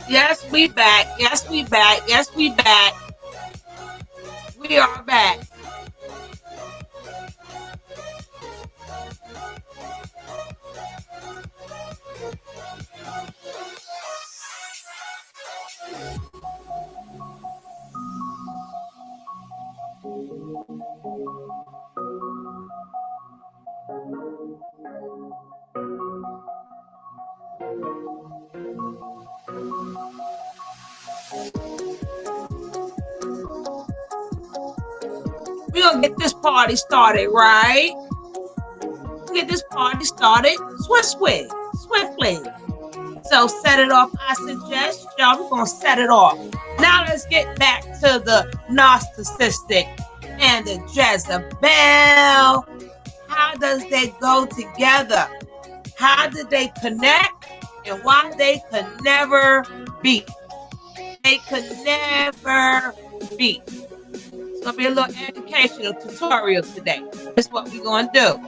Yes, we back. Yes, we back. Yes, we back. We are back. We're gonna get this party started, right? Get this party started swiftly. So set it off, I suggest, y'all. We're gonna set it off. Now let's get back to the narcissistic and the Jezebel. How does they go together? How did they connect? And why they could never be? They could never be. It's gonna be a little educational tutorial today. That's what we're gonna do.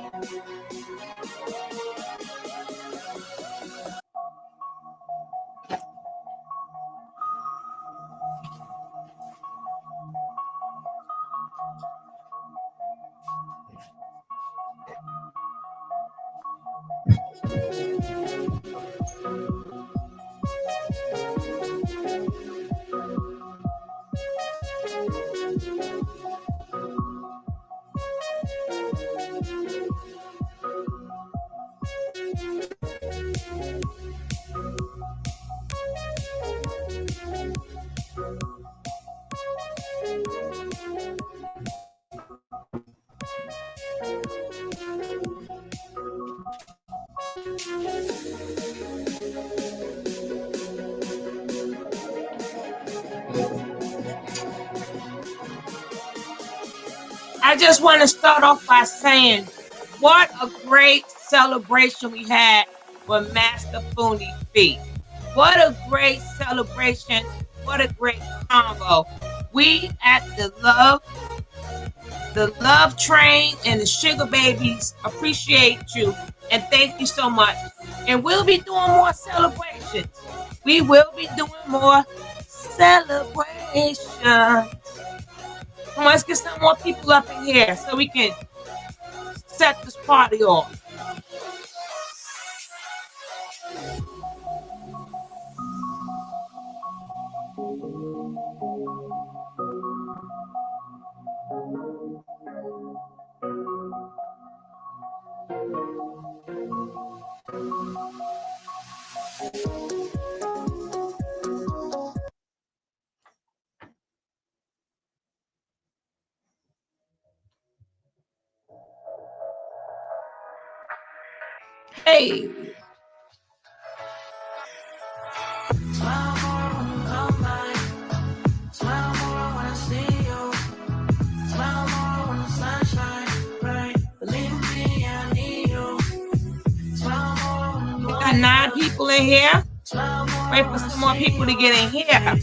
I just want to start off by saying what a great celebration we had with Master Fooney Fee. What a great celebration. What a great combo. We at the Love Train and the Sugar Babies appreciate you and thank you so much. And we'll be doing more celebrations. We will be doing more celebrations. Come on, let's get some more people up in here so we can set this party off. Hey. We got 9 people in here. Wait for some more people to get in here.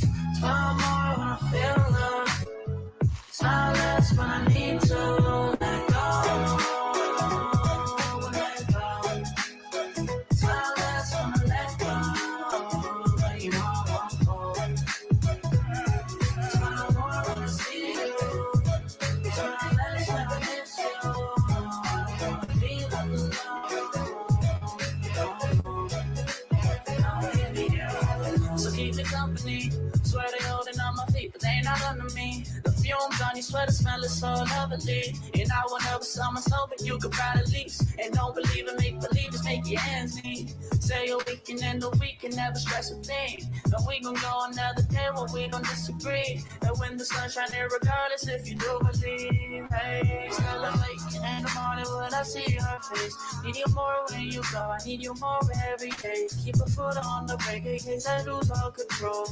swear the smell is so lovely. And I will never sell my soul, but you could ride a lease. And don't believe in make believe, just make your ends meet. Say you're weak and end the week and never stress a thing. And we gon' go another day when we gon' disagree. And when the sun shine there, regardless if you do believe. Hey, still awake in the morning when I see her face. Need you more when you go, I need you more every day. Keep a foot on the brake in case I lose all control.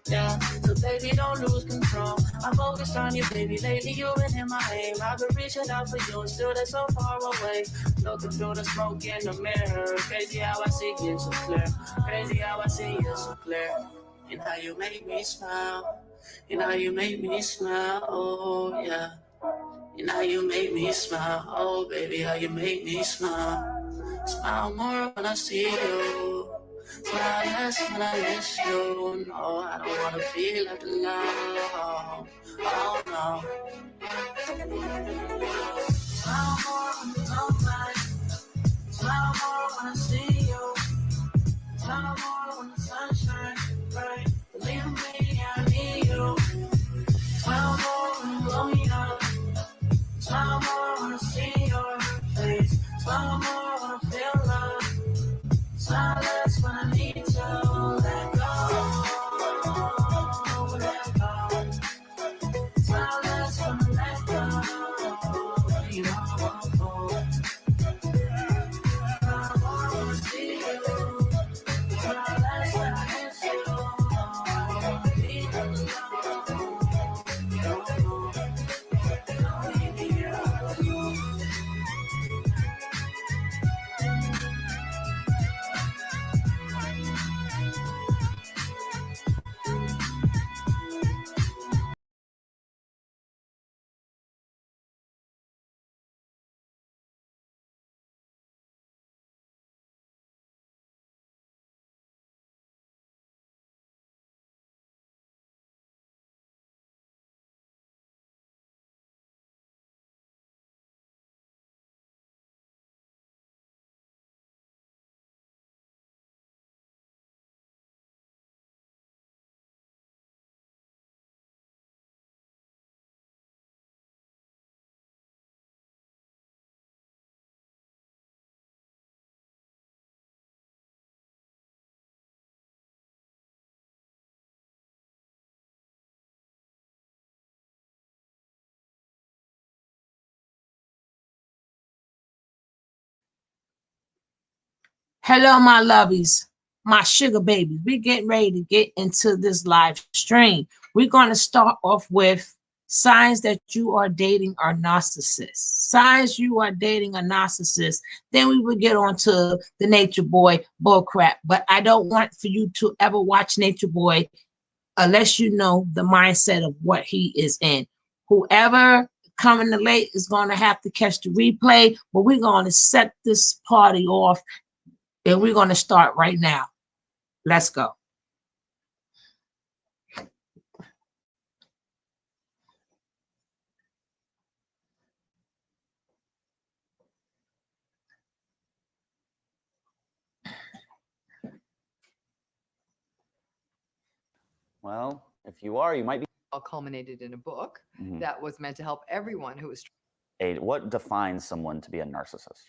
Yeah, so baby, don't lose control. I'm focused on you, baby. Lately, you've been in my aim. I've been reaching out for you, and still they're so far away. Looking through the smoke in the mirror. Crazy how I see you so clear. Crazy how I see you so clear. And how you make me smile. And how you make me smile. Oh, yeah. And how you make me smile. Oh, baby, how you make me smile. Smile more when I see you. Smile less when I miss you. No, I don't wanna be left alone. Oh no. Smile more when you don't mind. Smile more when I see you. Smile more when the sun shines bright. Believe me, I need you. Smile more when you blow me up. Smile more when I see your face. Smile more when I feel love. Smile less when I need to let go. Let go. Smile less when I let go. You know I won't fall. Smile more when I see you. Smile less when I miss you. I wanna be alone. Don't leave me here alone. Hello, my lovies, my sugar babies. We're getting ready to get into this live stream. We're going to start off with signs that you are dating a narcissist. Signs you are dating a narcissist. Then we will get on to the Nature Boy bullcrap. But I don't want for you to ever watch Nature Boy unless you know the mindset of what he is in. Whoever coming in late is going to have to catch the replay, but we're going to set this party off. And we're going to start right now. Let's go. Well, if you are, you might be. All culminated in a book that was meant to help everyone who was. What defines someone to be a narcissist?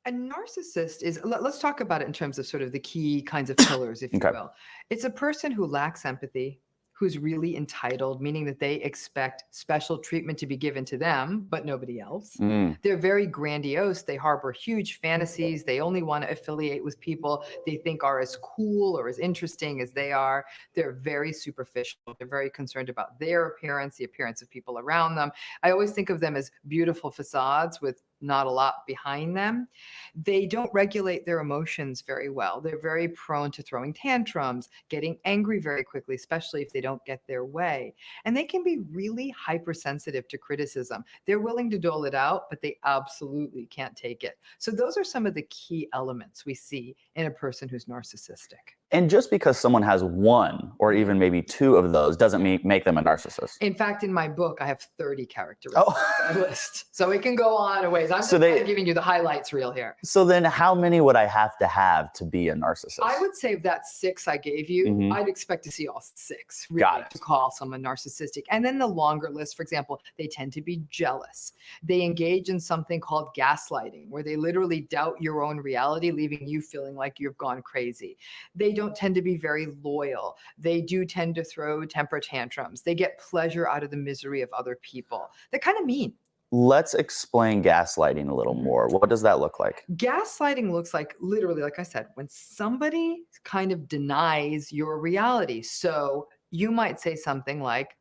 A narcissist is, let's talk about it in terms of sort of the key kinds of pillars, if you will. It's a person who lacks empathy, who's really entitled, meaning that they expect special treatment to be given to them, but nobody else. They're very grandiose. They harbor huge fantasies. They only want to affiliate with people they think are as cool or as interesting as they are. They're very superficial. They're very concerned about their appearance, the appearance of people around them. I always think of them as beautiful facades with not a lot behind them. They don't regulate their emotions very well. They're very prone to throwing tantrums, getting angry very quickly, especially if they don't get their way. And they can be really hypersensitive to criticism. They're willing to dole it out, but they absolutely can't take it. So those are some of the key elements we see in a person who's narcissistic. And just because someone has one or even maybe two of those doesn't make them a narcissist. In fact, in my book, I have 30 characteristics I list. So it can go on a ways. I'm just giving you the highlights reel here. So then how many would I have to be a narcissist? I would say that 6 I gave you, I'd expect to see all 6 really to call someone narcissistic. And then the longer list, for example, they tend to be jealous. They engage in something called gaslighting, where they literally doubt your own reality, leaving you feeling like you've gone crazy. They don't tend to be very loyal. They do tend to throw temper tantrums. They get pleasure out of the misery of other people. They're kind of mean. Let's explain gaslighting a little more. What does that look like? Gaslighting looks like, literally, like I said, when somebody kind of denies your reality. So you might say something like,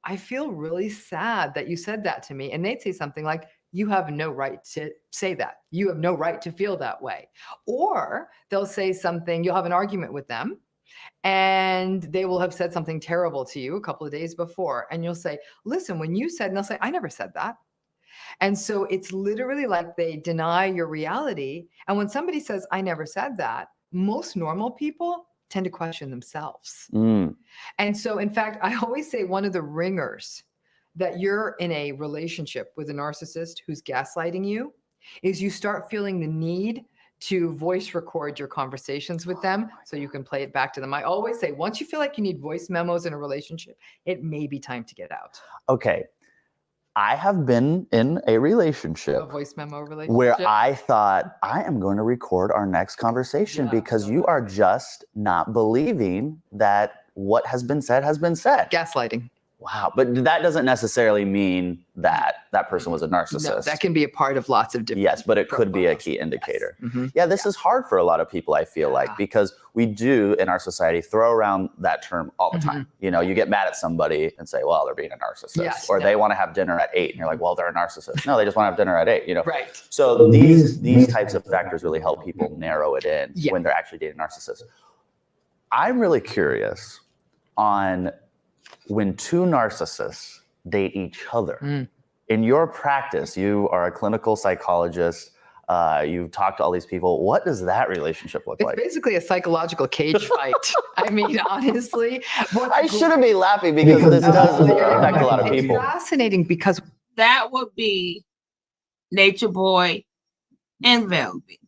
I feel really sad that you said that to me. And they'd say something like, you have no right to say that. You have no right to feel that way. Or they'll say something, you'll have an argument with them, and they will have said something terrible to you a couple of days before. And you'll say, listen, when you said, and they'll say, I never said that. And so it's literally like they deny your reality. And when somebody says, I never said that, most normal people tend to question themselves. And so, in fact, I always say one of the ringers that you're in a relationship with a narcissist who's gaslighting you is you start feeling the need to voice record your conversations with them so you can play it back to them. I always say, once you feel like you need voice memos in a relationship, it may be time to get out. Okay. I have been in a relationship, a voice memo relationship, where I thought, I am going to record our next conversation because you are just not believing that what has been said has been said. Gaslighting. Wow. But that doesn't necessarily mean that that person was a narcissist. No, that can be a part of lots of different. Yes, but it could be a key indicator. Yeah, this is hard for a lot of people, I feel like, because we do in our society throw around that term all the time. You know, you get mad at somebody and say, well, they're being a narcissist. Or they want to have dinner at 8 and you're like, well, they're a narcissist. No, they just want to have dinner at 8, you know. Right. So these types of factors really help people narrow it in when they're actually dating narcissists. I'm really curious on when two narcissists date each other. In your practice, you are a clinical psychologist. You've talked to all these people. What does that relationship look like? It's basically a psychological cage fight. I mean, honestly. I shouldn't be laughing because this does affect a lot of people. It's fascinating because that would be Natureboy and Velby.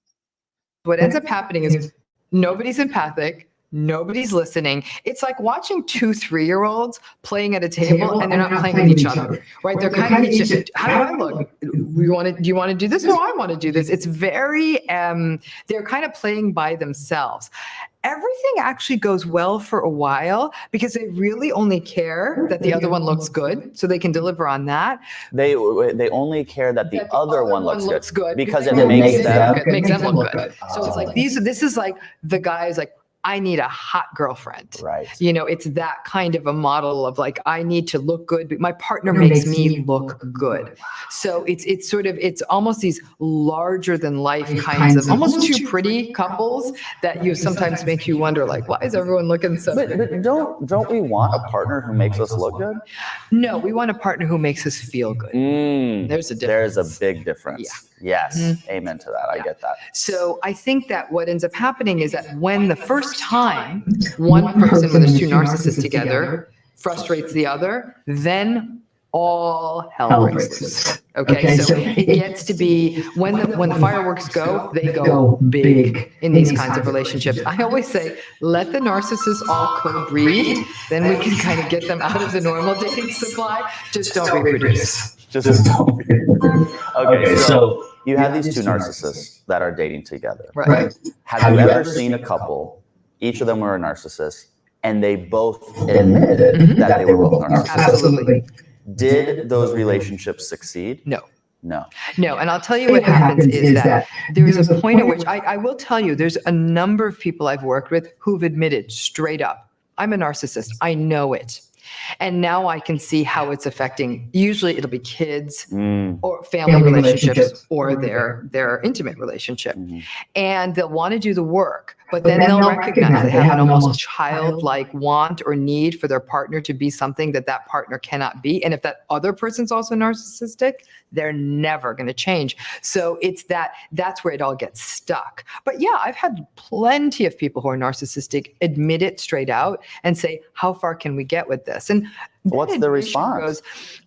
What ends up happening is nobody's empathic. Nobody's listening. It's like watching 2 3-year-olds playing at a table and they're not playing with each other, right? They're kind of each, how do I look? Do you want to do this? No, I want to do this. It's very, they're kind of playing by themselves. Everything actually goes well for a while because they really only care that the other one looks good, so they can deliver on that. They only care that the other one looks good because it makes them look good. So it's like this is like the guy's like, I need a hot girlfriend. Right. You know, it's that kind of a model of like, I need to look good, but my partner makes me look good. So it's almost these larger than life kinds of almost too pretty couples that you sometimes make you wonder, like, why is everyone looking so good? But don't we want a partner who makes us look good? No, we want a partner who makes us feel good. There's a difference. There's a big difference. Yeah. Yes. Amen to that. I get that. So I think that what ends up happening is that when the first time one person, when there's 2 narcissists together, frustrates the other, then all hell breaks loose. Okay, so it gets to be when the fireworks go, they go big in these kinds of relationships. I always say, let the narcissists all co-breed, then we can kind of get them out of the normal dating supply. Just don't reproduce. Just don't reproduce. Okay, so you have these 2 narcissists that are dating together. Right. Have you ever seen a couple, each of them were a narcissist, and they both admitted that they were both narcissists? Absolutely. Did those relationships succeed? No. No. And I'll tell you what happens is that there's a point at which I will tell you, there's a number of people I've worked with who've admitted straight up, I'm a narcissist. I know it. And now I can see how it's affecting, usually it'll be kids or family relationships or their intimate relationship. And they'll want to do the work, but then they'll recognize they have an almost childlike want or need for their partner to be something that partner cannot be. And if that other person's also narcissistic, they're never going to change. So that's where it all gets stuck. But yeah, I've had plenty of people who are narcissistic admit it straight out and say, how far can we get with this? And what's the response?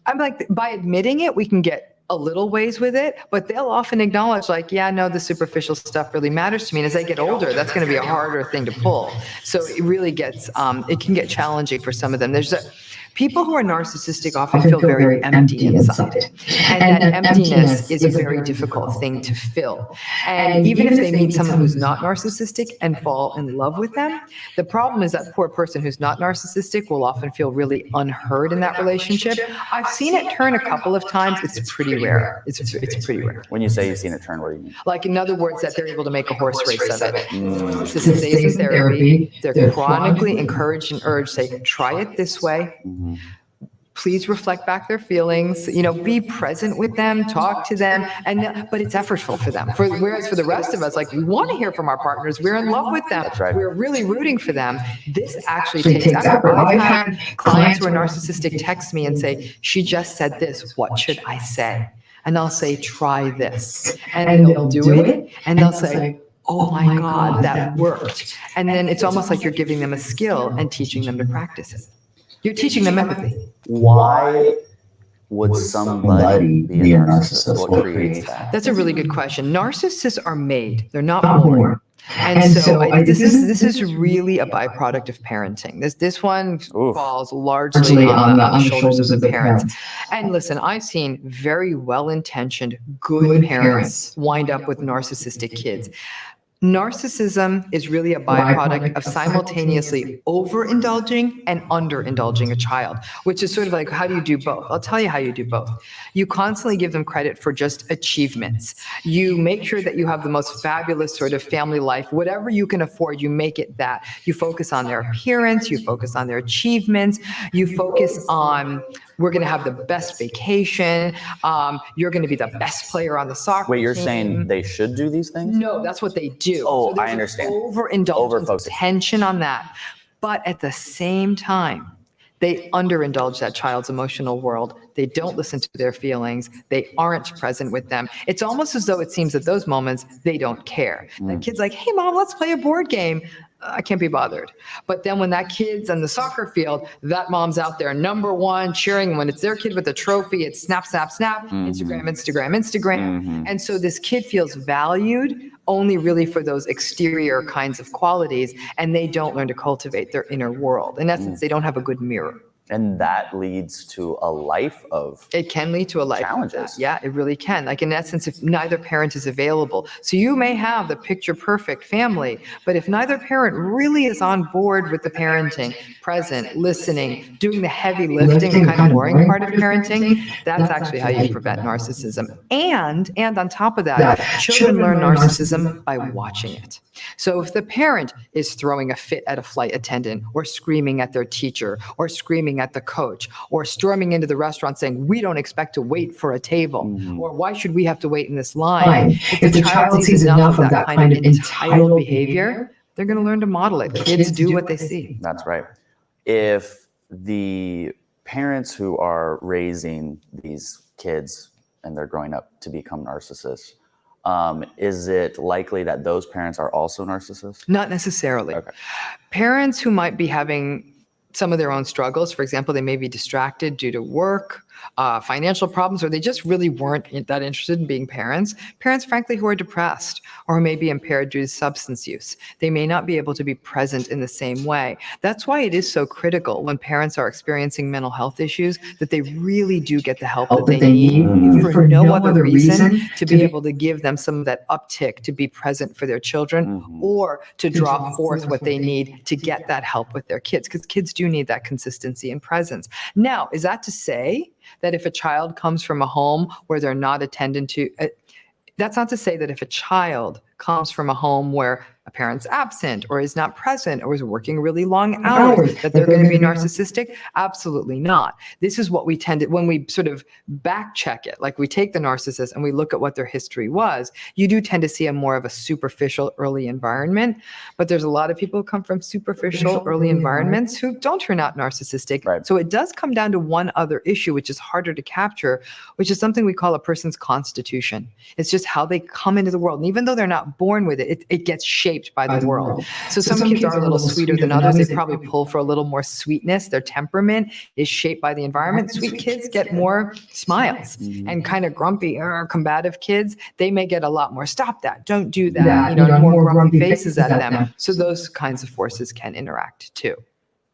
I'm like, by admitting it, we can get a little ways with it, but they'll often acknowledge like, yeah, no, the superficial stuff really matters to me. And as I get older, that's going to be a harder thing to pull. So it really gets, it can get challenging for some of them. People who are narcissistic often feel very empty inside. And that emptiness is a very difficult thing to fill. And even if they meet someone who's not narcissistic and fall in love with them, the problem is that poor person who's not narcissistic will often feel really unheard in that relationship. I've seen it turn a couple of times. It's pretty rare. It's pretty rare. When you say you've seen it turn, what do you mean? Like, in other words, that they're able to make a horse race of it. This stays in therapy. They're chronically encouraged and urged, say, try it this way. Please reflect back their feelings, be present with them, talk to them, but it's effortful for them. Whereas for the rest of us, like, we want to hear from our partners. We're in love with them. That's right. We're really rooting for them. This actually takes effort. I've had clients who are narcissistic text me and say, she just said this, what should I say? And I'll say, try this. And they'll do it. And they'll say, oh my God, that worked. And then it's almost like you're giving them a skill and teaching them to practice it. You're teaching them empathy. Why would somebody be a narcissist? What creates that? That's a really good question. Narcissists are made. They're not born. And so this is really a byproduct of parenting. This one falls largely on the shoulders of the parents. And listen, I've seen very well-intentioned, good parents wind up with narcissistic kids. Narcissism is really a byproduct of simultaneously overindulging and underindulging a child, which is sort of like, how do you do both? I'll tell you how you do both. You constantly give them credit for just achievements. You make sure that you have the most fabulous sort of family life. Whatever you can afford, you make it that. You focus on their appearance. You focus on their achievements. You focus on, we're going to have the best vacation. You're going to be the best player on the soccer team. Wait, you're saying they should do these things? No, that's what they do. Oh, I understand. Overindulgence, tension on that. But at the same time, they underindulge that child's emotional world. They don't listen to their feelings. They aren't present with them. It's almost as though it seems at those moments, they don't care. The kid's like, hey, Mom, let's play a board game. I can't be bothered. But then when that kid's on the soccer field, that mom's out there number one cheering. When it's their kid with a trophy, it's snap, snap, snap, Instagram, Instagram, Instagram. And so this kid feels valued only really for those exterior kinds of qualities, and they don't learn to cultivate their inner world. In essence, they don't have a good mirror. And that leads to a life of It can lead to a life challenges. Yeah, it really can. Like, in essence, if neither parent is available. So you may have the picture perfect family, but if neither parent really is on board with the parenting, present, listening, doing the heavy lifting, the kind of boring part of parenting, that's actually how you prevent narcissism. And on top of that, children learn narcissism by watching it. So if the parent is throwing a fit at a flight attendant, or screaming at their teacher, or screaming at the coach, or storming into the restaurant saying, we don't expect to wait for a table, or why should we have to wait in this line? If the child sees enough of that kind of entitled behavior, they're going to learn to model it. Kids do what they see. That's right. If the parents who are raising these kids and they're growing up to become narcissists, is it likely that those parents are also narcissists? Not necessarily. Okay. Parents who might be having some of their own struggles, for example, they may be distracted due to work, financial problems, or they just really weren't that interested in being parents. Parents, frankly, who are depressed or who may be impaired due to substance use. They may not be able to be present in the same way. That's why it is so critical when parents are experiencing mental health issues that they really do get the help that they need for no other reason to be able to give them some of that uptick to be present for their children or to draw forth what they need to get that help with their kids, because kids do need that consistency and presence. Now, is that to say that if a child comes from a home where they're not attended to, that's not to say that if a child comes from a home where a parent's absent or is not present or is working really long hours, that they're going to be narcissistic? Absolutely not. This is what we tend to, when we sort of back check it, like we take the narcissist and we look at what their history was, you do tend to see a more of a superficial early environment. But there's a lot of people who come from superficial early environments who don't turn out narcissistic. Right. So it does come down to one other issue, which is harder to capture, which is something we call a person's constitution. It's just how they come into the world. And even though they're not born with it, it gets shaped by the world. So some kids are a little sweeter than others. They probably pull for a little more sweetness. Their temperament is shaped by the environment. Sweet kids get more smiles, and kind of grumpy or combative kids, they may get a lot more stop that, don't do that, more grumpy faces at them. So those kinds of forces can interact too.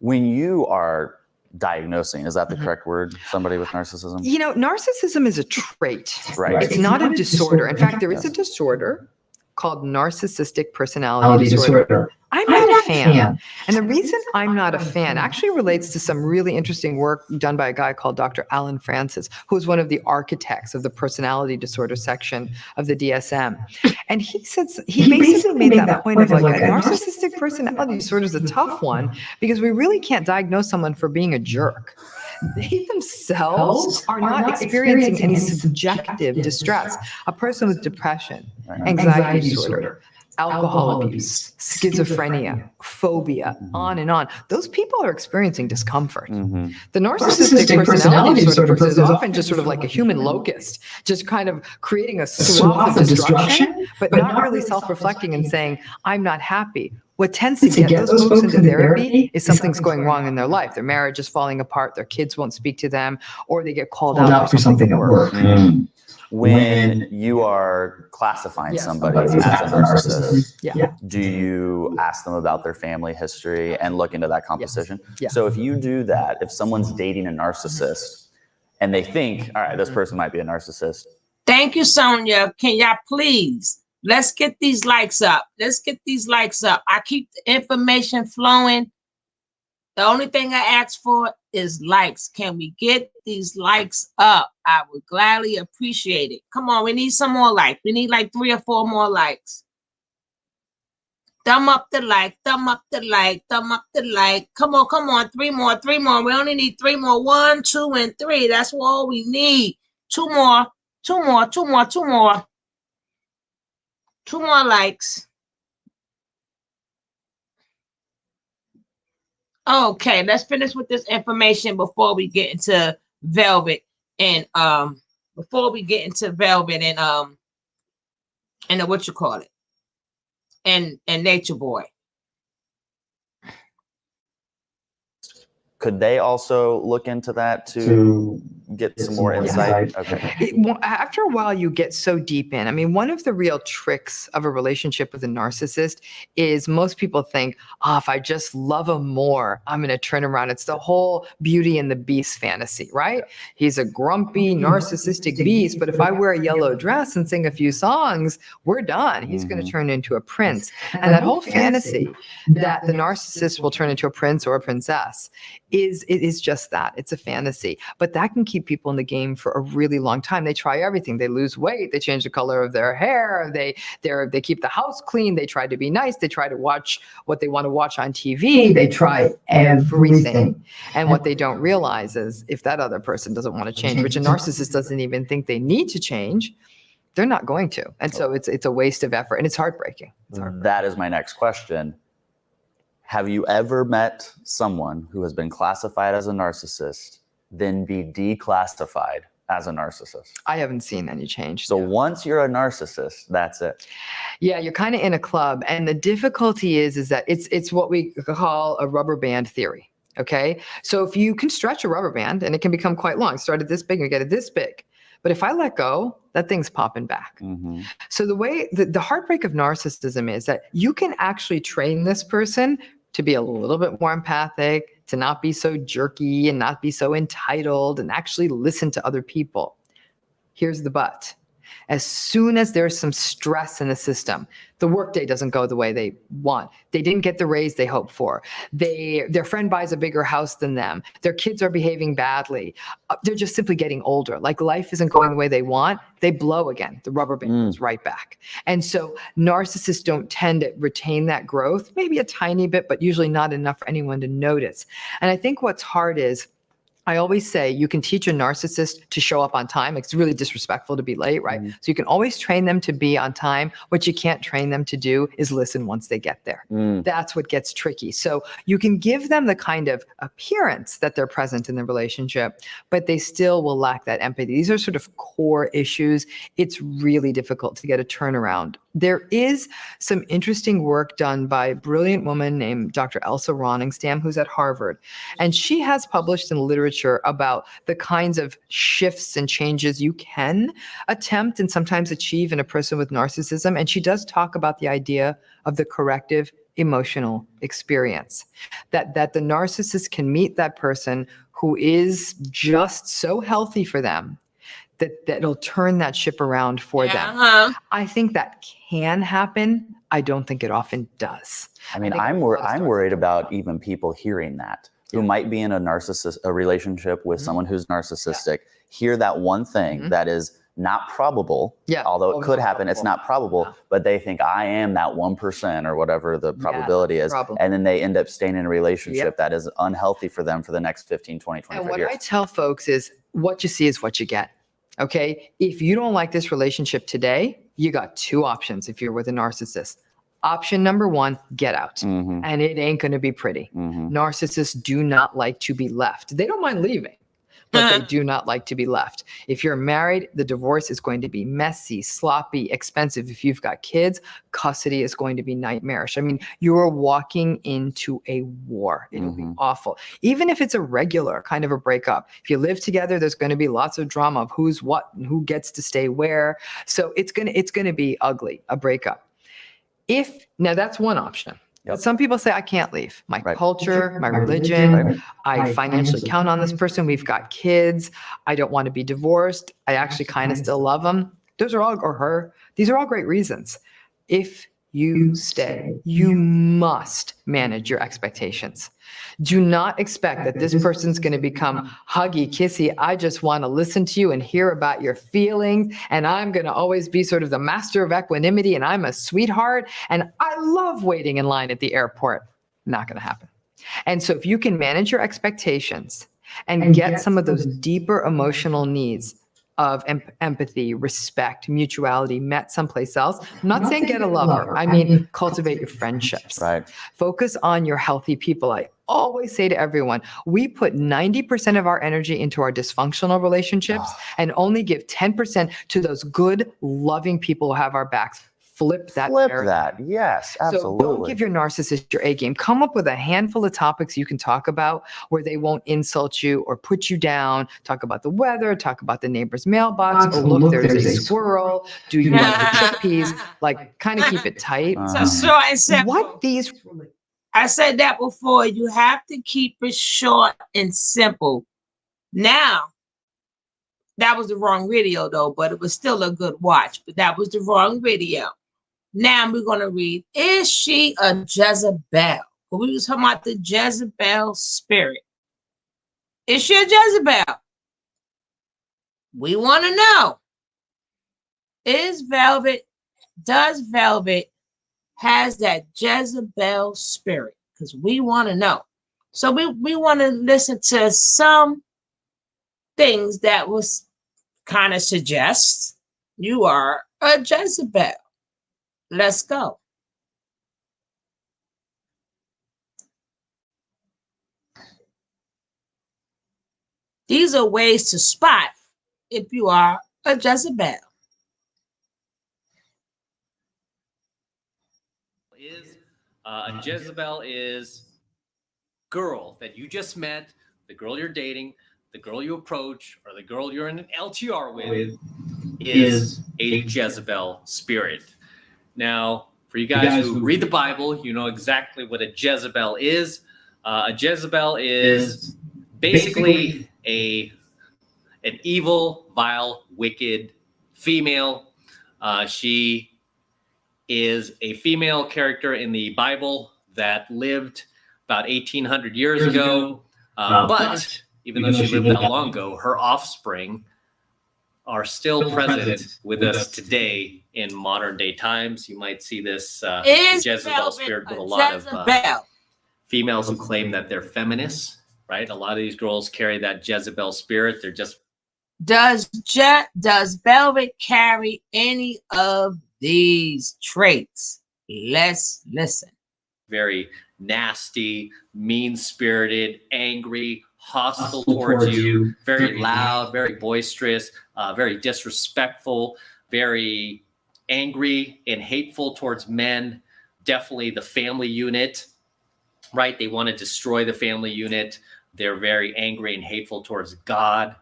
When you are diagnosing, is that the correct word, somebody with narcissism? Narcissism is a trait. Right. It's not a disorder. In fact, there is a disorder called narcissistic personality disorder. I'm not a fan. And the reason I'm not a fan actually relates to some really interesting work done by a guy called Dr. Alan Francis, who is one of the architects of the personality disorder section of the DSM. And he basically made that point of like a narcissistic personality disorder is a tough one because we really can't diagnose someone for being a jerk. They themselves are not experiencing any subjective distress. A person with depression, anxiety disorder, alcohol abuse, schizophrenia, phobia, on and on. Those people are experiencing discomfort. The narcissistic personality disorder person is often just sort of like a human locust, just kind of creating a swath of destruction, but not really self-reflecting and saying, I'm not happy. What tends to get those folks into therapy is something's going wrong in their life. Their marriage is falling apart, their kids won't speak to them, or they get called out for something at work. When you are classifying somebody as a narcissist, do you ask them about their family history and look into that composition? So if you do that, if someone's dating a narcissist and they think, all right, this person might be a narcissist. Thank you, Sonia. Can y'all please, let's get these likes up. Let's get these likes up. I keep the information flowing. The only thing I ask for is likes. Can we get these likes up? I would gladly appreciate it. Come on, we need some more likes. We need like 3 or 4 more likes. Thumb up the like, thumb up the like, thumb up the like. Come on, come on. 3 more, 3 more. We only need 3 more. 1, 2, and 3. That's all we need. 2 more, 2 more, 2 more, 2 more. 2 more likes. Okay, let's finish with this information before we get into Velvet and what you call it, and Natureboy. Could they also look into that to get some more insight? Okay. After a while, you get so deep in. I mean, one of the real tricks of a relationship with a narcissist is most people think, if I just love him more, I'm going to turn around. It's the whole Beauty and the Beast fantasy, right? He's a grumpy, narcissistic beast, but if I wear a yellow dress and sing a few songs, we're done. He's going to turn into a prince. And that whole fantasy that the narcissist will turn into a prince or a princess is just that. It's a fantasy, but that can keep people in the game for a really long time. They try everything. They lose weight. They change the color of their hair. They keep the house clean. They try to be nice. They try to watch what they want to watch on TV. They try everything. And what they don't realize is if that other person doesn't want to change, which a narcissist doesn't even think they need to change, they're not going to. And so it's a waste of effort, and it's heartbreaking. That is my next question. Have you ever met someone who has been classified as a narcissist, then be declassified as a narcissist? I haven't seen any change. So once you're a narcissist, that's it. Yeah, you're kind of in a club. And the difficulty is that it's what we call a rubber band theory. Okay. So if you can stretch a rubber band and it can become quite long, start at this big and get it this big. But if I let go, that thing's popping back. So the way the heartbreak of narcissism is that you can actually train this person to be a little bit more empathic, to not be so jerky and not be so entitled and actually listen to other people. Here's the but. As soon as there's some stress in the system, the workday doesn't go the way they want. They didn't get the raise they hoped for. Their friend buys a bigger house than them. Their kids are behaving badly. They're just simply getting older. Like life isn't going the way they want. They blow again. The rubber band goes right back. And so narcissists don't tend to retain that growth, maybe a tiny bit, but usually not enough for anyone to notice. And I think what's hard is, I always say you can teach a narcissist to show up on time. It's really disrespectful to be late, right? So you can always train them to be on time. What you can't train them to do is listen once they get there. That's what gets tricky. So you can give them the kind of appearance that they're present in the relationship, but they still will lack that empathy. These are sort of core issues. It's really difficult to get a turnaround. There is some interesting work done by a brilliant woman named Dr. Elsa Roningstam, who's at Harvard. And she has published in literature about the kinds of shifts and changes you can attempt and sometimes achieve in a person with narcissism. And she does talk about the idea of the corrective emotional experience, that the narcissist can meet that person who is just so healthy for them that it'll turn that ship around for them. I think that can happen. I don't think it often does. I mean, I'm worried about even people hearing that, who might be in a relationship with someone who's narcissistic, hear that one thing that is not probable, although it could happen, it's not probable, but they think I am that 1% or whatever the probability is. And then they end up staying in a relationship that is unhealthy for them for the next 15, 20, 25 years. And what I tell folks is what you see is what you get. Okay. If you don't like this relationship today, you got two options if you're with a narcissist. Option number one, get out. And it ain't going to be pretty. Narcissists do not like to be left. They don't mind leaving, but they do not like to be left. If you're married, the divorce is going to be messy, sloppy, expensive. If you've got kids, custody is going to be nightmarish. I mean, you're walking into a war. It'll be awful. Even if it's a regular kind of a breakup, if you live together, there's going to be lots of drama of who's what and who gets to stay where. So it's going to be ugly, a breakup. Now that's one option. But some people say, I can't leave. My culture, my religion, I financially count on this person. We've got kids. I don't want to be divorced. I actually kind of still love him. Those are all, or her. These are all great reasons. If you stay, you must manage your expectations. Do not expect that this person's going to become huggy, kissy. I just want to listen to you and hear about your feelings. And I'm going to always be sort of the master of equanimity. And I'm a sweetheart. And I love waiting in line at the airport. Not going to happen. And so if you can manage your expectations and get some of those deeper emotional needs of empathy, respect, mutuality met someplace else. I'm not saying get a lover. I mean, cultivate your friendships. Focus on your healthy people. I always say to everyone, we put 90% of our energy into our dysfunctional relationships and only give 10% to those good, loving people who have our backs. Flip that. Yes, absolutely. So don't give your narcissist your A game. Come up with a handful of topics you can talk about where they won't insult you or put you down. Talk about the weather, talk about the neighbor's mailbox. Oh, look, there's a squirrel. Do you like the chickpeas? Like, kind of keep it tight. So short and simple. What these... I said that before. You have to keep it short and simple. Now, that was the wrong video, though, but it was still a good watch. But that was the wrong video. Now we're going to read, is she a Jezebel? We was talking about the Jezebel spirit. Is she a Jezebel? We want to know. Does Velvet has that Jezebel spirit? Because we want to know. So we want to listen to some things that was kind of suggest you are a Jezebel. Let's go. These are ways to spot if you are a Jezebel. A Jezebel is girl that you just met, the girl you're dating, the girl you approach, or the girl you're in an LTR with is a Jezebel spirit. Now, for you guys who read the Bible, you know exactly what a Jezebel is. A Jezebel is basically an evil, vile, wicked female. She is a female character in the Bible that lived about 1,800 years ago. But even though she lived that long ago, her offspring are still present with us today in modern day times. You might see this Jezebel spirit with a lot of females who claim that they're feminists, right? A lot of these girls carry that Jezebel spirit. They're just... Does Velvet carry any of these traits? Let's listen. Very nasty, mean-spirited, angry, hostile towards you, very loud, very boisterous, very disrespectful, very angry and hateful towards men. Definitely the family unit, right? They want to destroy the family unit. They're very angry and hateful towards God.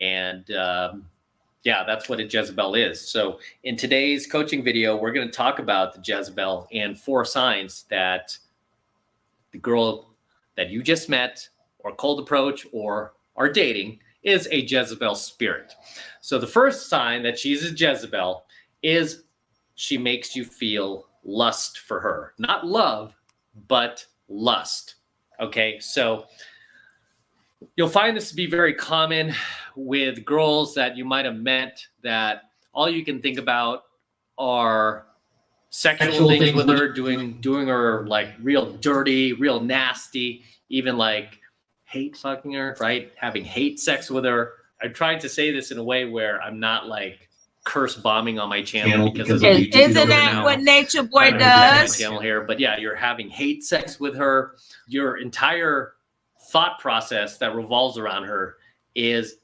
And yeah, that's what a Jezebel is. So in today's coaching video, we're going to talk about the Jezebel and 4 signs that the girl that you just met or cold approach or are dating is a Jezebel spirit. So the first sign that she's a Jezebel is she makes you feel lust for her. Not love, but lust. Okay, so you'll find this to be very common with girls that you might have met that all you can think about are sexual things with her, doing her like real dirty, real nasty, even like hate fucking her, right? Having hate sex with her. I tried to say this in a way where I'm not like curse bombing on my channel because of the YouTube. Isn't that what Natureboy does? My channel here, but yeah, you're having hate sex with her. Your entire thought process that revolves around her is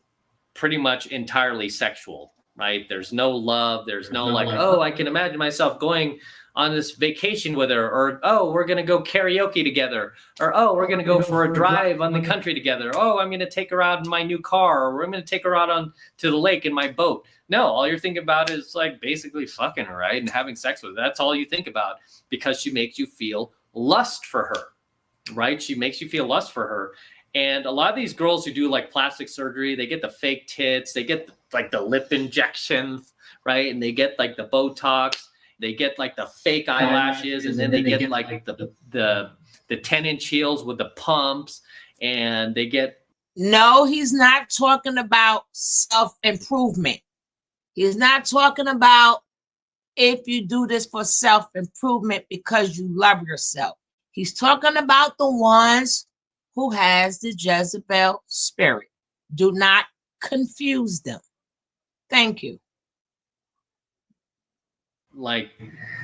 pretty much entirely sexual, right? There's no love. There's no like, oh, I can imagine myself going on this vacation with her, or, oh, we're going to go karaoke together, or, oh, we're going to go for a drive on the country together. Oh, I'm going to take her out in my new car, or I'm going to take her out on to the lake in my boat. No, all you're thinking about is like basically fucking her, right? And having sex with her. That's all you think about because she makes you feel lust for her, right? She makes you feel lust for her. And a lot of these girls who do like plastic surgery, they get the fake tits, they get like the lip injections, right? And they get like the Botox, they get like the fake eyelashes, and then they get like the 10-inch heels with the pumps, and they get... No, he's not talking about self-improvement. He's not talking about if you do this for self-improvement because you love yourself. He's talking about the ones who has the Jezebel spirit. Do not confuse them. Thank you. Like,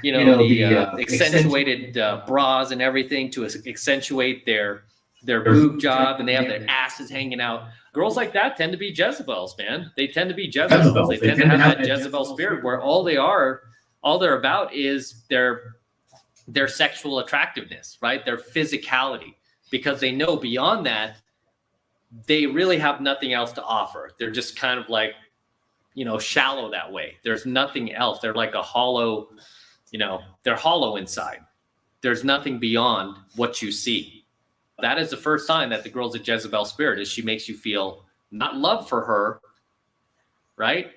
you know, the accentuated bras and everything to accentuate their boob job, and they have their asses hanging out. Girls like that tend to be Jezebels, man. They tend to be Jezebels. They tend to have that Jezebel spirit where all they're about is their sexual attractiveness, right? Their physicality, because they know beyond that, they really have nothing else to offer. They're just kind of like, you know, shallow that way. There's nothing else. They're like a hollow, you know, they're hollow inside. There's nothing beyond what you see. That is the first sign that the girl's a Jezebel spirit, is she makes you feel not love for her, right?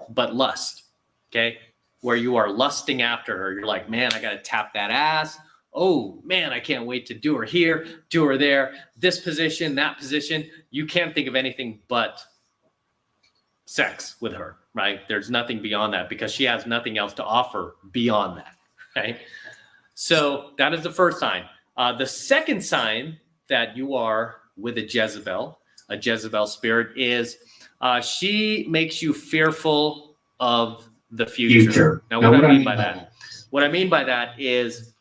But lust, okay? Where you are lusting after her. You're like, man, I got to tap that ass. Oh, man, I can't wait to do her here, do her there, this position, that position. You can't think of anything but sex with her, right? There's nothing beyond that because she has nothing else to offer beyond that, right? So that is the first sign. The second sign that you are with a Jezebel spirit, is she makes you fearful of the future. Now, what do I mean by that? What I mean by that is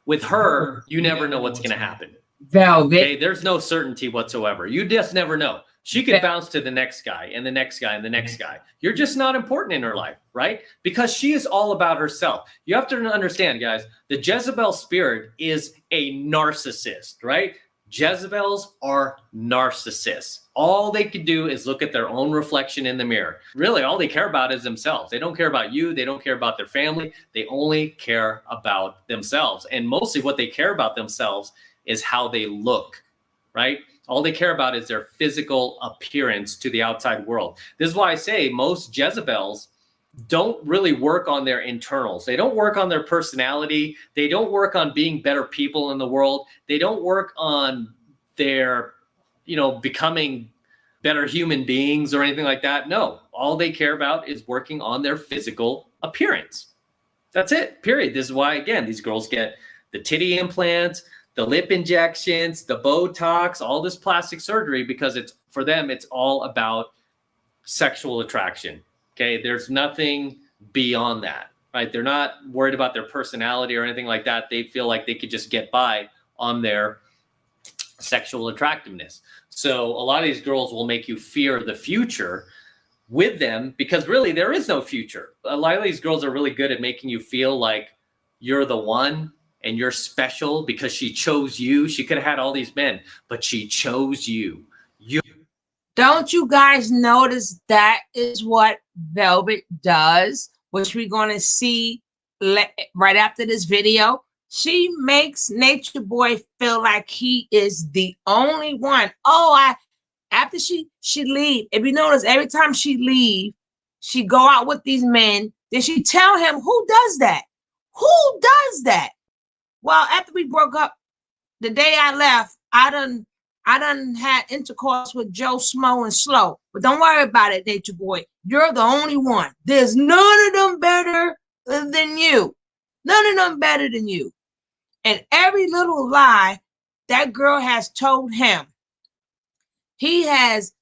with her, you never know what's going to happen. Velvet. Okay? There's no certainty whatsoever. You just never know. She could bounce to the next guy and the next guy and the next guy. You're just not important in her life, right? Because she is all about herself. You have to understand, guys, the Jezebel spirit is a narcissist, right? Jezebels are narcissists. All they can do is look at their own reflection in the mirror. Really, all they care about is themselves. They don't care about you. They don't care about their family. They only care about themselves. And mostly what they care about themselves is how they look, right? All they care about is their physical appearance to the outside world. This is why I say most Jezebels don't really work on their internals. They don't work on their personality. They don't work on being better people in the world. They don't work on their, becoming better human beings or anything like that. No, all they care about is working on their physical appearance. That's it, period. This is why, again, these girls get the titty implants, the lip injections, the Botox, all this plastic surgery, because for them, it's all about sexual attraction. Okay. There's nothing beyond that, right? They're not worried about their personality or anything like that. They feel like they could just get by on their sexual attractiveness. So a lot of these girls will make you fear the future with them, because really there is no future. A lot of these girls are really good at making you feel like you're the one and you're special because she chose you. She could have had all these men, but she chose you. Don't you guys notice that is what Velvet does, which we're going to see right after this video? She makes Natureboy feel like he is the only one. After she leave, if you notice, every time she leave, she go out with these men. Then she tell him, who does that? Who does that? Well, after we broke up, the day I left, I done had intercourse with Joe Smo and Slow. But don't worry about it, Natureboy. You're the only one. There's none of them better than you. None of them better than you. And every little lie that girl has told him, he has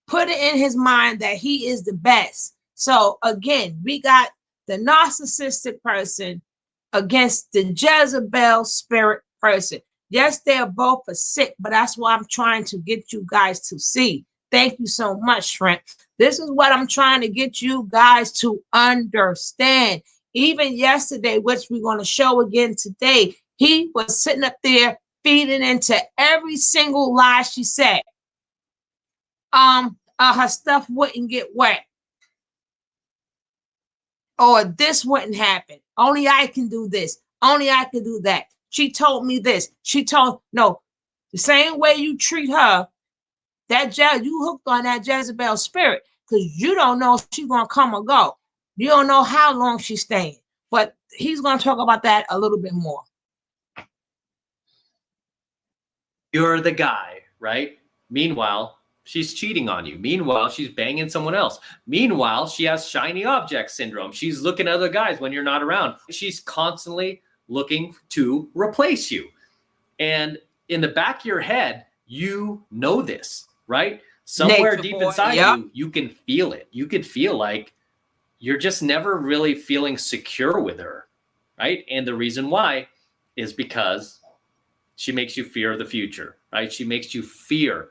put it in his mind that he is the best. So again, we got the narcissistic person against the Jezebel spirit person. Yes, they are both sick, but that's what I'm trying to get you guys to see. Thank you so much, Shrimp. This is what I'm trying to get you guys to understand. Even yesterday, which we're going to show again today, he was sitting up there feeding into every single lie she said. Her stuff wouldn't get wet. Or this wouldn't happen. Only I can do this. Only I can do that. She told me this. No, the same way you treat her, you hooked on that Jezebel spirit, because you don't know if she's going to come or go. You don't know how long she's staying. But he's going to talk about that a little bit more. You're the guy, right? Meanwhile, she's cheating on you. Meanwhile, she's banging someone else. Meanwhile, she has shiny object syndrome. She's looking at other guys when you're not around. She's constantly looking to replace you. And in the back of your head, you know this, right? Somewhere deep inside you can feel it. You could feel like you're just never really feeling secure with her, right? And the reason why is because she makes you fear the future, right? She makes you fear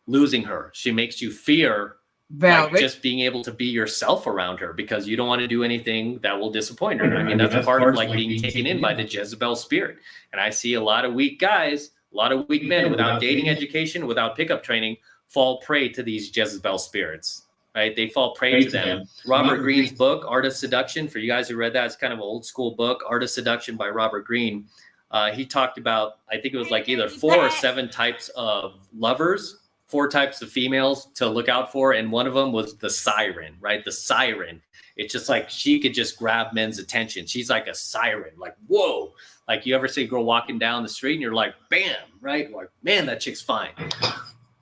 losing her. She makes you fear like just being able to be yourself around her, because you don't want to do anything that will disappoint her. I mean, that's part of like being taken in by the Jezebel spirit. And I see a lot of weak guys, a lot of weak men without dating education, without pickup training, fall prey to these Jezebel spirits, right? They fall prey to them. Robert Greene's book, Art of Seduction, for you guys who read that, it's kind of an old school book, Art of Seduction by Robert Greene. He talked about, I think it was like either 4 or 7 types of lovers, 4 types of females to look out for. And one of them was the siren, right? The siren. It's just like she could just grab men's attention. She's like a siren, like, whoa. Like you ever see a girl walking down the street and you're like, bam, right? Like, man, that chick's fine.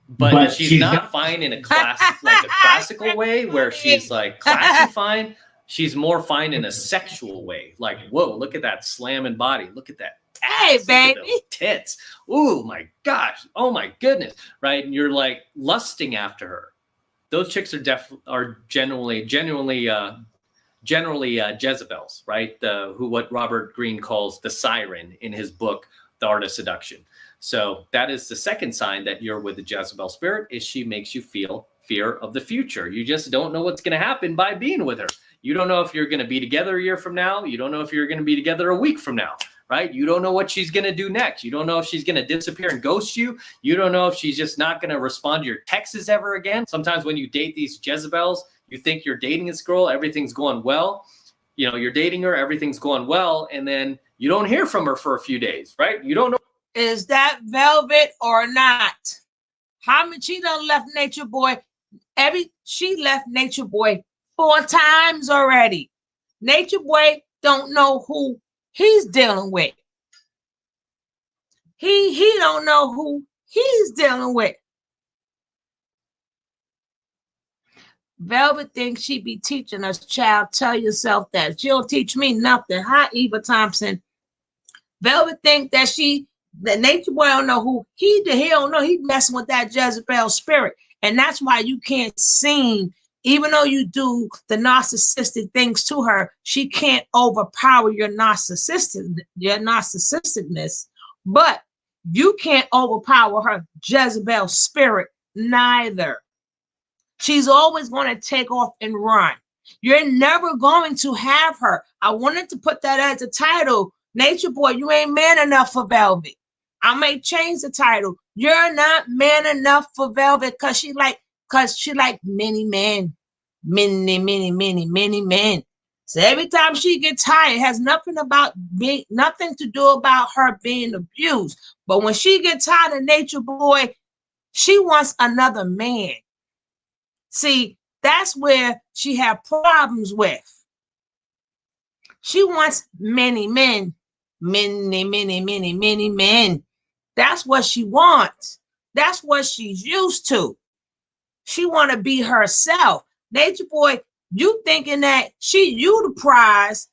But she's not fine in a classical way where she's like classy fine. She's more fine in a sexual way. Like, whoa, look at that slamming body. Look at that. Hey, baby. Tits. Ooh, my gosh. Oh, my goodness. Right. And you're like lusting after her. Those chicks are generally Jezebels, right? What Robert Greene calls the siren in his book, The Art of Seduction. So that is the second sign that you're with the Jezebel spirit, is she makes you feel fear of the future. You just don't know what's going to happen by being with her. You don't know if you're going to be together a year from now. You don't know if you're going to be together a week from now, right? You don't know what she's going to do next. You don't know if she's going to disappear and ghost you. You don't know if she's just not going to respond to your texts ever again. Sometimes when you date these Jezebels, you think you're dating this girl, everything's going well. You know, you're dating her, everything's going well, and then you don't hear from her for a few days, right? You don't know. Is that Velvet or not? How many she done left Nature Boy? She left Nature Boy 4 times already. Nature Boy don't know who he's dealing with. He don't know who he's dealing with. Velvet thinks she be teaching us, child. Tell yourself that. She'll teach me nothing. Hi, Eva Thompson. Velvet think that that Nature Boy don't know who he don't know. He messing with that Jezebel spirit. And that's why you can't sing. Even though you do the narcissistic things to her, she can't overpower your narcissisticness. But you can't overpower her Jezebel spirit neither. She's always going to take off and run. You're never going to have her. I wanted to put that as a title. Nature Boy, you ain't man enough for Velvet. I may change the title. You're not man enough for Velvet because she like many men. Many men. So every time she gets tired, it has nothing to do about her being abused. But when she gets tired of Nature Boy, she wants another man. See, that's where she had problems with. She wants many men. Many men. That's what she wants. That's what she's used to. She want to be herself. Nature Boy, you thinking that you the prize.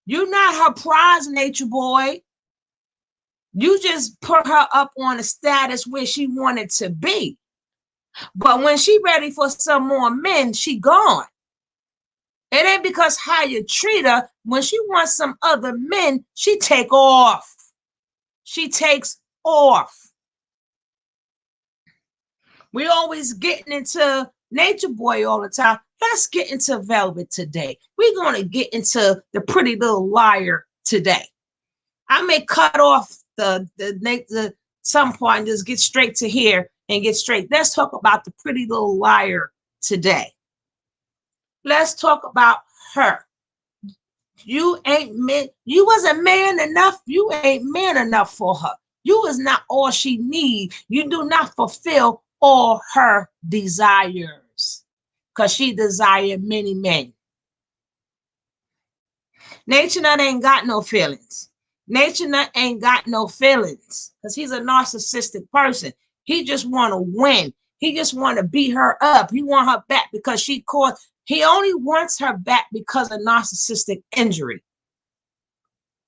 You're not her prize, Nature Boy. You just put her up on a status where she wanted to be. But when she ready for some more men, she gone. It ain't because how you treat her. When she wants some other men, she take off. She takes off. We always getting into Nature Boy all the time. Let's get into Velvet today. We're going to get into the Pretty Little Liar today. I may cut off the some point and just get straight to here and get straight. Let's talk about the Pretty Little Liar today. Let's talk about her. You wasn't man enough. You ain't man enough for her. You is not all she needs. You do not fulfill all her desires because she desired many men. Nature Nut ain't got no feelings. Nature Nut ain't got no feelings because he's a narcissistic person. He just want to win. He just want to beat her up. He want her back because he only wants her back because of narcissistic injury.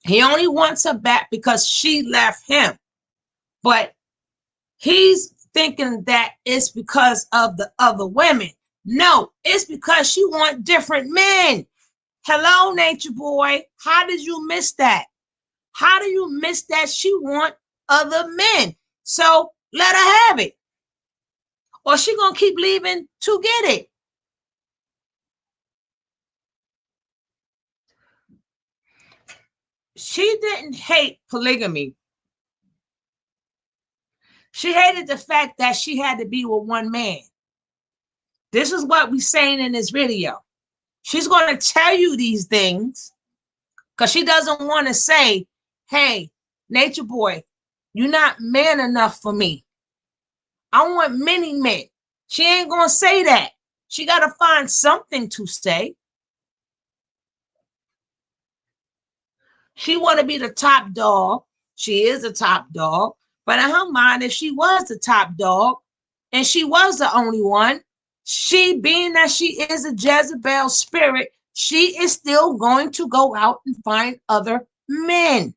He only wants her back because she left him. But he's thinking that it's because of the other women. No, it's because she wants different men. Hello, Nature Boy. How did you miss that? How do you miss that she want other men? So let her have it. Or she gonna keep leaving to get it. She didn't hate polygamy. She hated the fact that she had to be with one man. This is what we're saying in this video. She's going to tell you these things because she doesn't want to say, hey, Nature Boy, you're not man enough for me. I want many men. She ain't going to say that. She got to find something to say. She want to be the top dog. She is a top dog. But in her mind, if she was the top dog and she was the only one, she, being that she is a Jezebel spirit, she is still going to go out and find other men.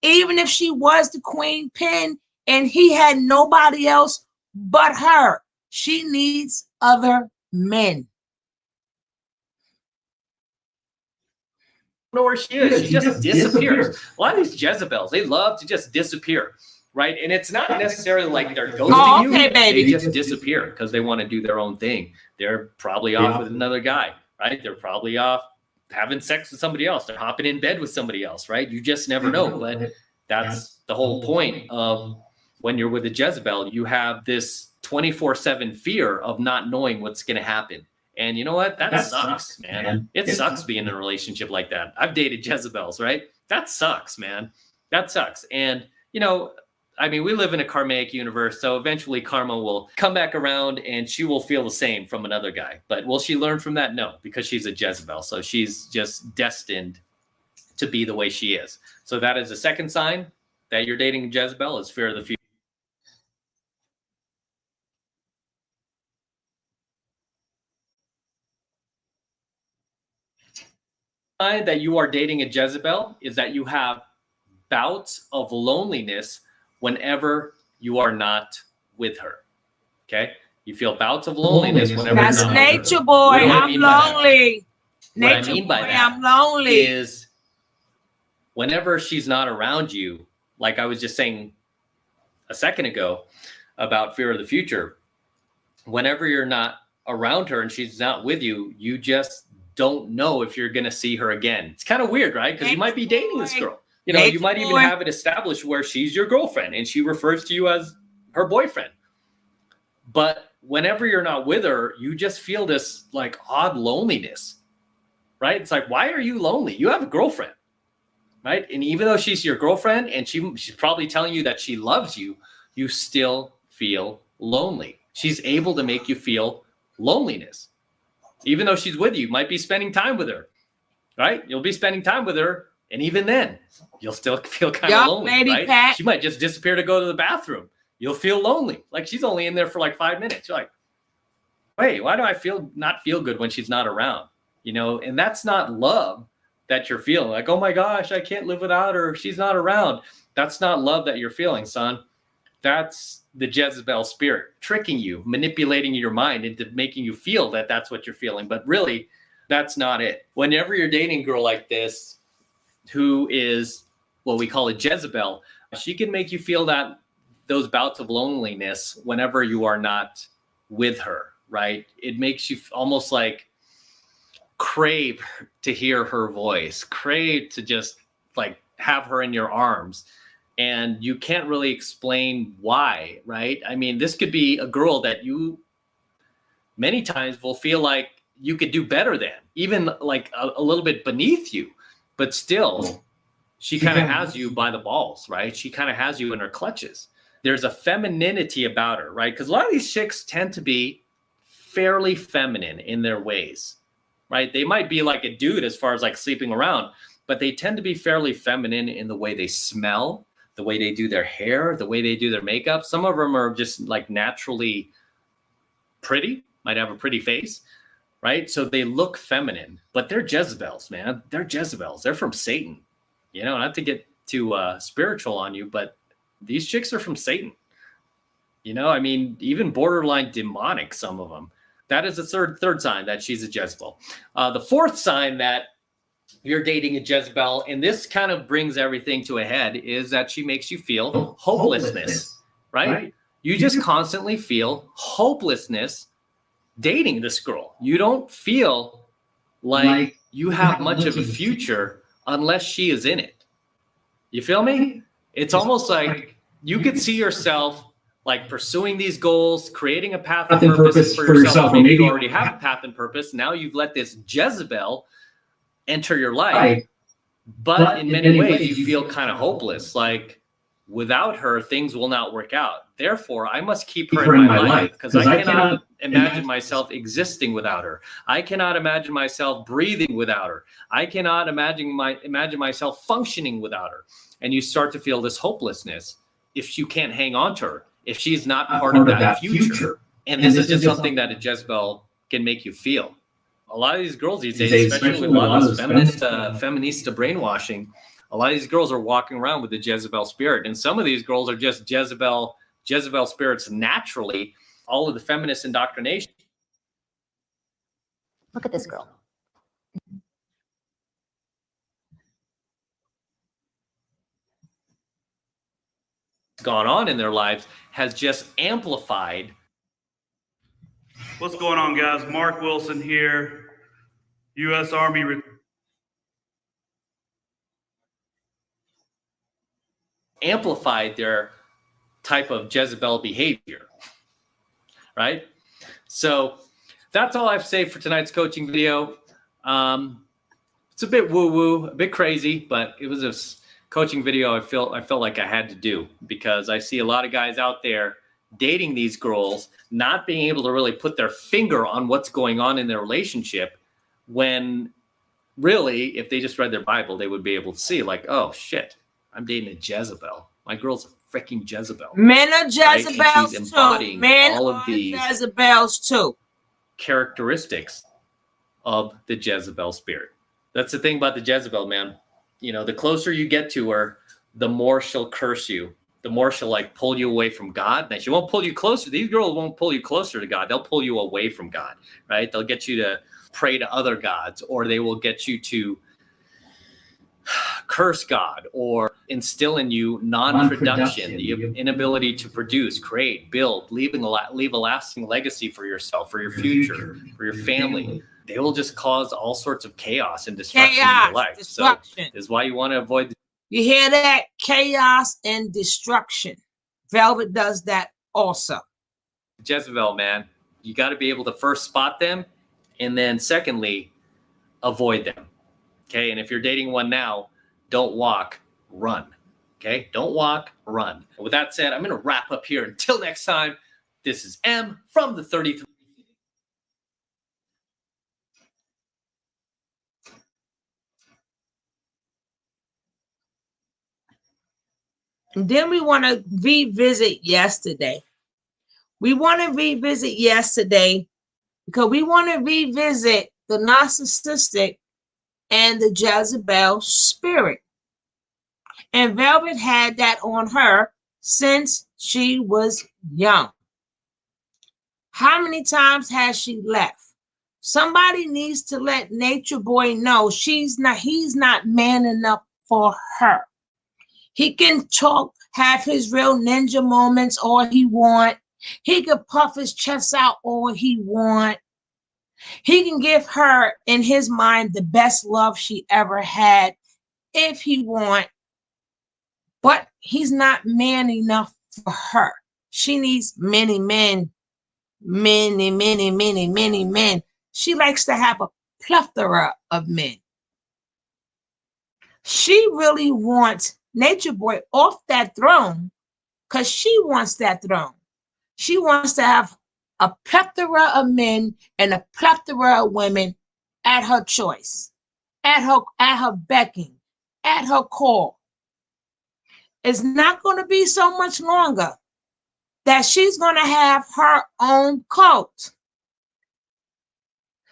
Even if she was the queen pin and he had nobody else but her, she needs other men. Know where she is. She just disappears. A lot of these Jezebels, they love to just disappear, right? And it's not necessarily like they're ghosting you. Baby. They just disappear because they want to do their own thing. They're probably off with another guy, right? They're probably off having sex with somebody else. They're hopping in bed with somebody else, right? You just never know. But that's the whole point of when you're with a Jezebel. You have this 24/7 fear of not knowing what's going to happen. And you know what? That sucks, man. It sucks being in a relationship like that. I've dated Jezebels, right? That sucks, man. That sucks. And, you know, I mean, we live in a karmic universe, so eventually karma will come back around and she will feel the same from another guy. But will she learn from that? No, because she's a Jezebel. So she's just destined to be the way she is. So that is the second sign that you're dating a Jezebel, is fear of the future. Sign that you are dating a Jezebel is that you have bouts of loneliness whenever you are not with her. Okay? You feel bouts of loneliness whenever That's you're not with her. nature boy. What do I I'm mean by that? lonely. What I Nature mean by boy, that I'm lonely. is whenever she's not around you, like I was just saying a second ago about fear of the future, whenever you're not around her and she's not with you, you just don't know if you're going to see her again. It's kind of weird, right? Because you might be dating this girl. You know, you might even have it established where she's your girlfriend and she refers to you as her boyfriend. But whenever you're not with her, you just feel this like odd loneliness, right? It's like, why are you lonely? You have a girlfriend, right? And even though she's your girlfriend and she's probably telling you that she loves you, you still feel lonely. She's able to make you feel loneliness. Even though she's with you, might be spending time with her, right? You'll be spending time with her. And even then, you'll still feel kind of lonely, lady right? Pat. She might just disappear to go to the bathroom. You'll feel lonely. Like she's only in there for like 5 minutes. You're like, wait, why do I not feel good when she's not around? You know, and that's not love that you're feeling. Like, oh my gosh, I can't live without her. She's not around. That's not love that you're feeling, son. That's the Jezebel spirit tricking you, manipulating your mind into making you feel that that's what you're feeling. But really, that's not it. Whenever you're dating a girl like this, who is what we call a Jezebel, she can make you feel that those bouts of loneliness whenever you are not with her, right? It makes you almost like crave to hear her voice, crave to just like have her in your arms. And you can't really explain why, right? I mean, this could be a girl that you many times will feel like you could do better than, even like a little bit beneath you, but still she kind of has you by the balls, right? She kind of has you in her clutches. There's a femininity about her, right? Because a lot of these chicks tend to be fairly feminine in their ways, right? They might be like a dude as far as like sleeping around, but they tend to be fairly feminine in the way they smell, the way they do their hair, the way they do their makeup. Some of them are just like naturally pretty, might have a pretty face, right? So they look feminine, but they're Jezebels, man. They're Jezebels. They're from Satan. You know, not to get too spiritual on you, but these chicks are from Satan. You know, I mean, even borderline demonic, some of them. That is the third sign that she's a Jezebel. The fourth sign that you're dating a Jezebel, and this kind of brings everything to a head, is that she makes you feel hopelessness, right? You just constantly feel hopelessness dating this girl. You don't feel like you have much of a future unless she is in it. You feel me? It's almost like you could see yourself like pursuing these goals, creating a path and purpose for yourself. Or maybe you already have a path and purpose. Now you've let this Jezebel enter your life. But in many ways, you feel kind of hopeless. Like without her, things will not work out. Therefore, I must keep her in my life because I cannot imagine myself existing without her. I cannot imagine myself breathing without her. I cannot imagine myself functioning without her. And you start to feel this hopelessness if you can't hang on to her, if she's not part of that future. And this is just something that a Jezebel can make you feel. A lot of these girls these days, especially with a lot of this feminista brainwashing, a lot of these girls are walking around with the Jezebel spirit. And some of these girls are just Jezebel spirits naturally, all of the feminist indoctrination. Look at this girl. Gone on in their lives has just amplified. What's going on, guys? Mark Wilson here, U.S. Army. Amplified their type of Jezebel behavior, right? So that's all I have to say for tonight's coaching video. It's a bit woo-woo, a bit crazy, but it was coaching video I felt like I had to do, because I see a lot of guys out there dating these girls, not being able to really put their finger on what's going on in their relationship, when really, if they just read their Bible, they would be able to see, like, oh shit, I'm dating a Jezebel. My girl's a freaking Jezebel. Men are Jezebels right? And she's embodying Men all of are these Jezebels too. characteristics of the Jezebel spirit. That's the thing about the Jezebel, man. You know, the closer you get to her, the more she'll curse you, the more she'll like pull you away from God. Now, she won't pull you closer. These girls won't pull you closer to God. They'll pull you away from God, right? They'll get you to pray to other gods, or they will get you to curse God, or instill in you non-production, the inability to produce, create, build, leave a lasting legacy for yourself, for your future, for your family. They will just cause all sorts of chaos and destruction in your life. Destruction. So this is why you want to avoid. You hear that? Chaos and destruction. Velvet does that also. Jezebel, man, you got to be able to first spot them, and then secondly, avoid them. Okay, and if you're dating one now, don't walk, run. Okay, don't walk, run. And with that said, I'm going to wrap up here. Until next time, this is M from the 33. And then we want to revisit yesterday. We want to revisit yesterday because we want to revisit the narcissistic and the Jezebel spirit. And Velvet had that on her since she was young. How many times has she left? Somebody needs to let Natureboy know he's not man enough for her. He can talk, have his real ninja moments all he want. He could puff his chest out all he want. He can give her, in his mind, the best love she ever had if he want. But he's not man enough for her. She needs many men. Many, many, many, many men. She likes to have a plethora of men. She really wants Natureboy off that throne because she wants that throne. She wants to have a plethora of men and a plethora of women at her choice, at her becking, at her call. It's not going to be so much longer that she's going to have her own cult.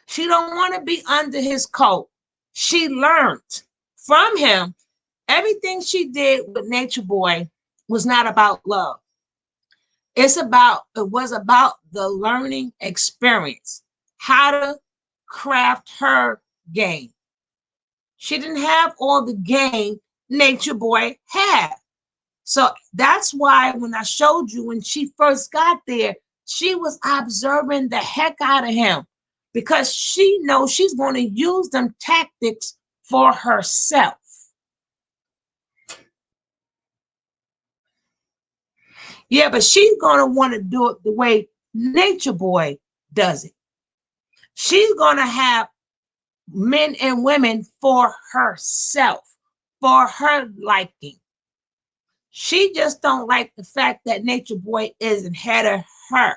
She don't want to be under his cult. She learned from him. Everything she did with Natureboy was not about love. It was about the learning experience, how to craft her game. She didn't have all the game Natureboy had. So that's why when I showed you when she first got there, she was observing the heck out of him because she knows she's going to use them tactics for herself. Yeah, but she's going to want to do it the way Natureboy does it. She's going to have men and women for herself, for her liking. She just don't like the fact that Natureboy isn't ahead of her.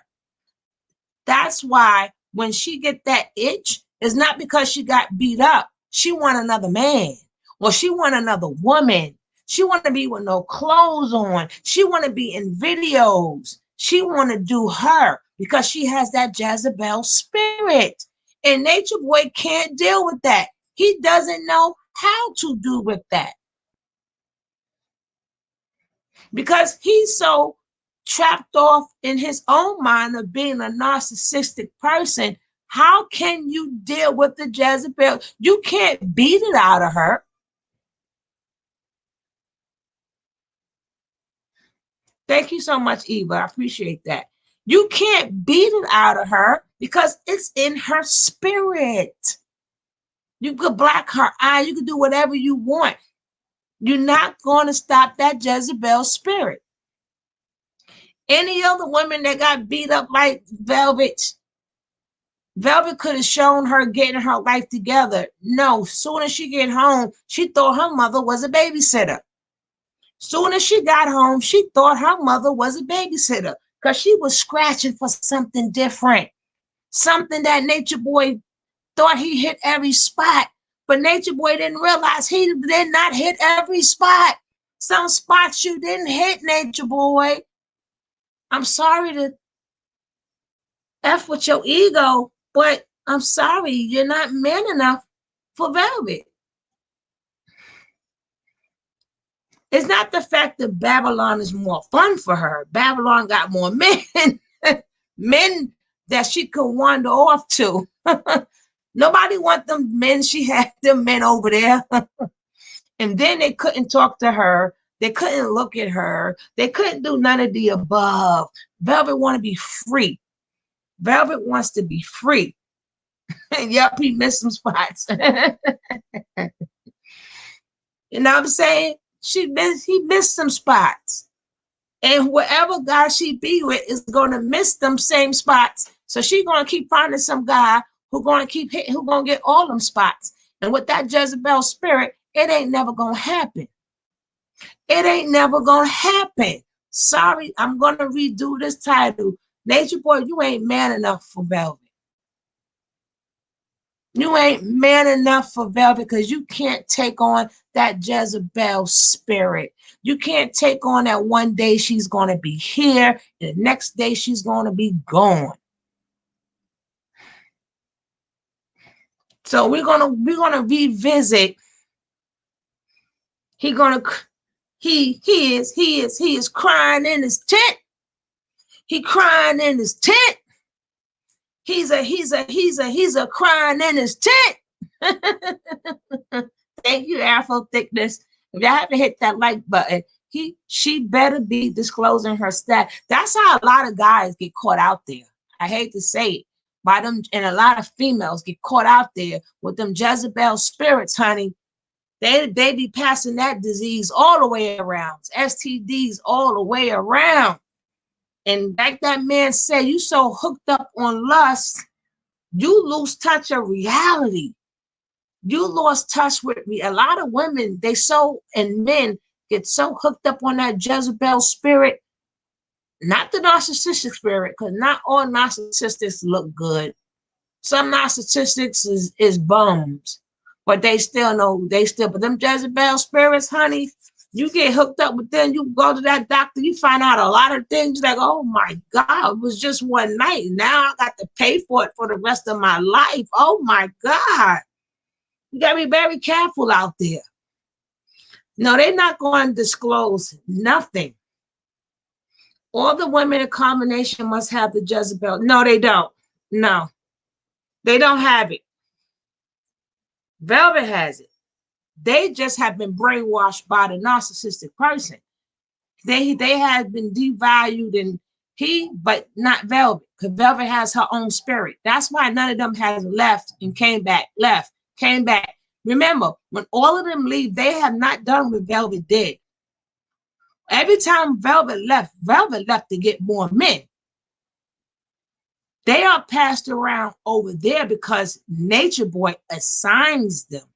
That's why when she get that itch, it's not because she got beat up. She want another man, or she want another woman. She want to be with no clothes on. She want to be in videos. She want to do her because she has that Jezebel spirit. And Natureboy can't deal with that. He doesn't know how to do with that. Because he's so trapped off in his own mind of being a narcissistic person. How can you deal with the Jezebel? You can't beat it out of her. Thank you so much, Eva. I appreciate that. You can't beat it out of her because it's in her spirit. You could black her eye. You could do whatever you want. You're not going to stop that Jezebel spirit. Any other women that got beat up like Velvet could have shown her getting her life together. No, soon as she get home, she thought her mother was a babysitter. Soon as she got home, she thought her mother was a babysitter because she was scratching for something different, something that Nature Boy thought he hit every spot. But Nature Boy didn't realize he did not hit every spot. Some spots you didn't hit, Nature Boy. I'm sorry to F with your ego, but I'm sorry, you're not man enough for Velvet. It's not the fact that Babylon is more fun for her. Babylon got more men, men that she could wander off to. Nobody want them men. She had them men over there. And then they couldn't talk to her. They couldn't look at her. They couldn't do none of the above. Velvet want to be free. Velvet wants to be free. Yep, he missed some spots. You know what I'm saying? He missed some spots. And whoever guy she be with is going to miss them same spots. So she's going to keep finding some guy who's going to keep hitting, who's going to get all them spots. And with that Jezebel spirit, it ain't never going to happen. It ain't never going to happen. Sorry, I'm going to redo this title. Nature Boy, you ain't man enough for Velvet. You ain't man enough for Velvet because you can't take on that Jezebel spirit. You can't take on that one day she's going to be here and the next day she's going to be gone. So we're gonna revisit. He is crying in his tent. He crying in his tent. He's a crying in his tent. Thank you, Afro Thickness. If y'all haven't hit that like button, she better be disclosing her stat. That's how a lot of guys get caught out there. I hate to say it, by them, and a lot of females get caught out there with them Jezebel spirits, honey. They be passing that disease all the way around, STDs all the way around. And like that man said, you so hooked up on lust, you lose touch of reality. You lost touch with me. A lot of women, and men get so hooked up on that Jezebel spirit, not the narcissistic spirit, because not all narcissists look good. Some narcissistics is bums, but but them Jezebel spirits, honey, you get hooked up with them, you go to that doctor, you find out a lot of things like, oh my God, it was just one night. Now I got to pay for it for the rest of my life. Oh my God. You got to be very careful out there. No, they're not going to disclose nothing. All the women in combination must have the Jezebel. No, they don't. No, they don't have it. Velvet has it. They just have been brainwashed by the narcissistic person. They have been devalued, but not Velvet, because Velvet has her own spirit. That's why none of them has left and came back, left, came back. Remember, when all of them leave, they have not done what Velvet did. Every time Velvet left to get more men. They are passed around over there because Nature Boy assigns them.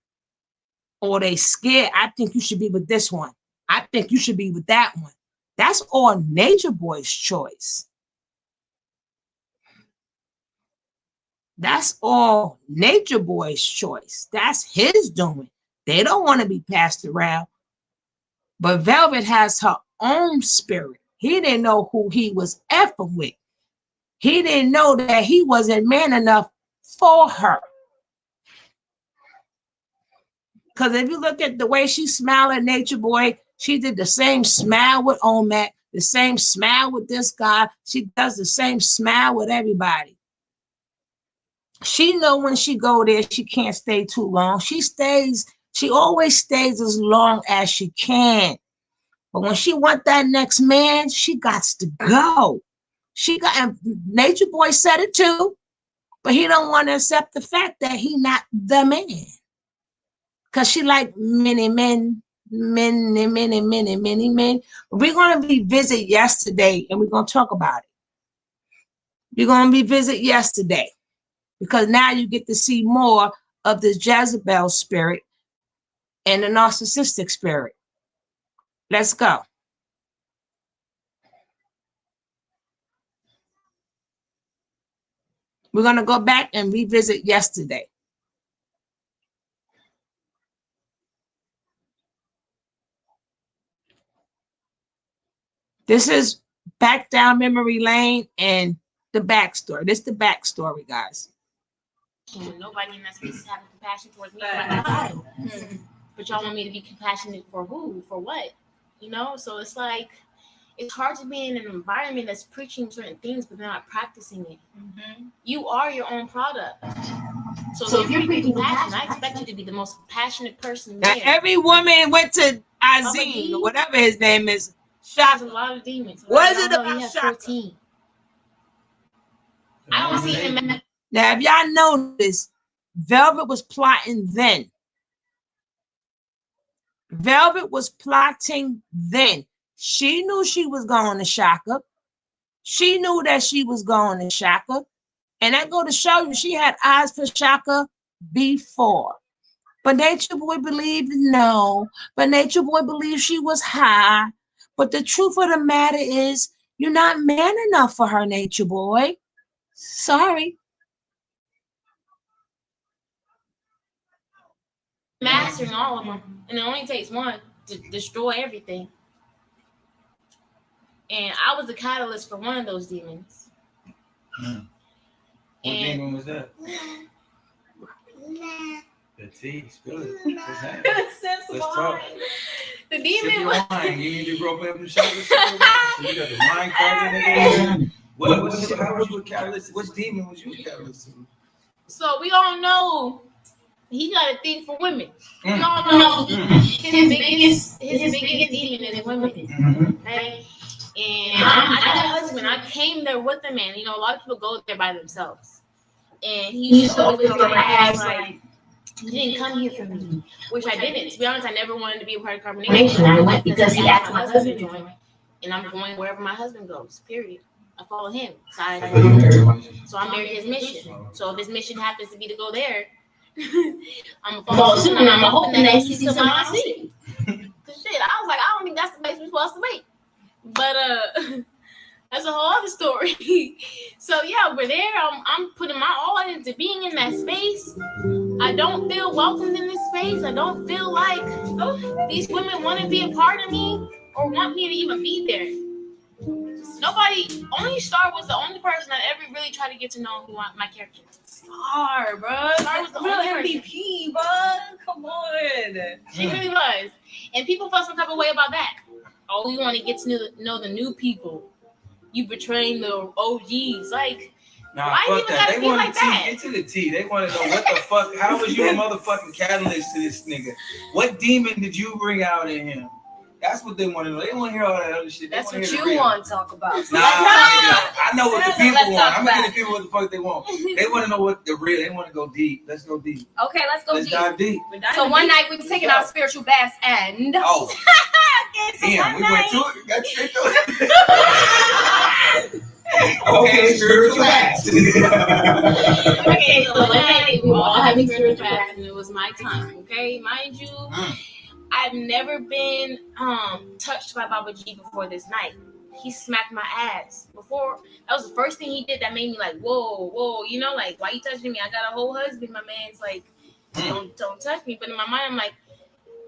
Or they scared, I think you should be with this one. I think you should be with that one. That's all Nature Boy's choice. That's all Nature Boy's choice. That's his doing. They don't want to be passed around. But Velvet has her own spirit. He didn't know who he was effing with. He didn't know that he wasn't man enough for her. Because if you look at the way she smiled at Nature Boy, she did the same smile with Omac, the same smile with this guy. She does the same smile with everybody. She know when she go there, she can't stay too long. She always stays as long as she can. But when she want that next man, she got to go. And Nature Boy said it too, but he don't want to accept the fact that he not the man. Because she like many men. We're going to revisit yesterday and we're going to talk about it. We're going to revisit yesterday because now you get to see more of the Jezebel spirit and the narcissistic spirit. Let's go. We're going to go back and revisit yesterday. This is back down memory lane and the backstory. This is the backstory, guys. Nobody in that space is having compassion towards me. But y'all want me to be compassionate for who? For what? You know? So it's like, it's hard to be in an environment that's preaching certain things, but they're not practicing it. Mm-hmm. You are your own product. So if you're preaching compassion, I expect you to be the most compassionate person there. Now, every woman went to Azim, or whatever his name is. There's a lot of demons. What is it about Shaka? 14. I don't see him. Now, if y'all notice, Velvet was plotting then. Velvet was plotting then. She knew she was going to Shaka. She knew that she was going to Shaka. And I go to show you, she had eyes for Shaka before. But Nature Boy believed no. But Nature Boy believed she was high. But the truth of the matter is, you're not man enough for her, Nature Boy. Sorry. Mastering all of them. And it only takes one to destroy everything. And I was the catalyst for one of those demons. What demon was that? The tea, spill it. Let's talk. The demon was. You need to grow up in the shoulders. So you got the wine card. How was you a catalyst? Which demon was you a catalyst to? So we all know he got a thing for women. We all know his biggest demon is women. Right? And I got a husband. I came there with a man. You know, a lot of people go there by themselves. And he used to always get on my ass like, you didn't come here for me, which I didn't. To be honest, I never wanted to be a part of Carbonation. I went because he asked my husband to join, and I'm going wherever my husband goes, period. I follow him. So I'm married his mission. So if his mission happens to be to go there, I'm going to follow suit, and I'm hoping that he sees something I see. Because shit, I was like, I don't think that's the place we're supposed to be. But that's a whole other story. So yeah, we're there. I'm putting my all into being in that space. I don't feel welcomed in this space. I don't feel like these women want to be a part of me or want me to even be there. Nobody, only Star was the only person that ever really tried to get to know who my character is. Star, bro. Star was the only MVP, bro. Come on. She really was. And people felt some type of way about that. Oh, we want to get to know the new people. You betraying the OGs. Like, nah, why fuck you that. gotta They be want like to that? get to the T. They want to know what the fuck. How was you a motherfucking catalyst to this nigga? What demon did you bring out in him? That's what they want to know. They don't want to hear all that other shit. That's what you want to talk about. Nah, I know what the people want. I'm gonna give the people what the fuck they want. They want to know what the real. They want to go deep. Let's go deep. Okay, let's go Let's deep. dive deep. So one night we were taking our spiritual baths and oh, okay, damn, we went to it. Got straight to it. Okay, spiritual baths. Okay, so one night we were all having spiritual baths and it was my time. Okay, mind you. I've never been touched by Baba G before this night. He smacked my ass before. That was the first thing he did that made me like, whoa, you know, like, why you touching me? I got a whole husband. My man's like, don't touch me. But in my mind, I'm like,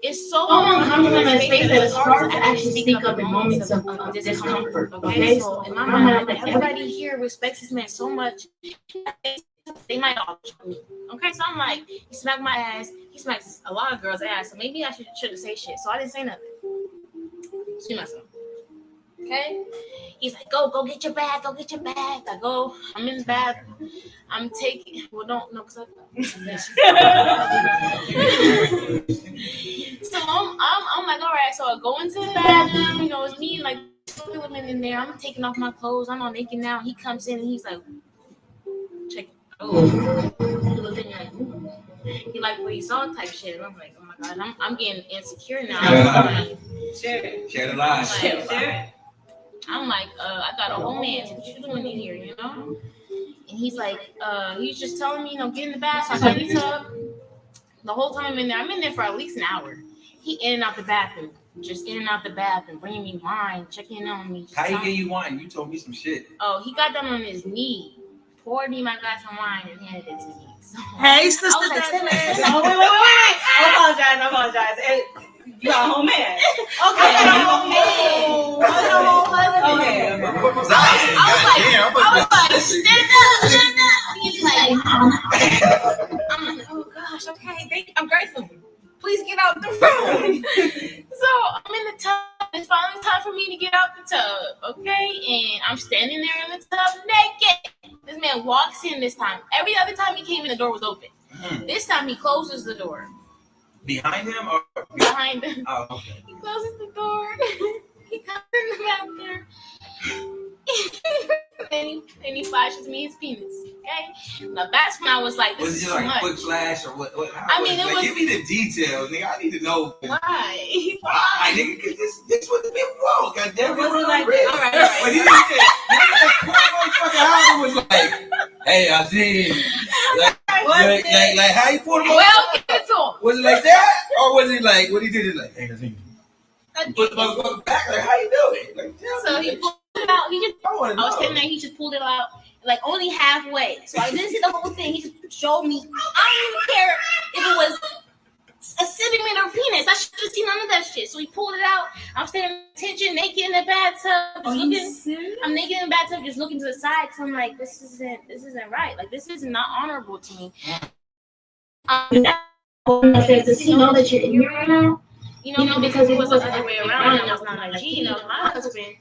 it's so uncomfortable in my space that it's hard to actually speak up in moments of discomfort. Okay, so in my mind, I'm like, everybody here respects this man so much. They might all choke me. Okay, so I'm like, he smacked my ass. He smacks a lot of girls' ass. So maybe I shouldn't say shit. So I didn't say nothing. See myself. Okay? He's like, go get your bag. Go get your bag. I go. I'm in the bathroom. I'm taking. Well, don't no, because So I'm like, all right. So I go into the bathroom. You know, it's me and like 2 women in there. I'm taking off my clothes. I'm all naked now. He comes in and he's like, check it. Oh, he like what he saw type shit. And I'm like, oh my god, I'm getting insecure now. Share the lie. I'm like, I got a whole man. What you doing in here, you know? And he's like, he's just telling me, you know, get in the bath. So I get in the tub. The whole time I'm in there for at least an hour. He in and out the bathroom. just getting out the bath and bringing me wine, checking in on me. How he get you wine? You told me some shit. Oh, he got down on his knee, poured me my glass of wine, and handed it to me. So, Hey, sister, I was like, Desmond. Oh, wait. I apologize. You got a whole man. Okay. I was like, stand up. He's like, I'm like, oh gosh, okay, I'm grateful. Please get out the room. So I'm in the tub. It's finally time for me to get out the tub, okay? And I'm standing there in the tub naked. This man walks in this time. Every other time he came in, the door was open. This time he closes the door. Behind him or behind him? Oh, okay. He closes the door. He comes in the bathroom. and he flashes me his penis. Okay, now that's when I was like, "This was it is just too like much." a quick flash or what? I mean, it was. Give me the details, nigga. I need to know. Why? Why, nigga? Because this what the people want. Goddamn, it was like, all right. But he didn't say. Motherfucking Howard was like, "Hey, I seen." Like how you put him on? Well, get it to him. Was it like that, or was it like what he did? It like, "Hey, I seen." You put the motherfucker back. Like how you doing? Like, so he pulled it out. He just. I was sitting there. He just pulled it out. Like only halfway. So I didn't see the whole thing. He just showed me. I don't even care if it was a centimeter of penis. I should have seen none of that shit. So he pulled it out. I'm standing attention, naked in the bathtub. I'm naked in the bathtub, just looking to the side. So I'm like, this isn't right. Like this is not honorable to me. Does he know that you're here right now? You know, because it was the other way around. And I was not like, gee, my husband.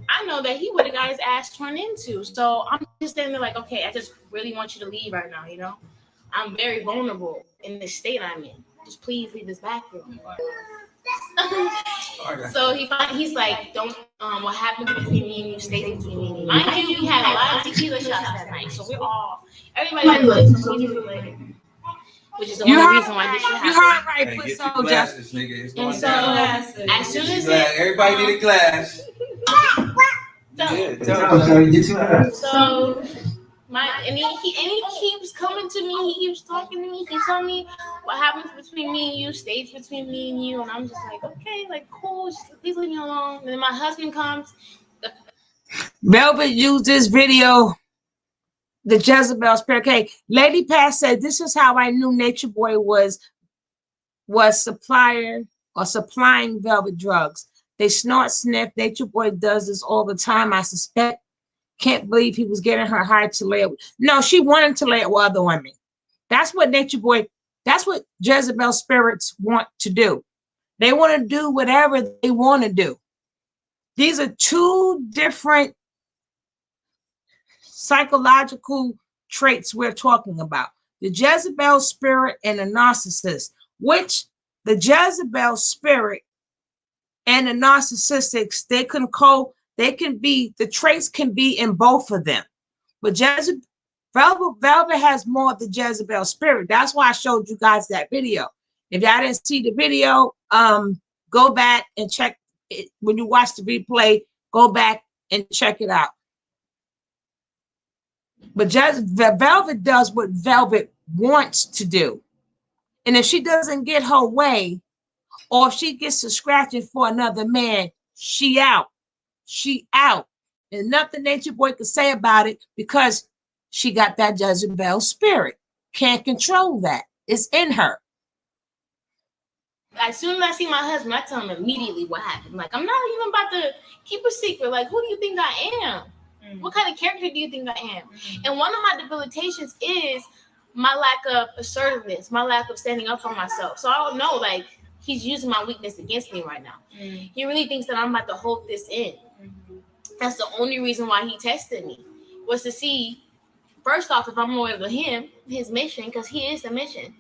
I know that he would have got his ass torn into. So I'm just standing there like, okay, I just really want you to leave right now, you know? I'm very vulnerable in this state I'm in. Just please leave this bathroom. So he's like, don't, what happened between me and you stays between me and you. Mind you, we had a lot of tequila shots that night. So we're all, everybody was so we knew later. Which is the only reason why this should happen. You heard right, hey, put get so your glasses, nigga. It's going down. As soon as everybody need a glass. So and he keeps coming to me. He keeps talking to me. He keeps telling me what happens between me and you stays between me and you. And I'm just like, okay, like cool. Just please leave me alone. And then my husband comes. Velvet used this video. The Jezebel spirit. Okay, Lady Pat said, this is how I knew Natureboy was supplying Velvet drugs. They snort, sniff. Natureboy does this all the time. I suspect. Can't believe he was getting her high to lay it. No, she wanted to lay it with other women. That's what Natureboy, that's what Jezebel spirits want to do. They want to do whatever they want to do. These are two different psychological traits we're talking about. The Jezebel spirit and the narcissist, which the Jezebel spirit and the narcissistics, the traits can be in both of them. But Velvet has more of the Jezebel spirit. That's why I showed you guys that video. If y'all didn't see the video, go back and check it. When you watch the replay, go back and check it out. But Velvet does what Velvet wants to do. And if she doesn't get her way, or if she gets to scratching for another man, she out. She out. And nothing Natureboy can say about it because she got that Jezebel spirit. Can't control that. It's in her. As soon as I see my husband, I tell him immediately what happened. Like, I'm not even about to keep a secret. Like, who do you think I am? What kind of character do you think I am? And one of my debilitations is my lack of assertiveness, my lack of standing up for myself. So I don't know, like, he's using my weakness against me right now. He really thinks that I'm about to hold this in. That's the only reason why he tested me, was to see, first off, if I'm loyal to him, his mission, because he is the mission.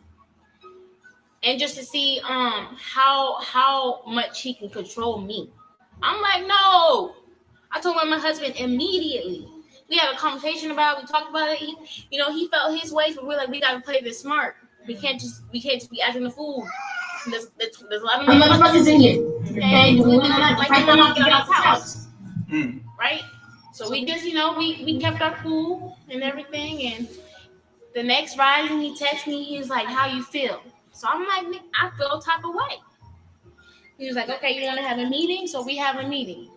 And just to see how much he can control me. I'm like, no. I told my husband immediately. We had a conversation about it. We talked about it. He felt his ways, but we're like, we gotta play this smart. We can't just be acting a fool. There's a lot of motherfuckers in here. Okay, we not like them not get out of house. Right? So we just, we kept our cool and everything. And the next rising, he texts me. He's like, "How you feel?" So I'm like, "I feel a type of way." He was like, okay, you want to have a meeting? So we have a meeting.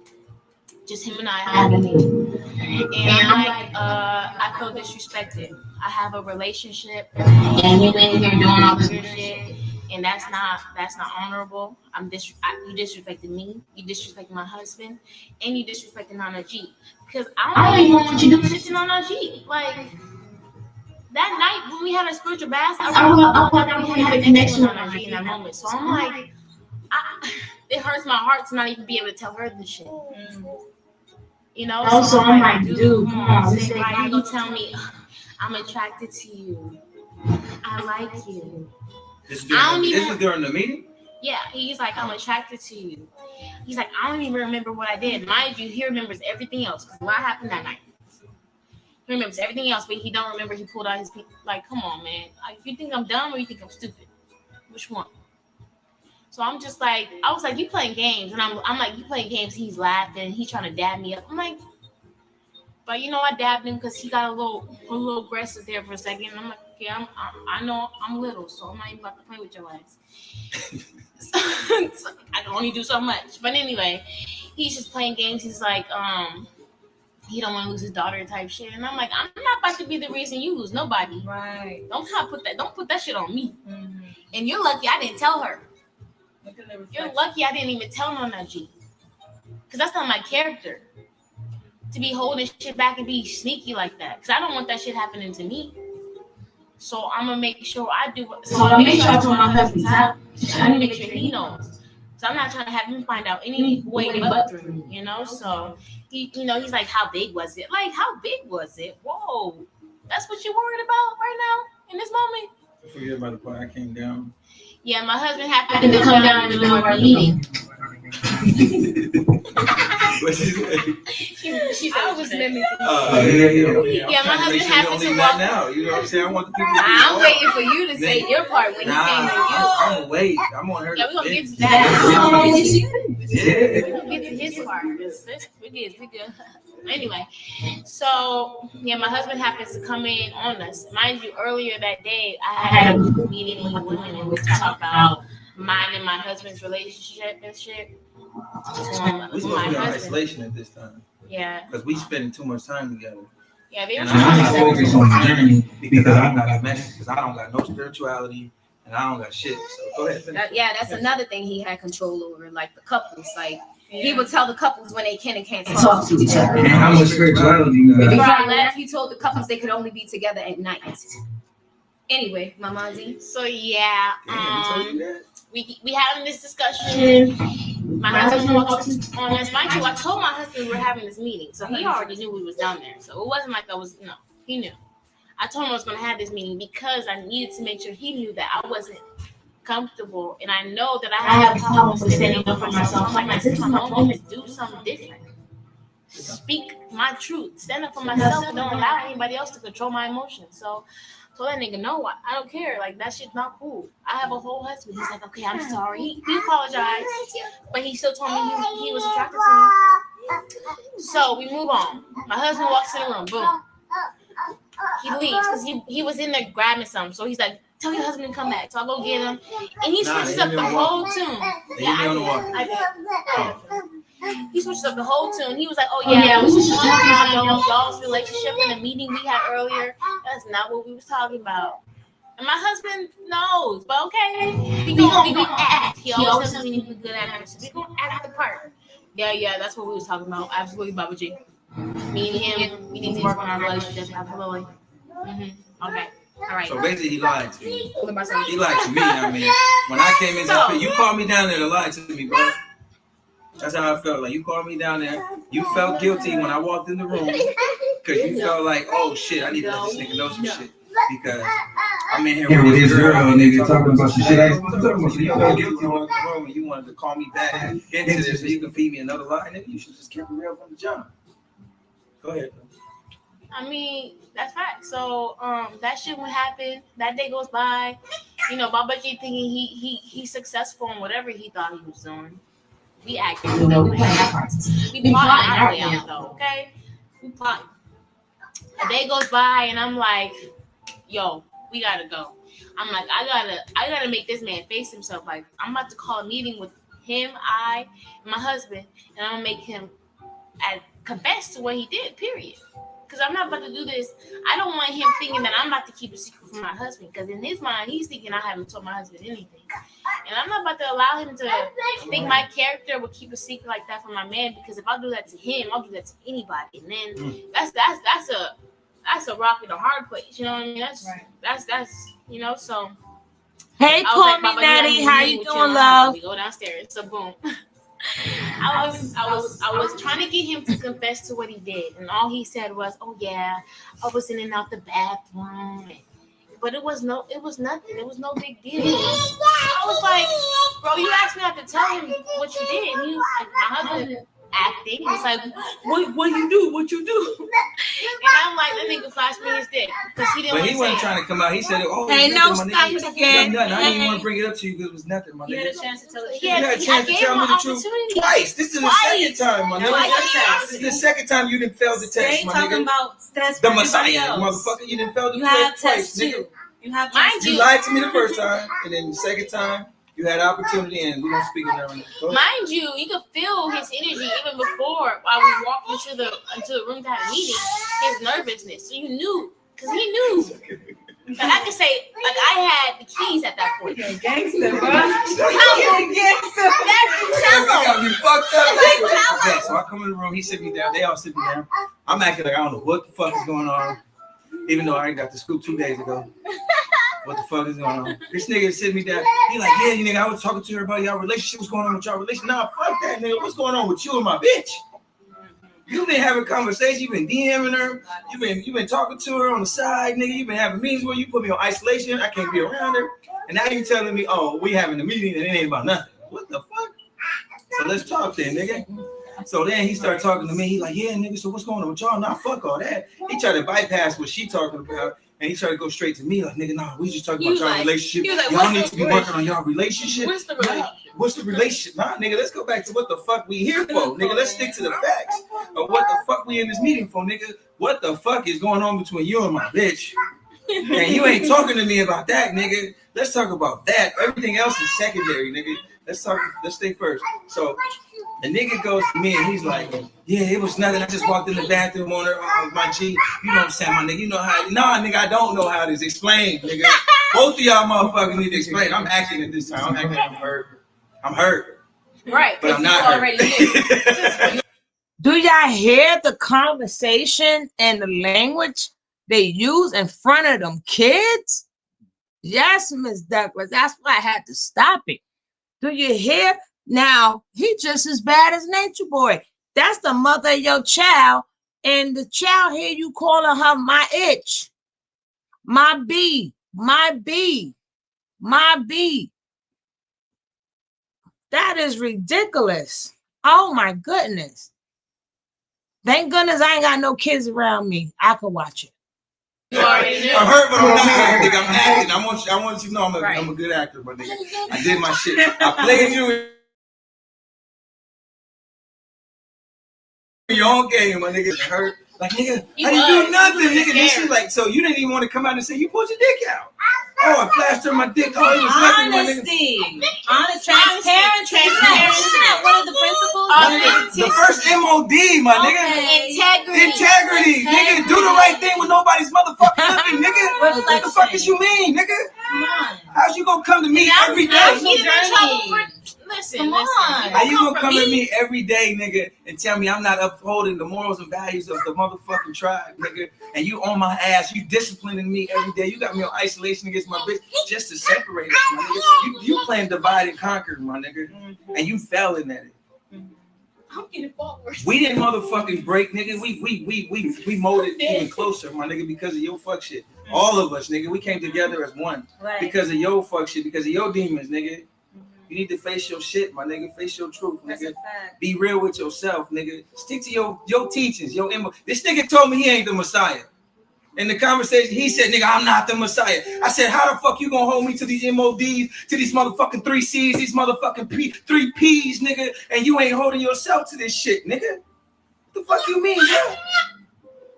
Just him and I have a meeting. And I'm like, I feel disrespected. I have a relationship, and you in here doing all this weird shit, and that's not honorable. You disrespected me. You disrespected my husband, and you disrespected Nana G. Because I don't even want you to do shit to Nana G. Like that night when we had a spiritual bath, I felt like we had a connection with Nana G in that moment. So I'm like, it hurts my heart to not even be able to tell her this shit. You know, so I'm like, dude, come on, this ain't right. He tell me, I'm attracted to you. I like you. This is during the meeting? Yeah, he's like, I'm attracted to you. He's like, I don't even remember what I did. Mind you, he remembers everything else. Because what happened that night? He remembers everything else, but he don't remember he pulled out his people. Like, come on, man. Like, you think I'm dumb or you think I'm stupid? Which one? So I'm just like, I was like, you playing games. And I'm like, you playing games. He's laughing. He's trying to dab me up. I'm like, but you know, I dabbed him because he got a little aggressive there for a second. And I'm like, okay, I know I'm little, so I'm not even about to play with your ass. So I can only do so much. But anyway, he's just playing games. He's like, he don't want to lose his daughter type shit. And I'm like, I'm not about to be the reason you lose nobody. Right. Don't put that shit on me. Mm-hmm. And you're lucky I didn't tell her. You're lucky I didn't even tell Nana G. Because that's not my character. To be holding shit back and be sneaky like that. Because I don't want that shit happening to me. So I'm going to make sure I do it. So I make sure I told my husband, I need to make sure he knows. So I'm not trying to have him find out any way but through me, you know? So, he's like, how big was it? Like, how big was it? Whoa. That's what you're worried about right now in this moment? Forget about the part I came down. Yeah, my husband happened to come down in the middle of our meeting. What she say? She said, I was mimicking. Yeah, my husband happened to walk. Now, you know what I'm saying? I want the people to I'm waiting for you to say your part when he came to you. I'm gonna wait. I'm on her. Yeah, we're gonna get to that. Yeah. We're gonna get to his part. We good. Anyway, so yeah, my husband happens to come in on us. Mind you, earlier that day, I had a meeting with women and we talked about mine and my husband's relationship and shit. We supposed to be in isolation at this time. Yeah. Because we spending too much time together. Yeah, they were and I'm focused on the journey because I'm not a message. Because I don't got no spirituality and I don't got shit. So go ahead. That's another thing he had control over, like the couples. Like he would tell the couples when they can and can't talk to each other. And how much spirituality you got? Before I left, he told the couples they could only be together at night. Anyway, Mamazi. So yeah, we having this discussion. My husband walked on us. Mind you, I told my husband we were having this meeting, so he already knew we was down there. So it wasn't like he knew. I told him I was going to have this meeting because I needed to make sure he knew that I wasn't comfortable, and I know that I have a problem with standing up for myself. I'm like, this is my moment to do something different. Speak my truth. Stand up for myself and don't allow anybody else to control my emotions. So that nigga know I don't care. Like, that shit's not cool. I have a whole husband. He's like, okay, I'm sorry. He apologized, but he still told me he was attracted to me. So we move on. My husband walks in the room. Boom. He leaves because he was in there grabbing something. So he's like, tell your husband to come back. So I go get him, and he switches up the whole tune. I did. He switched up the whole tune. He was like, oh yeah, we was just talking about y'all's relationship in the meeting we had earlier. That's not what we was talking about. And my husband knows, but okay, we gonna act. He always tells me he's a good actor, so we gonna act the part. Yeah, that's what we was talking about. Absolutely, Baba G. Me and him, we need to work on our relationship. Absolutely. Okay. All right. So basically, he lied to me. He lied to me. I mean, when I came in, you called me down there to lie to me, bro. That's how I felt. Like, you called me down there. You felt guilty when I walked in the room because you felt like, oh shit, I need to let this nigga know some shit because I'm in here with this girl, nigga, talking about some shit. You felt guilty in the room and you wanted to call me back into this so you can feed me another lie. Nigga, you should just keep it real from the jump. Go ahead. I mean, that's fact. So that shit would happen. That day goes by. You know, Baba G thinking he's successful in whatever he thought he was doing. We acting. We plotting our way out though, okay? We plotting. A day goes by and I'm like, yo, we gotta go. I'm like, I gotta make this man face himself. Like, I'm about to call a meeting with him, I, and my husband, and I'm gonna make him confess to what he did. Period. Because I'm not about to do this. I don't want him thinking that I'm about to keep a secret from my husband. Because in his mind, he's thinking I haven't told my husband anything. And I'm not about to allow him to think my character will keep a secret like that from my man. Because if I do that to him, I'll do that to anybody. And then that's a rock in a hard place. You know what I mean? That's you know. So hey, call me Natty. How you doing, love? We go downstairs. So boom. I was trying to get him to confess to what he did, and all he said was, "Oh yeah, I was in and out the bathroom," but it was nothing. It was no big deal. I was like, "Bro, you asked me not to tell him what you did." And he was like, my husband acting. He's like, "What you do? What you do?" And I'm like, "That nigga flashed me his dick because he didn't." But he wasn't trying to come out. He said, "Oh, hey, no, stop it again. nothing. I didn't even want to bring it up to you because it was nothing, my nigga." You had a chance to tell it. You had a chance to tell me the truth twice. This is the second time, my nigga. This is the second time you didn't fail the test, my nigga. The Messiah, motherfucker. You didn't fail the test twice, nigga. You lied to me the first time, and then the second time you had opportunity, and we don't speak on that right now. Mind you could feel his energy even before while we walked into the room to have a meeting. His nervousness, so you knew, because he knew. But I could say, like, I had the keys at that point. Gangster, bro. Got me fucked up. Okay, so I come in the room, he sit me down, they all sit me down. I'm acting like I don't know what the fuck is going on, even though I already got the scoop 2 days ago. What the fuck is going on? This nigga sit me down. He like, yeah, you nigga, I was talking to her about y'all relationship. What's going on with y'all relationship? Nah, fuck that, nigga. What's going on with you and my bitch? You've been having conversations. You've been DMing her. You've been talking to her on the side, nigga. You've been having meetings where you put me on isolation. I can't be around her. And now you telling me, oh, we having a meeting and it ain't about nothing. What the fuck? So let's talk then, nigga. So then he started talking to me. He like, yeah, nigga, so what's going on with y'all? Nah, fuck all that. He tried to bypass what she talking about. And he tried to go straight to me like, nigga, nah, we just talking about y'all relationship. Y'all need to be working on y'all relationship. What's the relationship? What's the relationship? Nah, nigga, let's go back to what the fuck we here for. Nigga, let's stick to the facts of what the fuck we in this meeting for, nigga. What the fuck is going on between you and my bitch? And you ain't talking to me about that, nigga. Let's talk about that. Everything else is secondary, nigga. Let's stay first. So the nigga goes to me and he's like, yeah, it was nothing. I just walked in the bathroom on her with my G. You know what I'm saying, my nigga? You know how? Nah, nigga, I don't know how this. Explain, nigga. Both of y'all motherfuckers need to explain. I'm acting at this time. I'm acting. I'm hurt. Right. But I'm not hurt. Do y'all hear the conversation and the language they use in front of them kids? Yes, Miss Douglas. That's why I had to stop it. Do you hear? Now, he just as bad as Natureboy. That's the mother of your child. And the child here, you calling her my itch. My B. My B. My B. That is ridiculous. Oh, my goodness. Thank goodness I ain't got no kids around me. I can watch it. I'm hurt, but I'm not acting. I'm acting. I want you to know I'm a good actor, but nigga, I did my shit. I played you in your own game, my nigga. Hurt. Like, nigga, I didn't do nothing, nigga. This shit, like, so you didn't even want to come out and say you pulled your dick out. Oh, I flashed her my dick. Oh, it was nothing, my nigga. Honest, transparent. Isn't that one of the principles? The first MOD, my nigga. Integrity. Nigga. Do the right thing when nobody's motherfucking looking, nigga. What the fuck is you mean, nigga? Come on. How's you gonna come to me every day? Listen. How you gonna come at me every day, nigga, and tell me I'm not upholding the morals and values of the motherfucking tribe, nigga? And you on my ass, you disciplining me every day. You got me on isolation against my bitch just to separate us, my nigga. You playing divide and conquer, my nigga, and you failing at it. I'm getting forward. We didn't motherfucking break, nigga. We molded even closer, my nigga, because of your fuck shit. All of us, nigga, we came together as one because of your fuck shit, because of your demons, nigga. You need to face your shit, my nigga. Face your truth, nigga. Be real with yourself, nigga. Stick to your teachings, your MO. This nigga told me he ain't the Messiah. In the conversation, he said, nigga, I'm not the Messiah. I said, how the fuck you gonna hold me to these MODs, to these motherfucking 3 C's, these motherfucking 3 P's, nigga, and you ain't holding yourself to this shit, nigga? What the fuck you mean, bro?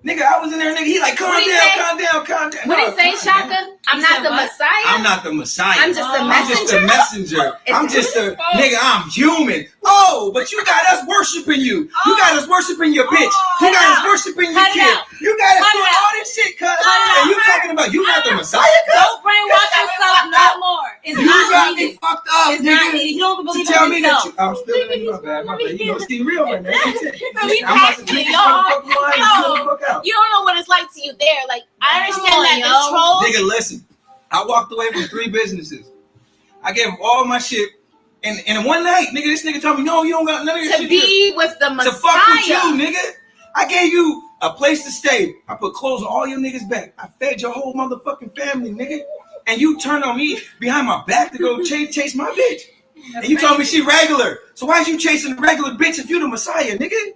Nigga, I was in there, nigga. He like, calm down. What did he say, Shaka? I'm not the Messiah. I'm not the Messiah. I'm just a messenger. I'm just a nigga. I'm human. Oh, but you got us worshiping you. You got us worshiping your bitch. You got us worshiping your kid. You got us doing all this shit, cuz. And you talking about you not the Messiah, cuz? Don't brainwash yourself no more. It's you not got needed. me fucked up, it's not needed. You don't believe in tell me yourself. that I'm still in my bad. You know, Steve real right now. We passionate, y'all. You don't know what it's like to you there. Like, I understand that the trolls. Nigga, listen. I walked away from 3 businesses. I gave all my shit. And in one night, nigga, this nigga told me, no, you don't got none of your shit. To be with the Messiah. To fuck with you, nigga. I gave you a place to stay. I put clothes on all your niggas' back. I fed your whole motherfucking family, nigga. And you turned on me behind my back to go chase my bitch. And you told me she regular. So why is you chasing the regular bitch if you the Messiah, nigga?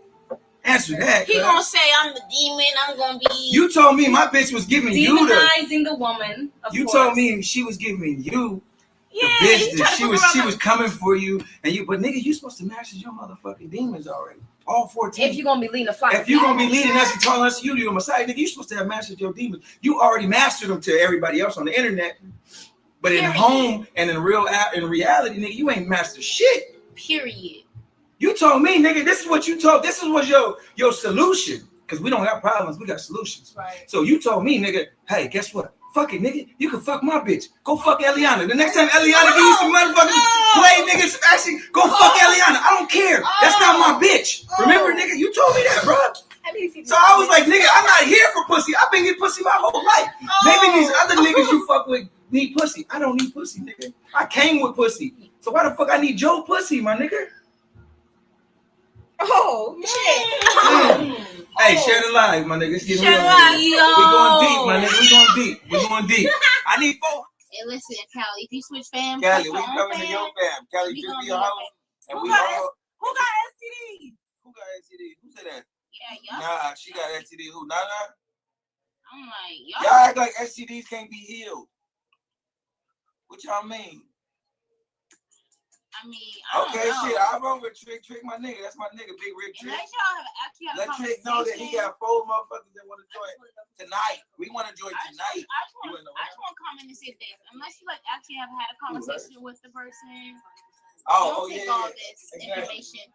Answer that. He gonna say I'm the demon. I'm gonna be. You told me my bitch was giving you demonizing the woman. You told me she was giving you the business. She was coming for you, and you. But nigga, you supposed to master your motherfucking demons already. All 14. If you gonna be leading a flock. If you gonna be leading us and telling us you're the Messiah, nigga, you supposed to have mastered your demons. You already mastered them to everybody else on the internet. But in home and in reality, nigga, you ain't mastered shit. Period. You told me, nigga, this is what you told. This was your solution. Because we don't have problems, we got solutions. Right. So you told me, nigga, hey, guess what? Fuck it, nigga. You can fuck my bitch. Go fuck Eliana. The next time Eliana gives you some motherfucking play, niggas, actually, go fuck Eliana. I don't care. That's not my bitch. Remember, nigga, you told me that, bro. So I was like, nigga, I'm not here for pussy. I've been getting pussy my whole life. Maybe these other niggas you fuck with need pussy. I don't need pussy, nigga. I came with pussy. So why the fuck I need your pussy, my nigga? Oh, shit. Hey, share the live, my nigga. It's getting real. We going deep, my nigga. We going deep. I need 4. Hey, listen, Callie, if you switch fam, Callie, we coming to your fam. Callie, just be your host. And we all. Who got STD? Who got STD? Who said that? Yeah, Nah, she got STD. Who? Nana? I'm like, y'all act like STDs can't be healed. What y'all mean? I mean, okay, shit. I roll with Trick, my nigga. That's my nigga, Big Rick Trick. Unless y'all actually have let Trick know that he got 4 motherfuckers that want to join tonight. We want to join tonight. I just want to comment and say this. Unless you like actually have had a conversation with the person, don't take all this information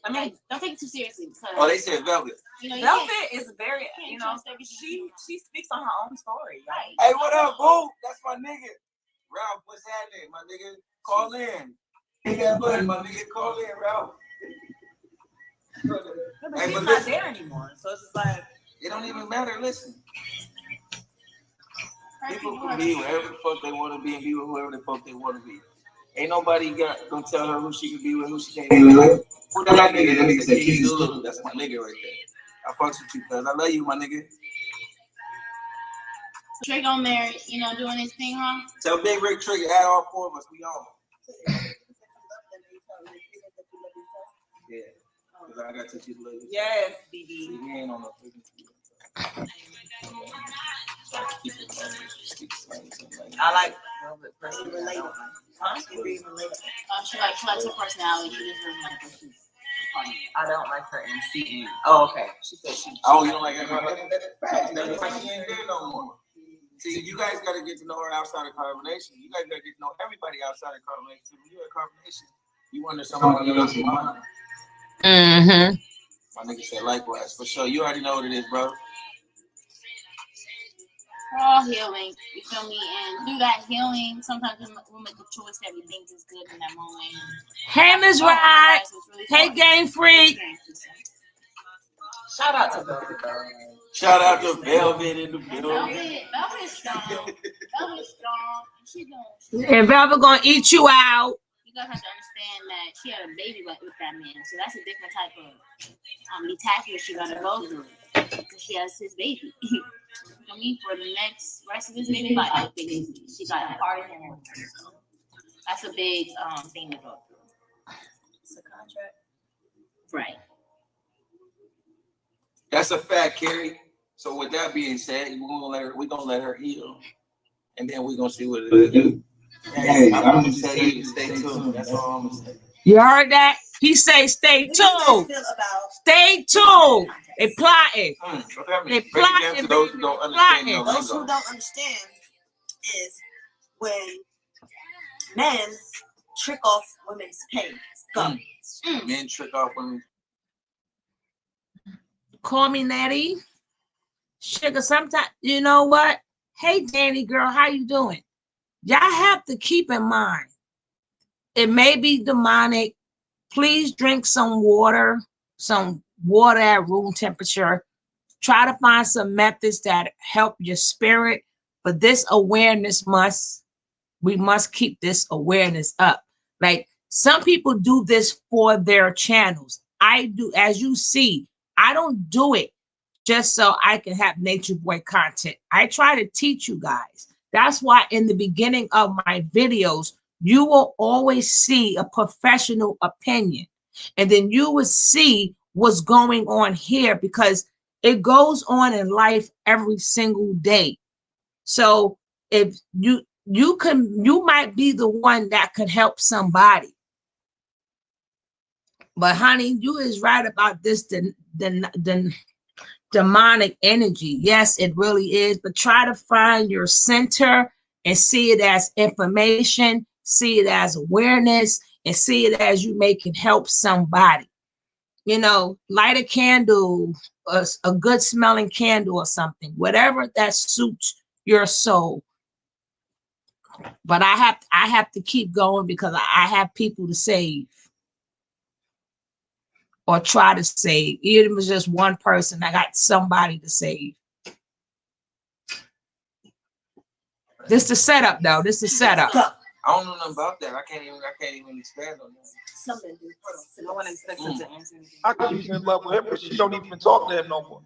I mean, don't take it too seriously because. Oh, they said Velvet. Velvet is very, she speaks on her own story. Right. Hey, what up, boo? That's my nigga. Ralph, what's happening, my nigga? Call in. Hit that button, my nigga. Call in, Ralph. But she's not there anymore, so it's just like it don't even matter. Listen, people can be wherever the fuck they want to be and be with whoever the fuck they want to be. Ain't nobody gonna tell her who she can be with, who she can't be with. Who that nigga? That nigga said King Zulu. That's my nigga right there. I fucks with you, cuz I love you, my nigga. Trick on there, doing his thing, huh? Tell Big Rick Trick to add all 4 of us. We on. Yeah. Because I got to teach you to love you. Yes, BB. You ain't on no I like Velvet person related. Huh? She likes her personality. She doesn't like her. I don't like her MCing. Oh, okay. She said she. Oh, you don't like her? That's why she ain't there no more. See, you guys got to get to know her outside of Carbonation. You guys got to get to know everybody outside of Carbonation. When you're at Carbonation, you wonder somebody else's mind. Mm-hmm. My nigga said likewise. For sure. You already know what it is, bro. We're all healing. You feel me? And through that healing, sometimes we'll make a choice that we think is good in that moment. Hey, Ms. Rod. Hey, Game Freak. Shout out to Velvet. Shout out to Velvet in the building. Velvet's strong. Velvet's strong. She don't. And Velvet gonna eat you out. You guys have to understand that she had a baby with that man, so that's a different type of detachment she gotta go through. Because she has his baby. I mean, for the rest of his baby life, she got a part of him. So that's a big thing to go through. It's a contract. Right. That's a fact, Carrie. So with that being said, we're gonna let her heal, and then we're gonna see what it do. Hey, I'm gonna say stay tuned. That's all I'm gonna say. You heard that? He say stay tuned. Stay tuned. They plotting. They plotting. Those who don't understand. Those who don't understand is when men trick off women's pain. Go. Men trick off women. Call me Natty. Sugar, sometimes, you know what? Hey, Danny girl, how you doing? Y'all have to keep in mind, it may be demonic. Please drink some water at room temperature. Try to find some methods that help your spirit. But this awareness we must keep this awareness up. Like some people do this for their channels. I do, as you see, I don't do it just so I can have Natureboy content. I try to teach you guys. That's why in the beginning of my videos, you will always see a professional opinion. And then you will see what's going on here because it goes on in life every single day. So if you might be the one that could help somebody. But honey, you is right about this the demonic energy. Yes, it really is. But try to find your center and see it as information, see it as awareness, and see it as you may can help somebody. You know, light a candle, a good smelling candle or something, whatever that suits your soul. But I have to keep going because I have people to save or try to save. Even if it was just one person, I got somebody to save. This the setup, though. This is setup. I don't know nothing about that. I can't even expand on that. Something. No one expects him to answer anything. I could she's in love with him, but she don't even talk to him no more.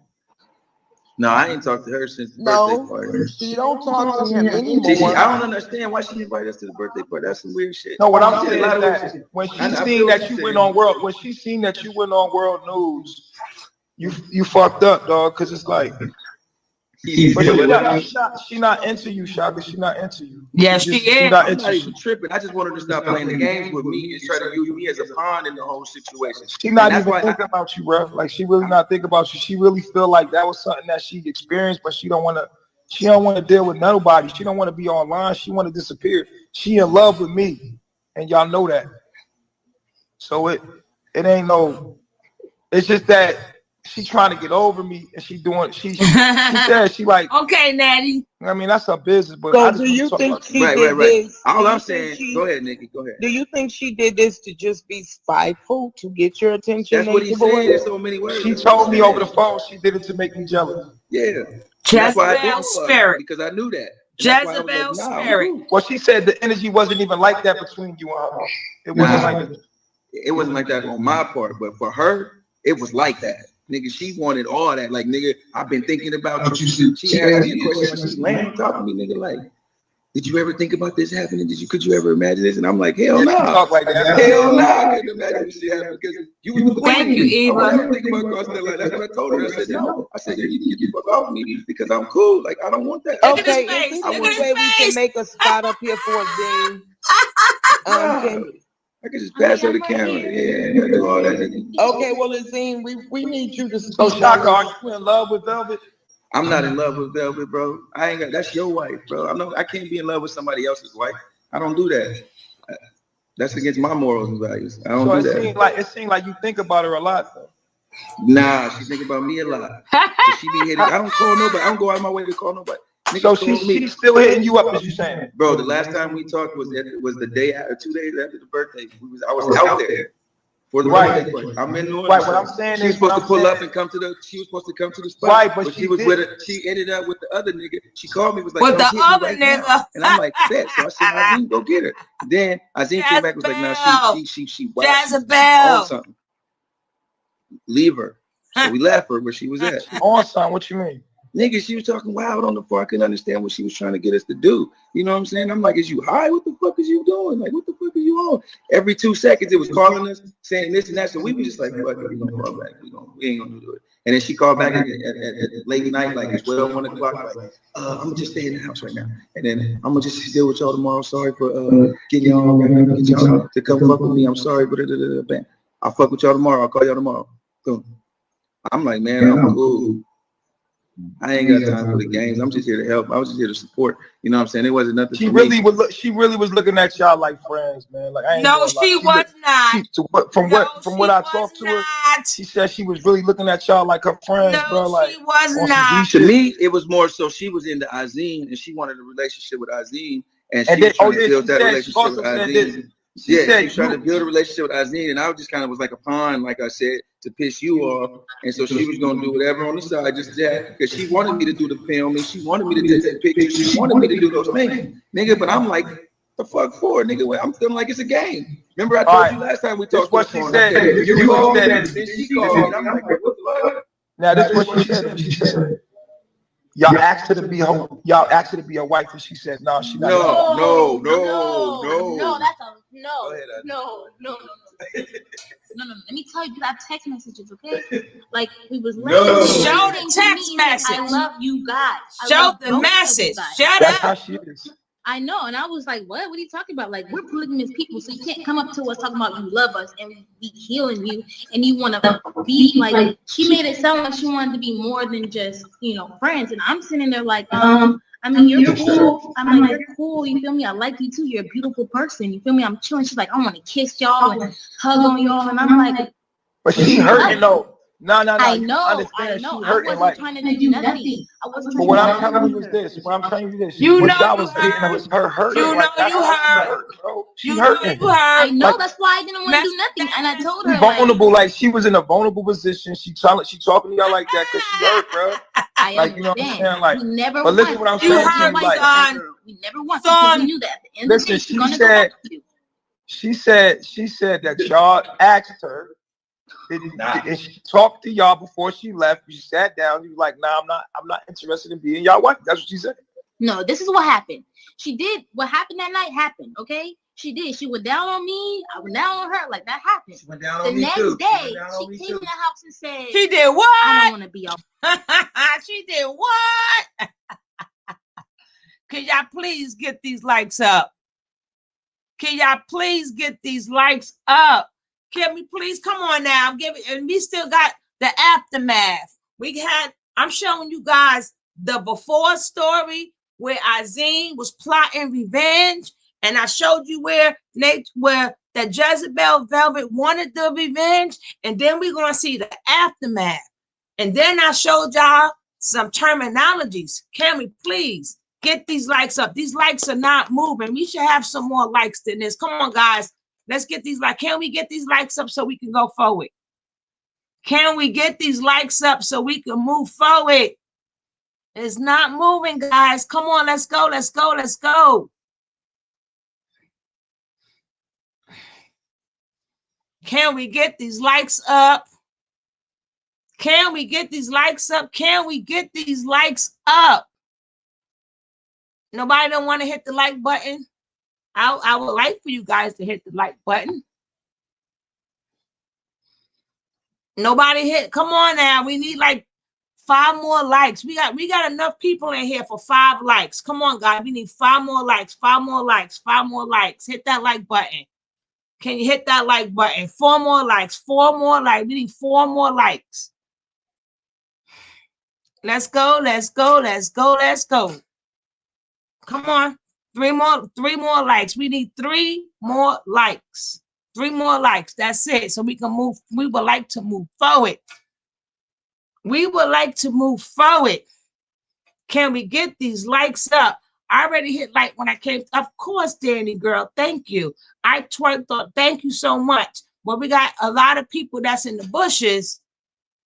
No, I ain't talked to her since the birthday party. She don't talk to him anymore. See, I don't understand why she invited us to the birthday party. That's some weird shit. No, what I'm saying is that when she seen that you went on world news, you fucked up, dog. Because it's like, but she not into you, Shaka. She not into you. Yes, she is. I'm not even tripping. I just wanted to stop playing the games with me and try to use me as a pawn in the whole situation. She not even thinking about you, bro. Like she really not thinking about you. She really feel like that was something that she experienced, but she don't want to deal with nobody. She don't want to be online. She want to disappear. She in love with me, and y'all know that. So it ain't no. It's just that she trying to get over me, and she said she like. Okay, Natty. I mean that's her business, but so do you think she did this? All I'm saying, go ahead, Nikki. Go ahead. Do you think she did this to just be spiteful, to get your attention? That's what he said in so many words. She told me over the phone she did it to make me jealous. Yeah. Jezebel spirit. Because I knew that. Jezebel spirit. Well, she said the energy wasn't even like that between you and her. It wasn't like that. It wasn't like that on my part, but for her, it was like that. Nigga, she wanted all that. Like, nigga, I've been thinking about you. She asked me a question when she's laying talking to me, nigga, like, did you ever think about this happening? Could you ever imagine this? And I'm like, hell no. Talk like that. Hell no. I couldn't imagine this shit happening because you was the Thank you, Eva. I never think about cross that line. That's what I told her. I said, no. I said, you need to get the fuck off me because I'm cool. Like, I don't want that. Okay, is there any way we can make a spot up here for a game? I could just pass her the camera. Yeah, do all that. Okay, well, Azine, we need you to speak. So, Shaka, are you in love with Velvet? I'm not in love with Velvet, bro. I ain't got. That's your wife, bro. I can't be in love with somebody else's wife. I don't do that. That's against my morals and values. I don't do that. It seems like you think about her a lot, though. Nah, she think about me a lot. She be hitting. I don't call nobody. I don't go out of my way to call nobody. So she's still hitting you up, as you saying? Bro, the last time we talked was the day after, 2 days after the birthday. I was out there for the birthday party. I'm in New Orleans. Right, what I'm saying she was supposed to pull up and come to the. She was supposed to come to the spot. Right, but she was with it. She ended up with the other nigga. She called me, was like, with the other nigga, and I'm like, bet. So I said, Azine, go get her. Then Azine came back, was like, nah, she Jezebel. Something. Leave her. So we left her where she was at. On son, what you mean? Nigga, she was talking wild on the floor. I couldn't understand what she was trying to get us to do. You know what I'm saying? I'm like, is you high? What the fuck is you doing? Like, what the fuck are you on? Every 2 seconds, it was calling us, saying this and that. So we were just like, fuck it, we gonna call back. We ain't gonna do it. And then she called back at late night, like 12, 1 o'clock. Like, I'm gonna just stay in the house right now. And then I'm gonna just deal with y'all tomorrow. Sorry for getting y'all to come fuck with me. I'm sorry, but bam. I'll fuck with y'all tomorrow. I'll call y'all tomorrow. Boom. I'm like, man, I'm cool. I ain't got time for the games. I'm just here to help. I was just here to support. You know what I'm saying? It wasn't nothing. She really would look. She really was looking at y'all like friends, man. Like I ain't No, gonna lie. she was not. From what I talked to her, she said she was really looking at y'all like her friends, bro. Like she was not. To me, it was more so she was into Azine and she wanted a relationship with Azine, and she was trying to build that relationship with Azine. She was trying to build a relationship with Azine, and I just kind of was like a pawn, like I said, to piss you off. And so she was gonna do whatever on the side, just that, because she wanted me to do the film, and she wanted me to take the pictures, she wanted me to do those things, nigga. But I'm like, the fuck for, nigga? I'm feeling like it's a game. Remember, I told you last time we talked. What she said. You called me, then she called me, and I'm like, what the fuck? Now this is what she said. She said, y'all asked her to be a wife, and she said, no, she not. No. That's a no. Let me tell you, you have text messages, okay? Like we was show the text message. I love you guys. Show the message. Shut That's up. how she is. I know, and I was like, what are you talking about? Like, we're polygamous people, so you can't come up to us talking about you love us and be healing you, and you want to be like, she made it sound like she wanted to be more than just, friends. And I'm sitting there like, I mean, you're cool. I'm like, you're cool. You feel me? I like you too. You're a beautiful person. You feel me? I'm chilling. She's like, I want to kiss y'all and hug on y'all. And I'm like, but she hurting though. No. I know. I wasn't trying to do nothing. But what I'm telling you is this. What y'all was getting was her hurting. She hurting. I know. That's why I didn't want to do nothing. And I told her, vulnerable. Like she was in a vulnerable position. She talking to y'all like that because she hurt, bro. I like, you know what I'm saying? Like, we never but listen, what I'm saying to you, like, we never once because we knew that at the end of the day, she's gonna go back to you. She said that y'all asked her. And she talked to y'all before she left. You sat down. You was like, "Nah, I'm not interested in being y'all wife." That's what she said. No, this is what happened. She did what happened that night. Happened, okay? She did. She went down on me. I went down on her. Like that happened. She went down on me next too. day, she came in the house and said, "She did what? I don't want to be y'all." She did what? Can y'all please get these likes up? Can y'all please get these likes up? Can we please come on now? And we still got the aftermath. I'm showing you guys the before story where Azine was plotting revenge, and I showed you where that Jezebel Velvet wanted the revenge, and then we're gonna see the aftermath. And then I showed y'all some terminologies. Can we please get these likes up? These likes are not moving. We should have some more likes than this. Come on, guys. Let's get these likes. Can we get these likes up so we can go forward? Can we get these likes up so we can move forward? It's not moving, guys. Come on, let's go, let's go, let's go. Can we get these likes up? Can we get these likes up? Can we get these likes up? Nobody don't want to hit the like button? I would like for you guys to hit the like button. Nobody hit. Come on now. We need like 5 more likes. We got enough people in here for 5 likes. Come on, guys. We need 5 more likes. 5 more likes. 5 more likes. Hit that like button. Can you hit that like button? 4 more likes. 4 more likes. We need 4 more likes. Let's go. Let's go. Let's go. Let's go. Come on. 3 more likes. We need 3 more likes. 3 more likes. That's it. So we can move. We would like to move forward. We would like to move forward. Can we get these likes up? I already hit like when I came. Of course, Danny girl. Thank you. I twerked on. Thank you so much. But we got a lot of people that's in the bushes.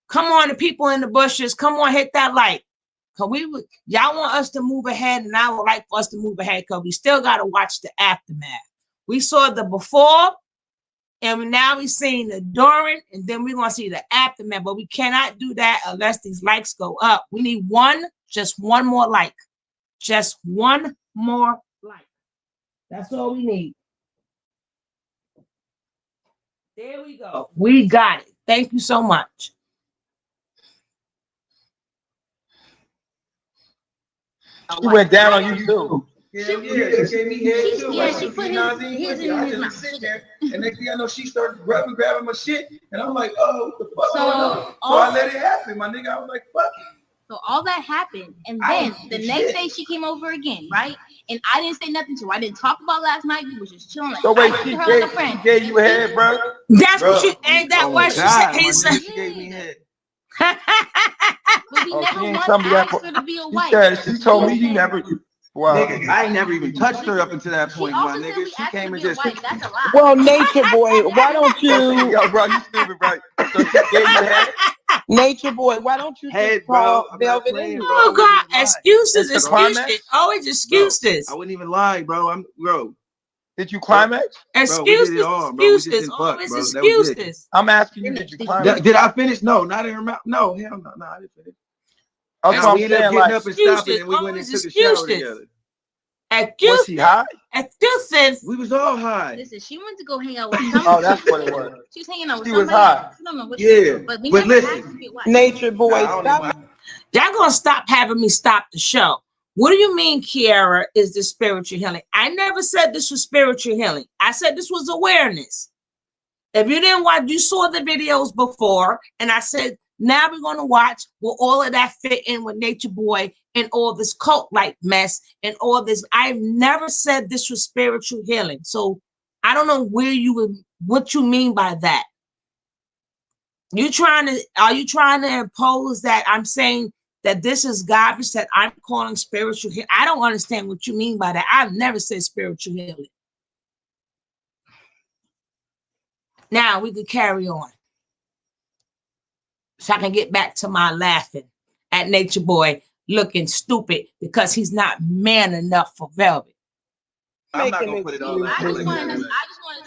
Come on, the people in the bushes. Come on, hit that like. Cause y'all want us to move ahead, and I would like for us to move ahead because we still got to watch the aftermath. We saw the before, and now we're seeing the during, and then we're gonna see the aftermath. But we cannot do that unless these likes go up. We need just one more like, just one more like. That's all we need. There we go. We got it. Thank you so much. She went down on you too. Yeah, she gave me head too. Yeah, she put his in his mouth. And next thing I know, she started grabbing my shit, and I'm like, oh, what the fuck? So I let it happen, my nigga. I was like, fuck it. So all that happened, and then the next day she came over again, right? And I didn't say nothing to her. I didn't talk about last night. We was just chilling. Like, so wait, she gave you a head, bro? That's what you ain't that what she said? He said she gave me head. But we never once asked her to be a wife. She told me you never. Wow. Nigga, I ain't never even touched her up until that point, my nigga. She came and just. That's a lie. Well, Nature Boy, why don't you? Yo, bro, you stupid, bro. So she gave you head. Nature Boy, why don't you just call Velvet in? Oh God, excuses, excuses, always excuses. I wouldn't even lie, bro. Did you climax? Excuses, excuses, always excuses. I'm asking you, did you climax? Did I finish? No, not in her mouth. No, hell no, no, I didn't finish. Okay, we ended up getting up and stopping, and we went and took a shower together. Was she high? Excuses. We was all high. Listen, she went to go hang out with somebody. Oh, that's what it was. She was hanging out with She somebody. was high. I don't know what but listen, Nature Boy, stop. Y'all gonna stop having me stop the show. What do you mean, Kiara, is this spiritual healing? I never said this was spiritual healing. I said this was awareness. If you didn't watch, you saw the videos before, and I said, now we're going to watch will all of that fit in with Nature Boy and all this cult-like mess and all this. I've never said this was spiritual healing. So I don't know what you mean by that. Are you trying to impose that I'm saying that this is garbage that I'm calling spiritual healing? I don't understand what you mean by that. I've never said spiritual healing. Now we could carry on. So I can get back to my laughing at Nature Boy looking stupid because he's not man enough for Velvet. I'm not gonna put it all.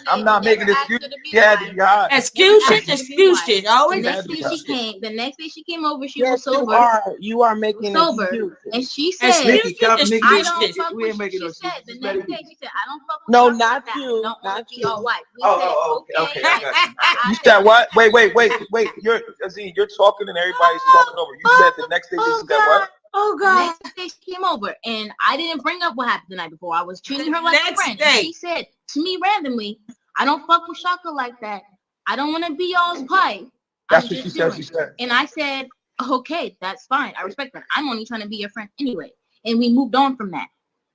I'm not making excuses. Yeah, excuses. Always the next day she came over, she was sober. You are making sober, excuses. and she said, I don't fuck with you. She said the next day, she said, I don't fuck with no, not you. Don't want to be your wife. Okay. You said what? Wait. You're talking and everybody's talking over. You said the next day she said what? Oh God! Next day she came over, and I didn't bring up what happened the night before. I was treating her like a friend. She said to me randomly, "I don't fuck with Shaka like that. I don't want to be y'all's pipe." That's what she said. She said, and I said, "Okay, that's fine. I respect that. I'm only trying to be your friend anyway." And we moved on from that.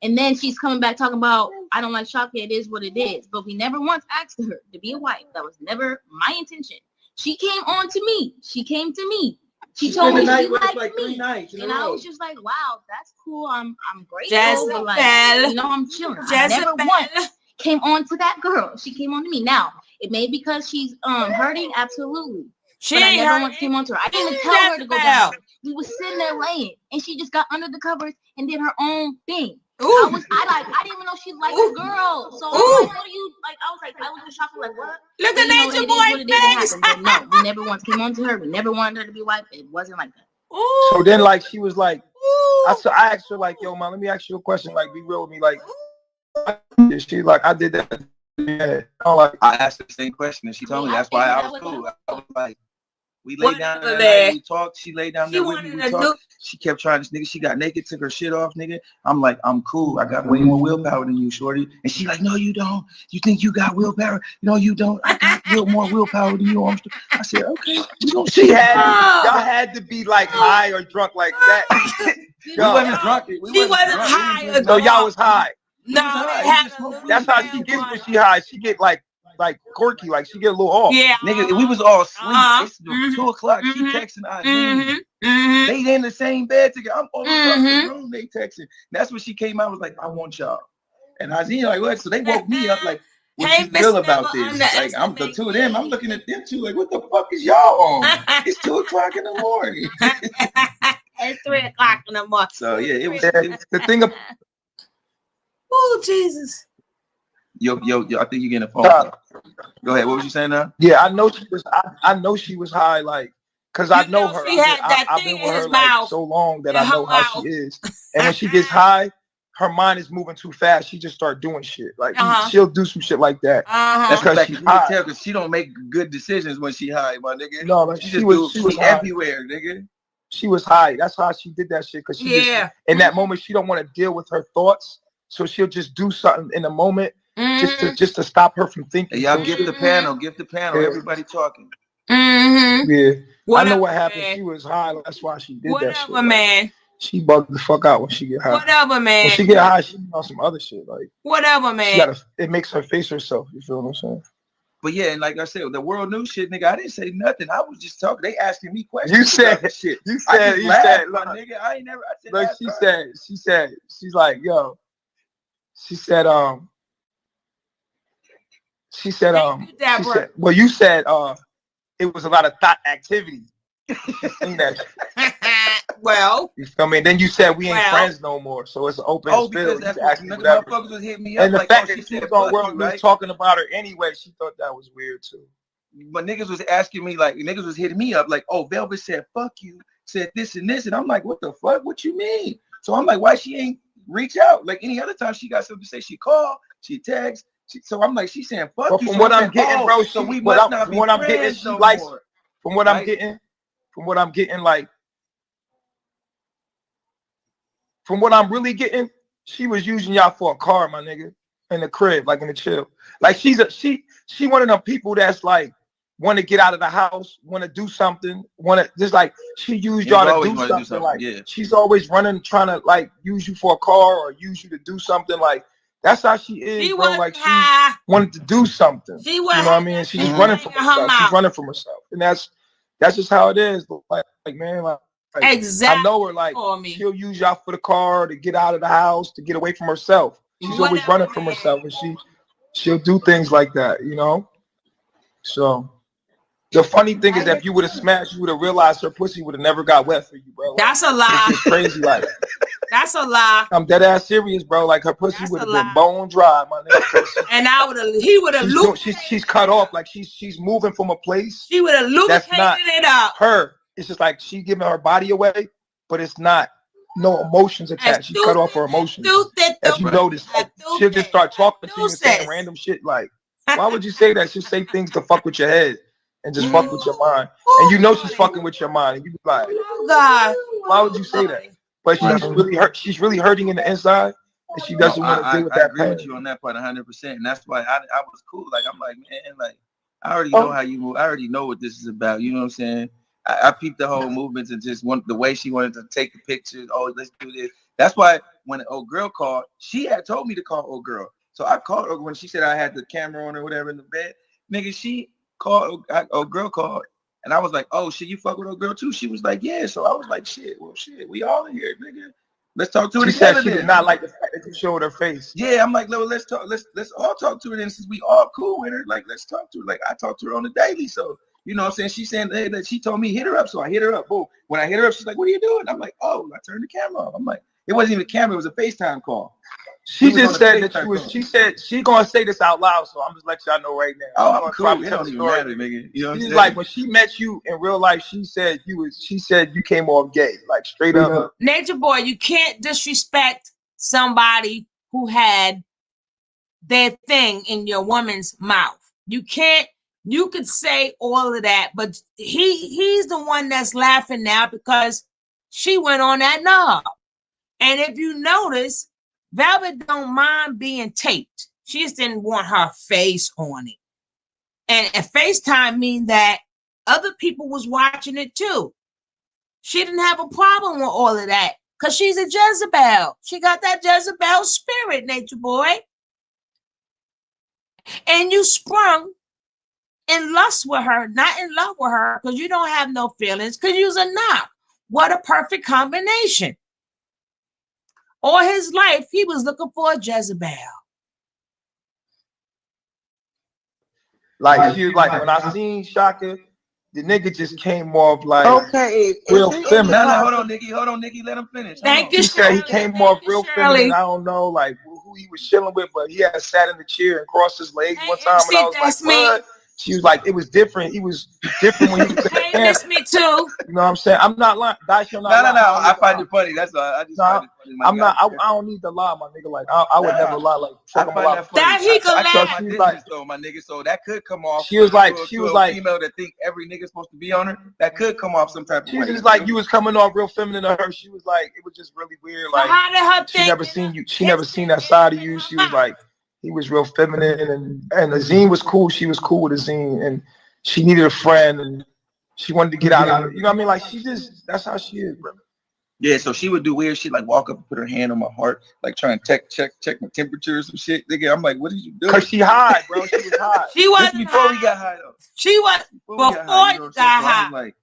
And then she's coming back talking about, "I don't like Shaka. It is what it is." But we never once asked her to be a wife. That was never my intention. She came on to me. She came to me. She told me she liked me, and I was just like, "Wow, that's cool. I'm grateful, but like, I'm chilling." I never once came on to that girl. She came on to me. Now, it may be because she's hurting, absolutely. But I never once came on to her. I didn't even tell her to go down. We were sitting there laying, and she just got under the covers and did her own thing. I didn't even know she liked the girl. So I was like, what do you like? I was just shocked, like, what? Look at Nature Boy face. But no, we never once came on to her. We never wanted her to be wife. It wasn't like that. So then, like, she was like, I asked her, like, yo, man, let me ask you a question. Like, be real with me. Like, she like, I did that. Yeah. I asked her the same question, and she told me that's why I was cool. I was like, we laid down there, we talked. She laid down there with me. We talked. She kept trying this nigga. She got naked, took her shit off, nigga. I'm like, I'm cool. I got way more willpower than you, shorty. And she like, no, you don't. You think you got willpower? No, you don't. I got more willpower than you, Armstrong. I said, okay. Y'all had to be like high or drunk like that. We wasn't drunk. She wasn't high. No, y'all was high. No, that's how she gets when she high. She get like quirky, like she get a little off. Yeah, nigga, we was all asleep. It's 2 o'clock. She texting Irene. They in the same bed together. I'm all across the room. They texting. That's when she came out. Was like, I want y'all. And Irene like, what? So they woke me up like, what you feel about this? Like, I'm the two of them. I'm looking at them two like, what the fuck is y'all on? It's 2 o'clock in the morning. It's 3 o'clock in the morning. So yeah, it was the thing of. Oh Jesus. Yo, I think you're getting a phone call. Go ahead. What was you saying now? Yeah, I know she was. I know she was high, like, cause I know her. I've been with her like so long that I know how she is. And when she gets high, her mind is moving too fast. She just start doing shit. Like she'll do some shit like that. That's because she's high. Because she don't make good decisions when she high, my nigga. No, but she was everywhere, nigga. She was high. That's how she did that shit. Cause she just, in that moment she don't want to deal with her thoughts. so she'll just do something in the moment just to stop her from thinking. Hey, y'all give the panel, everybody talking. Yeah. Whatever, I know what happened. man. She was high. That's why she did that shit. Whatever, man. Like, she bugged the fuck out when she get high. Whatever, man. When she get high, she on some other shit. Like whatever, man. She gotta, it makes her face herself. You feel what I'm saying? But yeah, and like I said, the world news shit, nigga, I didn't say nothing. I was just talking. They asking me questions. You said shit. You said, my nigga, I ain't never. I said, look, she said, she's like, yo. She said, well, you said, it was a lot of thought activity. Well, you feel me? And then you said we ain't friends no more, so it's an open spill. Because that's what motherfuckers was hitting me up. And the like, fact that she was on World News talking about her anyway, she thought that was weird too. But niggas was asking me, like, niggas was hitting me up, like, oh, Velvet said fuck you, said this and this, and I'm like, what the fuck? What you mean? So I'm like, why she ain't reach out? Like any other time she got something to say, she called, she text. So I'm like, she's saying fuck but you. From so what I'm getting, bro, so we must not be friends she no likes. more. From what I'm getting, like. From what I'm really getting, she was using y'all for a car, my nigga, in the crib, like in the chill. Like she one of them people that's like want to get out of the house, want to do something, just like she used y'all to do something. Like she's always running, trying to like use you for a car or use you to do something. Like that's how she is, bro. Like she wanted to do something. You know what I mean? She's running from herself. She's running from herself, and that's just how it is. Like man, like. Exactly. I know her, like she'll use y'all for the car to get out of the house, to get away from herself. She's always running from herself, and she'll do things like that, you know. So the funny thing is that if you would have smashed, you would have realized her pussy would have never got wet for you, bro. Like, that's a lie. It's just crazy, like that's a lie. I'm dead ass serious, bro. Like her pussy would have been bone dry, my nigga. And he would have she's cut off, like she's moving from a place. She would have lubricated it up. Her. It's just like she giving her body away, but it's not no emotions attached. She cut off her emotions. As you notice, she'll just start talking to you and saying random shit like, why would you say that? She'll say things to fuck with your head and just fuck with your mind. And you know she's fucking with your mind. And you be like, oh God, why would you say that? But she's really hurting in the inside. And she doesn't want to deal with that. I agree with you on that part 100%. And that's why I was cool. Like, I'm like, man, like, I already know how you move. I already know what this is about. You know what I'm saying? I peeped the whole movement and just the way she wanted to take the pictures. Oh, let's do this. That's why when old girl called, she had told me to call old girl. So I called her when she said I had the camera on or whatever in the bed. Nigga, she called, old girl called. And I was like, oh, shit, you fuck with old girl too? She was like, yeah. So I was like, shit, we all in here, nigga. Let's talk to her. She said she did not like the fact that you showed her face. Yeah, I'm like, let's talk. Let's all talk to her then, since we all cool with her. Like, let's talk to her. Like, I talk to her on the daily, so. You know what I'm saying? She's saying hey, that she told me hit her up. So I hit her up. Boom. When I hit her up, she's like, what are you doing? I'm like, oh, I turned the camera off. I'm like, it wasn't even a camera, it was a FaceTime call. She just said that she said she gonna say this out loud, so I'm just letting y'all know right now. Oh, I'm cool. It don't even matter, nigga. You know what I'm saying? Like when she met you in real life, she said you came off gay, like straight up. Natureboy, you can't disrespect somebody who had their thing in your woman's mouth. You can't. You could say all of that, but he's the one that's laughing now because she went on that knob. And if you notice, Velvet don't mind being taped. She just didn't want her face on it. And FaceTime mean that other people was watching it too. She didn't have a problem with all of that because she's a Jezebel. She got that Jezebel spirit, Natureboy. And you sprung in lust with her, not in love with her, because you don't have no feelings, because you're a knock. What a perfect combination. All his life, he was looking for a Jezebel. Like she was like, when I seen Shaka, the nigga just came off like real feminine. No, hold on, Nikki, let him finish. Thank you, She said he came off real feminine. I don't know like who he was chilling with, but he had sat in the chair and crossed his legs one time, and I was like, what? She was like, it was different. He was different when he was Miss me too. You know what I'm saying? I'm not lying. No. I find it funny. That's all. I just find it funny. I'm not. I don't need to lie, my nigga. Like I would never lie. Like I find that funny. That he can I laugh. my business though, my nigga. So that could come off. She was like, female that think every nigga's supposed to be on her. That could come off some type of way. She was just like, you was coming off real feminine to her. She was like, it was just really weird. Like, how did her she never seen you. She never seen that side of you. She was like, he was real feminine, and Azine was cool. She was cool with Azine, and she needed a friend, and she wanted to get out of it. You know what I mean? Like, that's how she is, bro. Yeah, so she would do weird shit, like walk up and put her hand on my heart, like trying to check my temperature or some shit. Nigga, I'm like, what did you do? Cause she high, bro. She was high. She was before we got high though. She was before you got high. I'm like,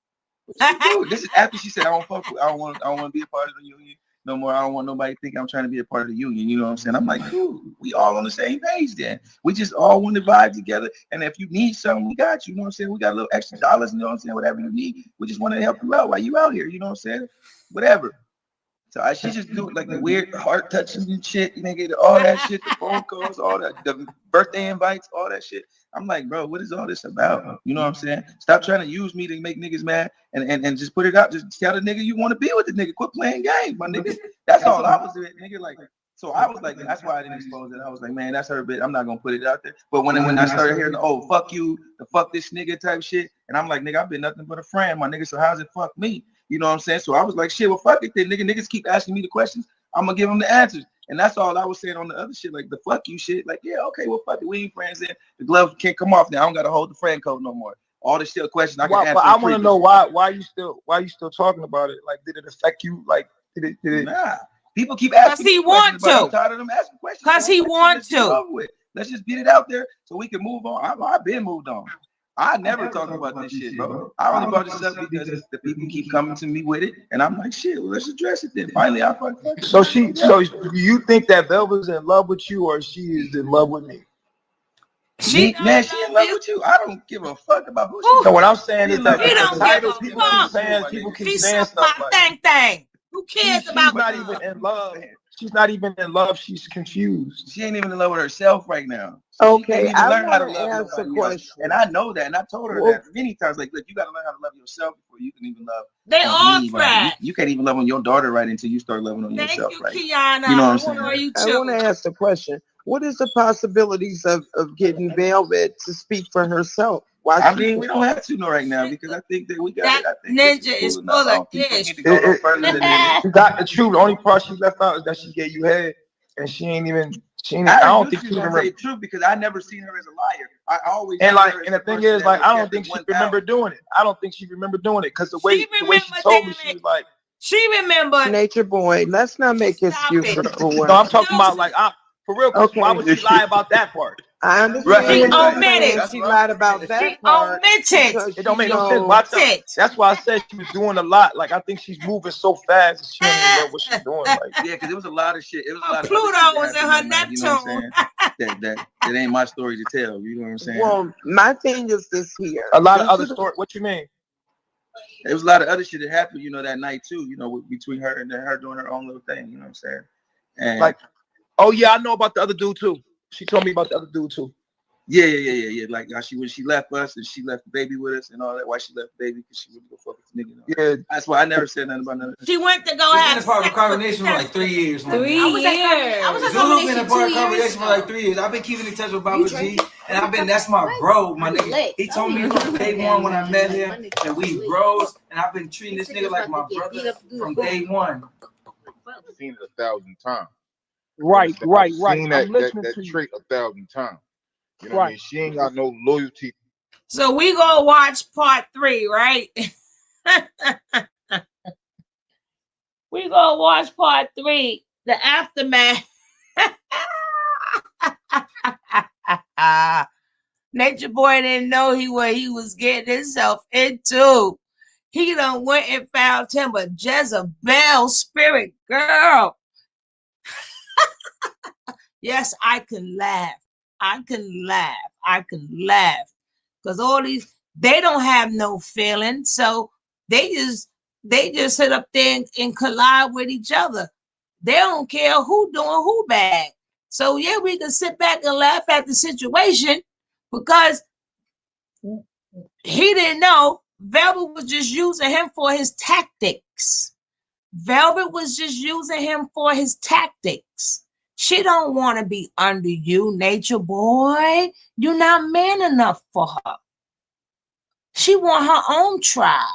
what you do? This is after she said, I don't want to be a part of the union no more. I don't want nobody to think I'm trying to be a part of the union. You know what I'm saying? I'm like, dude, we all on the same page then. We just all want to vibe together. And if you need something, we got you. You know what I'm saying? We got a little extra dollars, you know what I'm saying? Whatever you need, we just want to help you out while you out here. You know what I'm saying? Whatever. So she just do like the weird heart touching and shit, nigga, all that shit, the phone calls, all that, the birthday invites, all that shit. I'm like, bro, what is all this about? You know what I'm saying? Stop trying to use me to make niggas mad and just put it out. Just tell the nigga you want to be with the nigga. Quit playing games, my nigga. That's all I was doing, nigga. Like, so I was like, that's why I didn't expose it. I was like, man, that's her bit. I'm not gonna put it out there. But when I started hearing the fuck you, the fuck this nigga type shit, and I'm like, nigga, I've been nothing but a friend, my nigga. So how's it fuck me? You know what I'm saying? So I was like, shit, well, fuck it then, nigga. Niggas keep asking me the questions. I'm gonna give them the answers. And that's all I was saying on the other shit, like the fuck you shit. Like, yeah, okay, well, fuck it. We ain't friends then. The glove can't come off now. I don't gotta hold the friend code no more. All the shit questions I can answer. But I want to know why you still talking about it? Like, did it affect you? Like, did it? Nah. People keep asking. Because he want to. I'm tired of them asking questions. Because he want to. Let's just get it out there so we can move on. I've been moved on. I never talk about this shit, bro. I only brought this up because the people keep coming to me with it, and I'm like, shit, well, let's address it then. Finally, I fuck. So you think that Velva's in love with you, or she is in love with me? She in love with you. I don't give a fuck about who she. So what I'm saying is that people keep saying stuff like thing. Who cares about? She's not even in love. She's not even in love. She's confused. She ain't even in love with herself right now. Okay, I learn how to want love to ask a nobody else. question. And I know that, and I told her that many times. Like, look, you got to learn how to love yourself before you can even love. They all trash. You can't even love on your daughter right until you start loving on yourself right. Kiana. You know what I'm saying? I want to ask the question. What is the possibilities of getting Velvet to speak for herself? I mean, we don't have to know right now because I think that we got that it. Ninja is full of ish. You got the truth. The only part she left out is that she gave you head, and she ain't even. I don't think she remember the truth because I never seen her as a liar. I always and the thing is, like, I don't think she remember doing it. I don't think she remember doing it because the way she told me, she was like, she remember. Natureboy, let's not make excuses for what. No, I'm talking about like for real. Okay. Why would she lie about that part? I understand. She omitted. She lied about that part. Omitted. It don't make no sense. That's why I said she was doing a lot. Like, I think she's moving so fast and she don't even know what she's doing. Like, yeah, because it was a lot of shit. It was a lot of Pluto was in her Neptune. You know what I'm saying? that ain't my story to tell. You know what I'm saying? Well, my thing is this here. A lot of other stories. What you mean? There was a lot of other shit that happened, you know, that night too. You know, between her and her doing her own little thing. You know what I'm saying? And like, oh yeah, I know about the other dude too. She told me about the other dude too. Yeah. Like when she left us and she left the baby with us and all that. Why she left the baby? Because she wouldn't go fuck with the nigga. Yeah, that's why I never said nothing about none of that. She went to go have sex. Part of combination for like 3 years. I was Zulu's been a part of combination for like 3 years. I've been keeping in touch with Baba G, and that's my bro, my nigga. He told me from day one when I met him that we bros, and I've been treating this nigga like my brother from day one. I've seen it 1,000 times. Right. I've seen that trait 1,000 times. You know what I mean? She ain't got no loyalty. So we gonna watch part 3, right? We gonna watch part 3, the aftermath. Natureboy didn't know what he was getting himself into. He done went and found him a Jezebel spirit girl. Yes, I can laugh. I can laugh. Because all these, they don't have no feeling. So they just sit up there and collide with each other. They don't care who doing who bad. So yeah, we can sit back and laugh at the situation because he didn't know Velvet was just using him for his tactics. Velvet was just using him for his tactics. She don't want to be under you, Nature Boy. You're not man enough for her. She want her own tribe,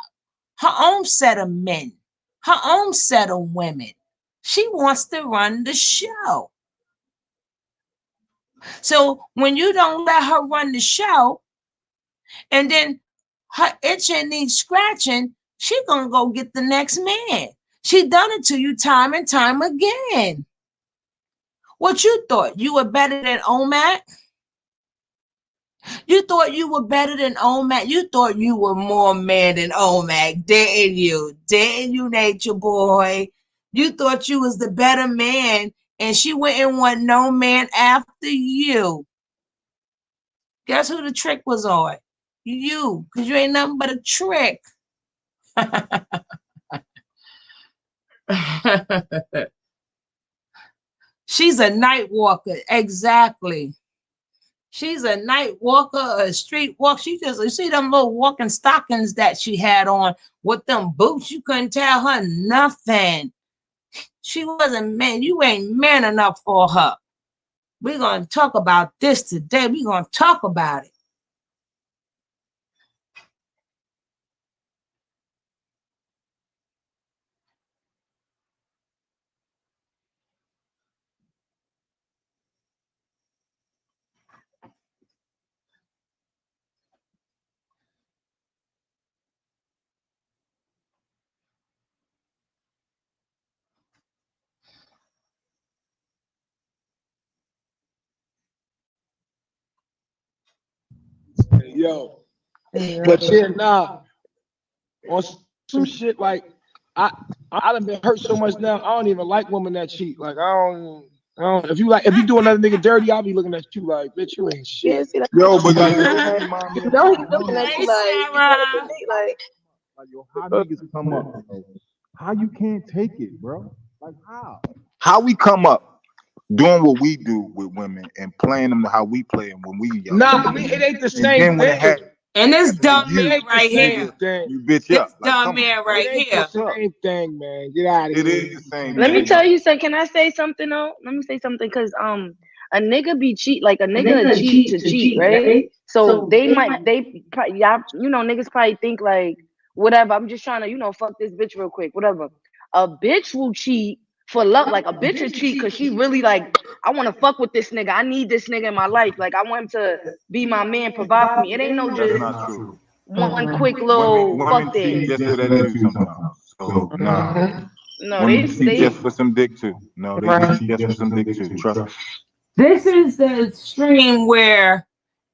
her own set of men, her own set of women. She wants to run the show. So when you don't let her run the show, and then her itching needs scratching, she gonna go get the next man. She done it to you time and time again. What you thought? You were better than Omac? You thought you were better than Omac? You thought you were more man than Omac, didn't you? Didn't you, Nature Boy? You thought you was the better man, and she wouldn't want no man after you. Guess who the trick was on? You, because you ain't nothing but a trick. She's a night walker, exactly. She's a night walker, a street walk. She just, you see them little walking stockings that she had on with them boots. You couldn't tell her nothing. She wasn't man. You ain't man enough for her. We're going to talk about this today. We're going to talk about it. Yo, but yeah, nah. On some shit like I done been hurt so much now. I don't even like women that cheat. Like I don't. If you do another nigga dirty, I'll be looking at you like, bitch, you ain't shit. Yo, but like, No, he's looking at you like yo, how niggas come up, bro? How you can't take it, bro? Like how? How we come up doing what we do with women and playing them how we play them when we young. Nah, it ain't the same thing. And this dumb man right here. You bitch This up. Like, dumb man right it ain't here. the same thing, man. Get out of here. It is the same. Let me tell you something. Can I say something though? Let me say something because a nigga be cheat like a nigga cheat to cheat, right? So y'all, you know, niggas probably think like whatever. I'm just trying to, fuck this bitch real quick, whatever. A bitch will cheat for love, like a bitch will cheat because she really like, I want to fuck with this nigga. I need this nigga in my life. Like I want him to be my man, provide for me. It ain't no That's just not true. one quick little Women fuck cheat thing. just for that too sometimes. So nah. No, Women cheat just for some dick too. No, they cheat just for some dick too. Trust me. This is the stream where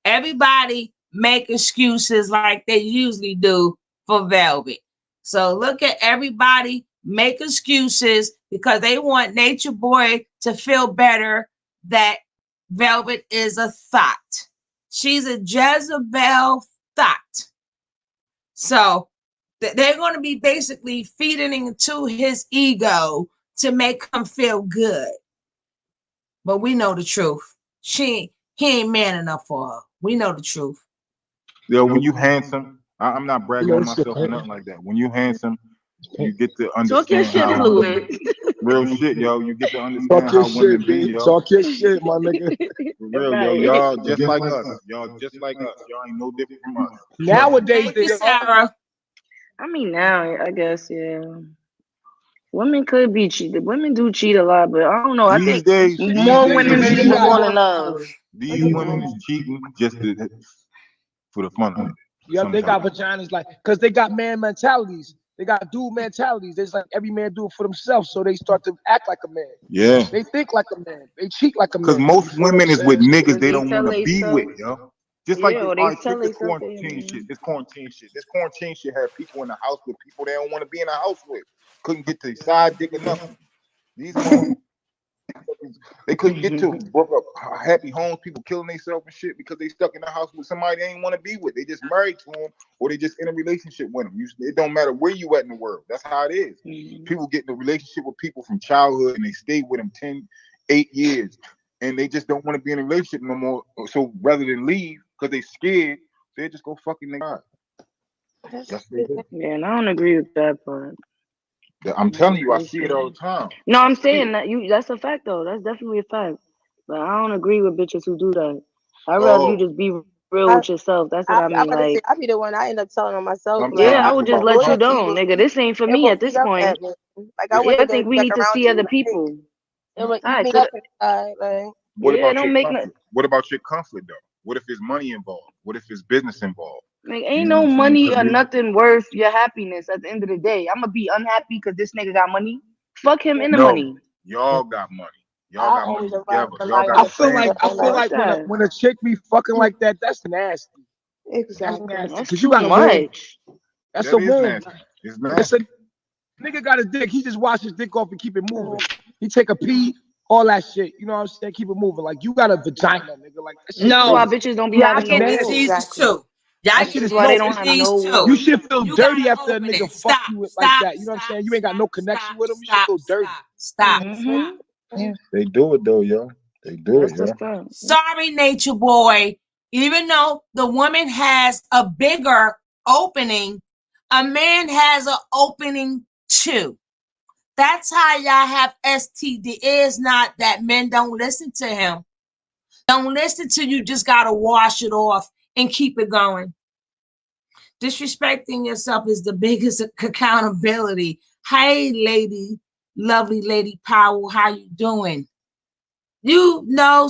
everybody make excuses like they usually do for Velvet. So look at everybody make excuses because they want Nature Boy to feel better that Velvet is a thought. She's a Jezebel thought. So they're going to be basically feeding into his ego to make him feel good. But we know the truth. He ain't man enough for her. We know the truth. Yo, when you handsome, I'm not bragging on myself or nothing like that. When you handsome, you get to understand how real shit, yo. You get to understand how women be, yo. Talk your shit, my nigga. For real, yo. Y'all just like us. Y'all just like us. Y'all ain't no different from us. Nowadays, Sarah. I mean, now I guess, yeah. Women could be cheated. Women do cheat a lot, but I don't know. I think more women cheat for fall in love. These women is cheating just for the fun of it. Yeah, they got vaginas like, because they got man mentalities. They got dude mentalities. It's like every man do it for themselves, so they start to act like a man. Yeah. They think like a man. They cheat like a man. Because most women is with niggas they don't want to be with, yo. Just like this quarantine shit. This quarantine shit had people in the house with people they don't want to be in the house with. Couldn't get to side dick or nothing. These motherfuckers, they couldn't get to broke up happy homes, people killing themselves and shit because they stuck in the house with somebody they ain't want to be with. They just married to them or they just in a relationship with them. It don't matter where you at in the world. That's how it is. People get in a relationship with people from childhood and they stay with them 8 years and they just don't want to be in a relationship no more. So rather than leave because they scared, they just go fucking nigga. Yes, they do. Yeah, and I don't agree with that part. I'm telling you, I see it all the time. No, I'm saying that that's a fact though. That's definitely a fact. But I don't agree with bitches who do that. I'd rather you just be real with yourself. That's what I mean. Like, I be the one I end up telling on myself. yeah, I would just let you know, nigga. This ain't for me at this point. Like I I think we need to see other people. It would eat me up inside. Like, What yeah, about don't your make comfort? What about your comfort though? What if there's money involved? What if there's business involved? Like, ain't no money or nothing worth your happiness at the end of the day. I'm gonna be unhappy because this nigga got money. Fuck him in the money. Y'all got money. Y'all got money together. Y'all got I feel like when a chick be fucking like that, that's nasty. Exactly. That's Cause too you gotta much. That's that a is wound. nasty. It's nasty. It's a nigga got a dick. He just wash his dick off and keep it moving. He take a pee, all that shit. You know what I'm saying? Keep it moving. Like you got a vagina, nigga. Like that shit. That's why bitches don't be having no get rules. diseases too. Y'all That shit get is why they no. don't have no too. You rules. should feel You dirty gotta after a open nigga it. fuck Stop, you with stop, like that. You know what I'm saying? You ain't got no connection with him. You should feel dirty. Stop. Mm-hmm. They do it though, yo. They do it, yo. Sorry, Nature Boy. Even though the woman has a bigger opening, a man has an opening too. That's how y'all have STD. It is not that men don't listen to him. Don't listen to you. Just gotta wash it off and keep it going. Disrespecting yourself is the biggest accountability. Hey, lady, lovely lady Powell, how you doing? You know,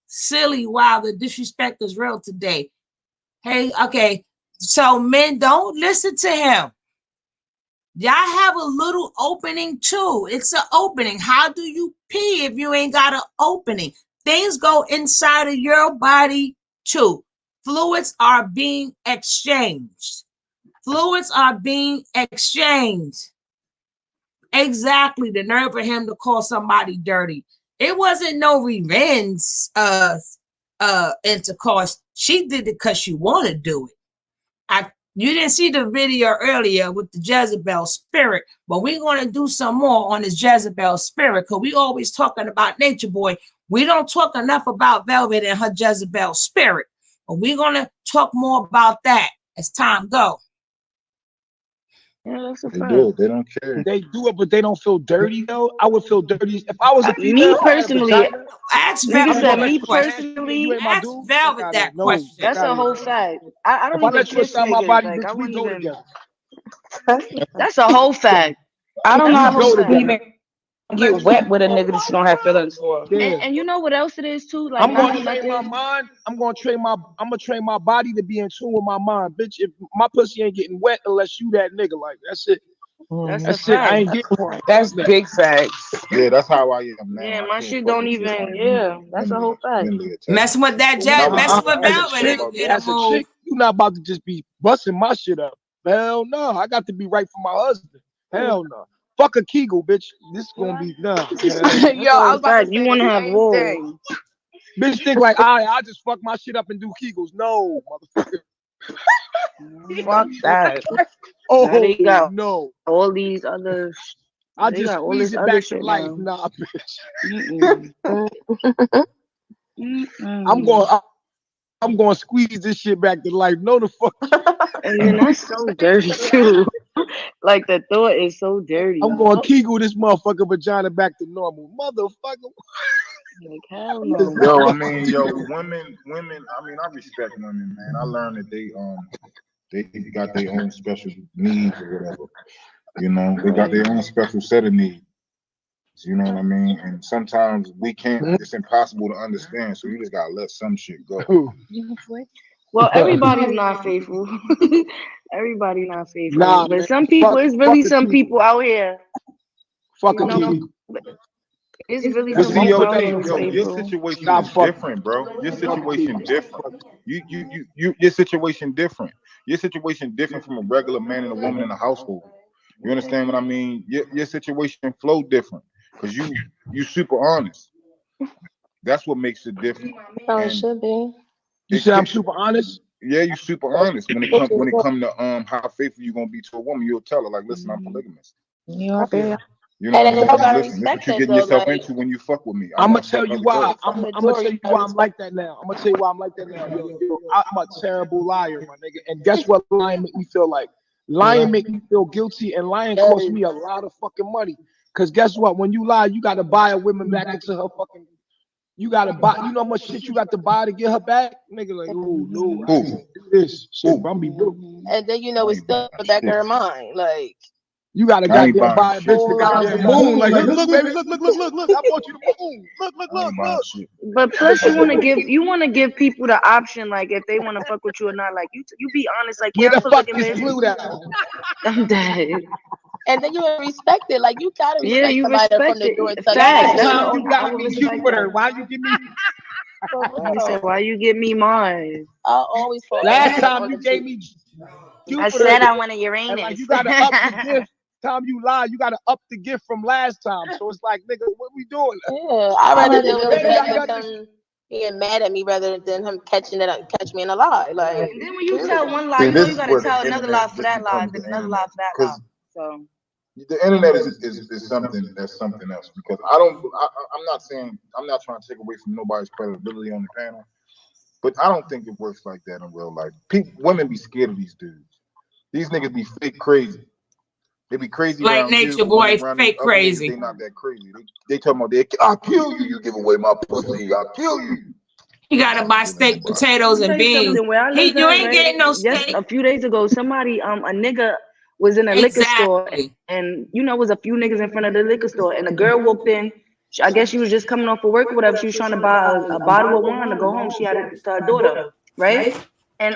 silly, wow, the disrespect is real today. Hey, okay, so men, don't listen to him. Y'all have a little opening too. It's an opening. How do you pee if you ain't got an opening? Things go inside of your body too. Fluids are being exchanged. Fluids are being exchanged. Exactly. The nerve of him to call somebody dirty. It wasn't no revenge intercourse. She did it because she wanted to do it. You didn't see the video earlier with the Jezebel spirit, but we're going to do some more on this Jezebel spirit because we always talking about Nature Boy. We don't talk enough about Velvet and her Jezebel spirit, but we're going to talk more about that as time goes. Yeah, that's a They fact. do it. They don't care. They do it, but they don't feel dirty though. I would feel dirty if I was a female. Me personally, ask nigga said Velvet me that question. personally. You ain't my Ask dude. Velvet that question. That's a whole fact. I don't If I even let you kiss inside my niggas. body, Like I bitch, we wouldn't go even. together. That's a whole fact. I don't know That's a how whole to fact. even get wet with a nigga that you don't have feelings for. Yeah. And you know what else it is too? Like I'm not gonna for train my nothing. mind. I'm gonna train my body to be in tune with my mind, bitch. If my pussy ain't getting wet unless you that nigga, like that's it. That's it. I fact. ain't getting That's big facts. Yeah, that's how I am now. Yeah, I my can't shit fuck don't with shit even. like Yeah, that's a whole fact. Messing with that messing with Velvet, it'll get a as a move. chick, you not about to just be busting my shit up. Hell no, I got to be right for my husband. Hell no. Fuck a Kegel, bitch. This gonna be done. Yo, I was about to say you want to have thing. Bitch think like I just fuck my shit up and do Kegels. No, motherfucker. Fuck that. Oh now they got no. all these other. I they just got all squeeze this it other back to shit life. now. Nah, bitch. I'm going to squeeze this shit back to life. No, the fuck. And then that's so dirty too. Like the thought is so dirty. I'm going to Kegel this motherfucker vagina back to normal, motherfucker. Like hell no. Yo, I mean, women. I mean, I respect women, man. I learned that they got their own special needs or whatever. You know, they got their own special set of needs. You know what I mean? And sometimes we can't. It's impossible to understand. So you just gotta let some shit go. Well, everybody's not faithful. Everybody not faithful. Nah, but man. some people, it's really some people out here. Fuck a Kegel. It's really But some see, people out here. your situation is different, bro. Your situation different. Your situation different. Your situation different from a regular man and a woman in a household. You understand what I mean? Your situation flow different because you super honest. That's what makes it different. Oh, it should be. You said I'm super honest? Yeah, you super honest. When it come to how faithful you gonna be to a woman, you'll tell her like, listen, I'm polygamous. You are very You know what I'm saying? Listen, this respect what you that, getting though, yourself like- into when you fuck with me. I'm gonna not tell fucking you other why. girls. I'm gonna tell you why I'm like that now. I'm gonna tell you why I'm like that now. Yo, I'm a terrible liar, my nigga. And guess what? Lying make me feel like. Lying make me feel guilty, and lying costs me a lot of fucking money. Cause guess what? When you lie, you gotta buy a woman back into her fucking. You gotta buy. You know how much shit you got to buy to get her back, nigga. Like, oh no, I can't do this. Shit, I'm be broke. And then you know it's still in the back of her mind, like. You gotta goddamn buy a bitch the goddamn moon. Like, look, baby, look. I bought you the moon. Look. But plus, you want to give people the option, like if they want to fuck with you or not. Like you be honest, like Where yeah, the fuck is Pluto? I'm dead. And then you respect it, like you gotta respect Yeah, you somebody respect from the it. door. Last time you got me Jupiter. Why you give me? He said, "Why you give me mine?" I always fall. Last time you gave me Jupiter. I said I wanted Uranus. And like you gotta up the gift. Time you lie, you gotta up the gift from last time. So it's like, nigga, what we doing? Yeah, I'd rather deal with him being mad at me rather than him catch me in a lie. Like, and then when you tell one lie, you know you gotta tell another lie for that lie, then another lie for that lie. So the internet is something that's something else, because I'm not trying to take away from nobody's credibility on the panel, but I don't think it works like that in real life. Women be scared of these dudes. These niggas be fake crazy. They be crazy like Natureboy, fake crazy. They not that crazy. They talking about I'll kill you. You give away my pussy. I'll kill you. You gotta buy steak, potatoes, and beans. You ain't getting no steak. A few days ago, somebody, a nigga was in a liquor store, and you know, it was a few niggas in front of the liquor store, and a girl walked in. I guess she was just coming off of work or whatever. She was trying to buy a bottle of wine to go home. She had it to her daughter, right? And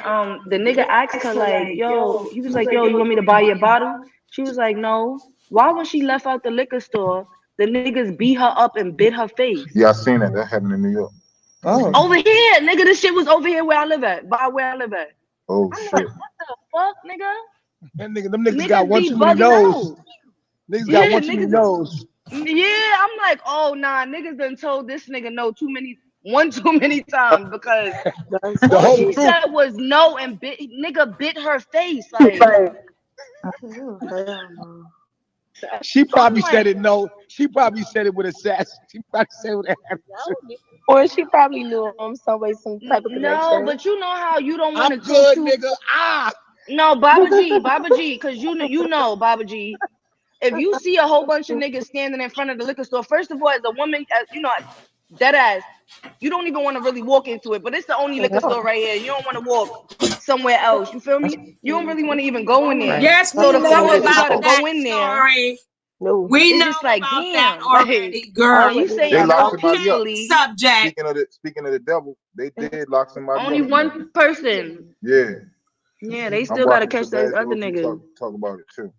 the nigga asked her like, "Yo," he was like, "Yo, you want me to buy your bottle?" She was like, "No." Why, when she left out the liquor store, the niggas beat her up and bit her face? Yeah, I seen that. That happened in New York. Oh. Over here, nigga, this shit was over here where I live at, by where I live at. Oh I'm shit. like, what the fuck, nigga? Them niggas got one too many nose. Niggas got one too many nose. Yeah, I'm like, oh nah, niggas done told this nigga no too many times, because all she said was no, and nigga bit her face like. She probably said it no. She probably said it with a sass. She probably said it with a or she probably knew him some way, some type of connection. No, but you know how you don't want to go too. Nigga. No, Baba G, because you know, Baba G. If you see a whole bunch of niggas standing in front of the liquor store, first of all, as a woman, you know, dead ass, you don't even want to really walk into it. But it's the only liquor store right here. You don't want to walk somewhere else. You feel me? You don't really want to even go in there. Yes, so the fact that you gotta that go in there. Story. We know just like, about damn, that already, girl. You saying they no locked somebody up. Subject. Speaking of the devil, they did lock somebody Only up. one person. Yeah. Yeah, they still gotta catch those other niggas. Talk about it too.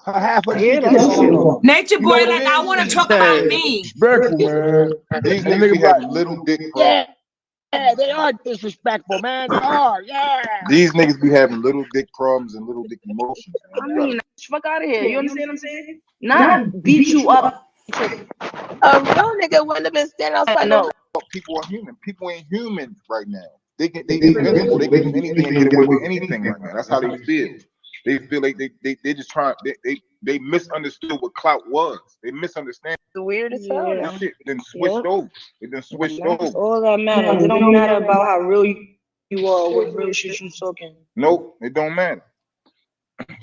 Half a Natureboy, like I want to talk about me. Disrespectful, man. These niggas be having little dick problems. Yeah, they are disrespectful, man. They are, yeah. These niggas be having little dick problems and little dick emotions. I mean, fuck out of here. You understand what I'm saying? Not beat you up. A real nigga wouldn't have been standing outside. No. People are human. People ain't human right now. They invincible. They can anything and get away with anything right now. That's how they feel. They feel like they just try. They misunderstood what clout was. They misunderstand. The weirdest hell. That shit then switched over. It then switched over. All that matters. It don't matter about how real you are, what real shit you talking. Nope, it don't matter.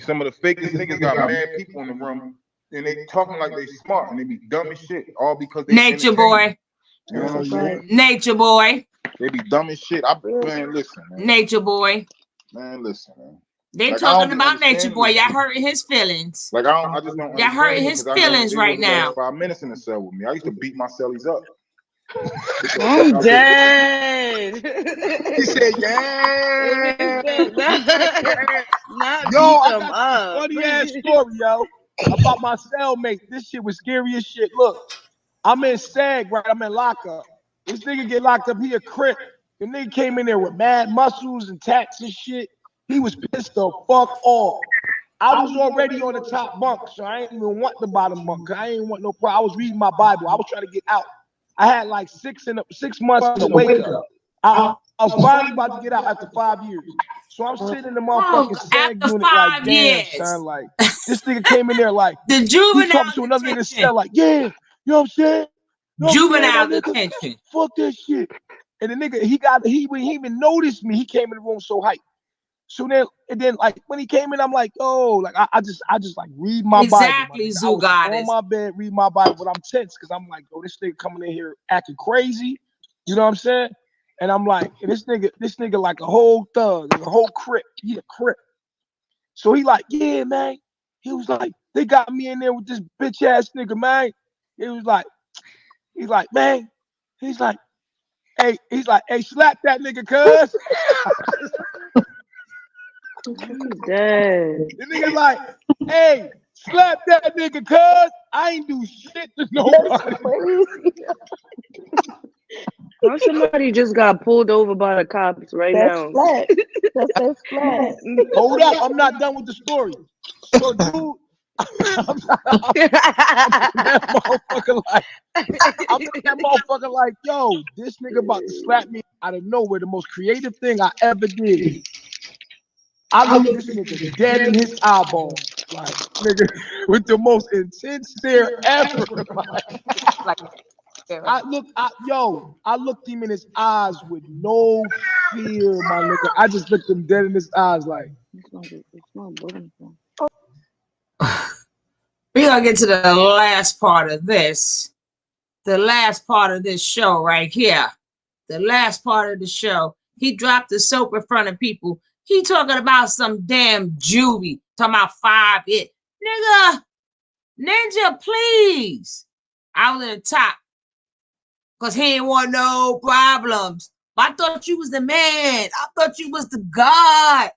Some of the fakest niggas got mad people in the room, and they talking like they smart, and they be dumb as shit, all because they Natureboy. You know what I'm saying? Natureboy. They be dumb as shit. Man, listen, man. Natureboy. Man, listen, man. They like, talking about Natureboy. Y'all hurting his feelings. Like I just don't. Y'all hurting his feelings right now. 5 minutes in the cell with me. I used to beat my cellies up. I'm dead. He said, yeah. Yo, I got a funny ass story, yo, about my cellmate. This shit was scary as shit. Look, I'm in SAG, right? I'm in lockup. This nigga get locked up. He a crip. The nigga came in there with mad muscles and tats and shit. He was pissed the fuck off. I was already on the top bunk, so I ain't even want the bottom bunk. I ain't want no problem. I was reading my Bible. I was trying to get out. I had like 6 months to wake up. I was finally about to get out after 5 years. So I'm sitting in the motherfucking SAG unit like, damn, son, like, This nigga came in there like the he juvenile talking to another nigga detention. cell like, yeah, you know what I'm saying? You know Juvenile what I'm saying, detention. fuck that shit. And the nigga, he even noticed me. He came in the room so hype. So then like when he came in, I'm like, oh, like I just like read my Exactly, Bible. Zoo I was Goddess. on my bed, read my Bible, but I'm tense because I'm like, oh, this nigga coming in here acting crazy. You know what I'm saying? And I'm like, and this nigga like a whole thug, like a whole crip. He a crip. So he like, yeah, man. He was like, they got me in there with this bitch ass nigga, man. He's like, man. He's like, hey, slap that nigga, cuz. Dead. The nigga like, hey, slap that nigga, cuz. I ain't do shit to nobody. Now somebody just got pulled over by the cops right now. Flat. That's flat. Hold up, I'm not done with the story. So, dude, I'm that motherfucker like, yo, this nigga about to slap me out of nowhere. The most creative thing I ever did. I looked this nigga dead in his eyeball, like nigga, with the most intense stare ever. I looked him in his eyes with no fear, my nigga. I just looked him dead in his eyes, like. We're gonna get to the last part of this. The last part of this show right here. The last part of the show. He dropped the soap in front of people. He talking about some damn juvie. Talking about 5 it. Nigga, Ninja, please. I was in the top. Because he ain't want no problems. But I thought you was the man. I thought you was the God.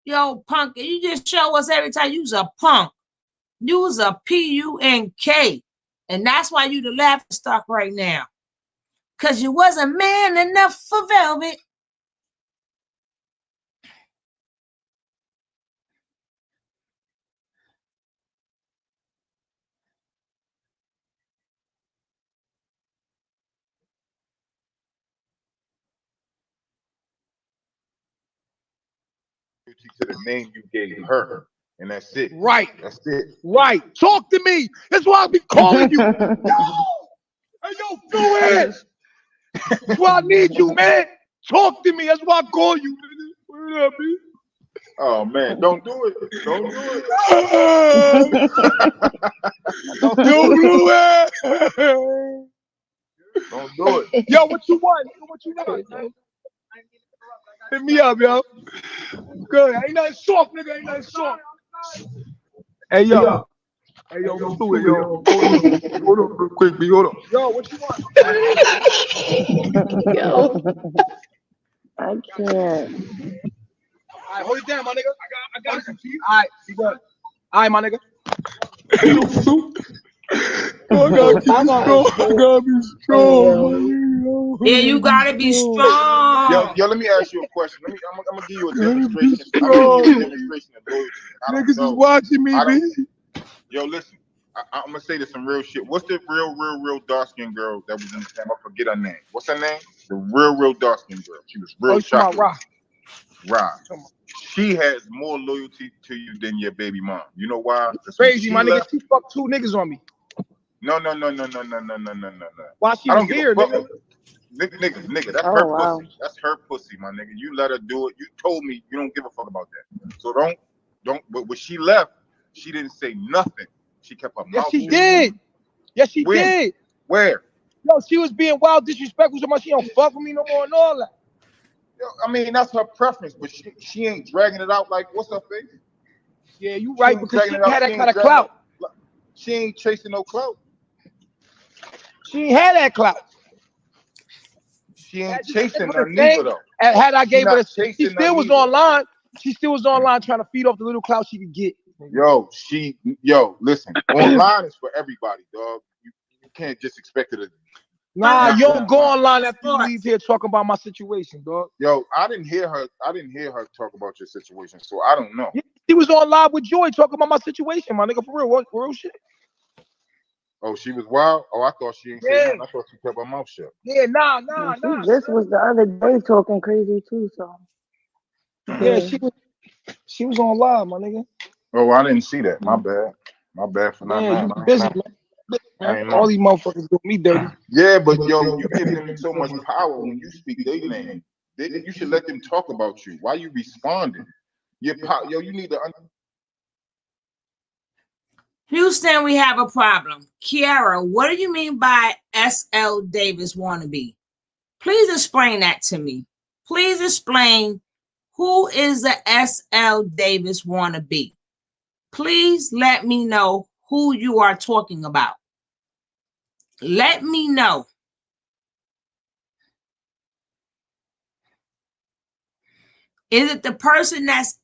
Yo, punk, you just show us every time you was a punk. You was a P-U-N-K. And that's why you the laughing stock right now. Because you wasn't man enough for Velvet. To the name you gave her, and that's it. Right. That's it. Right. Talk to me. That's why I be calling you. Yo! Hey, yo, Fluid! That's why I need you, man. Talk to me. That's why I call you. What up, man? Oh man, don't do it. Don't do it. Don't do it. Don't do it. Yo, what you want? What you want, man? Hit me up, yo. Good. Ain't nothing soft, nigga. Ain't nothing soft. Hey, yo. Hey, yo, Fluid, yo. Hold on real quick, B. Hold on. Yo, what you want? Yo. I can't. All right, hold it down, my nigga. I got some cheese. All right, be good. All right, my nigga. I gotta be strong. Yeah, you gotta be strong. Yo, let me ask you a question. I'm gonna give you a demonstration. I'm gonna give you a demonstration of loyalty. Niggas is watching me, B. Yo, listen. I'm gonna say this some real shit. What's the real dark skinned girl that was in the camp? I forget her name. What's her name? The real dark skinned girl. She was real chocolate. Ra. She has more loyalty to you than your baby mom. You know why? Crazy, my nigga. She fucked 2 niggas on me. No. Why she was here, nigga? Nigga, that's her pussy. That's her pussy, my nigga. You let her do it. You told me you don't give a fuck about that. So don't. But when she left, she didn't say nothing. She kept her mouth. Yes, she did. Yes, she did. Where? Yo, she was being wild, disrespectful. So much she don't fuck with me no more and all that. Yo, I mean, that's her preference, but she ain't dragging it out like what's her face? Yeah, you right, because she had that kind of clout. She ain't chasing no clout. She ain't had that clout. She ain't chasing nothing either, though. Had I gave her she still was online. She still was online trying to feed off the little clout she could get. Yo, listen. Online is for everybody, dog. You can't just expect it to. Nah, you don't go online after you leave here talking about my situation, dog. Yo, I didn't hear her talk about your situation, so I don't know. She was on live with Joy talking about my situation, my nigga, for real. What real shit? Oh, she was wild? Oh, I thought she ain't saying nothing. I thought she kept her mouth shut. Yeah, nah. This was the other day talking crazy too, so. Yeah, she was on live, my nigga. Oh, I didn't see that. My bad. My bad for not Man, knowing. you busy, man. All these motherfuckers do me dirty. Yeah, but yo, you give them so much power when you speak their name. You should let them talk about you. Why you responding? You need to. Houston, we have a problem. Kiara, what do you mean by S.L. Davis wannabe? Please explain that to me. Please explain who is the S.L. Davis wannabe. Please let me know who you are talking about. Let me know. Is it the person that's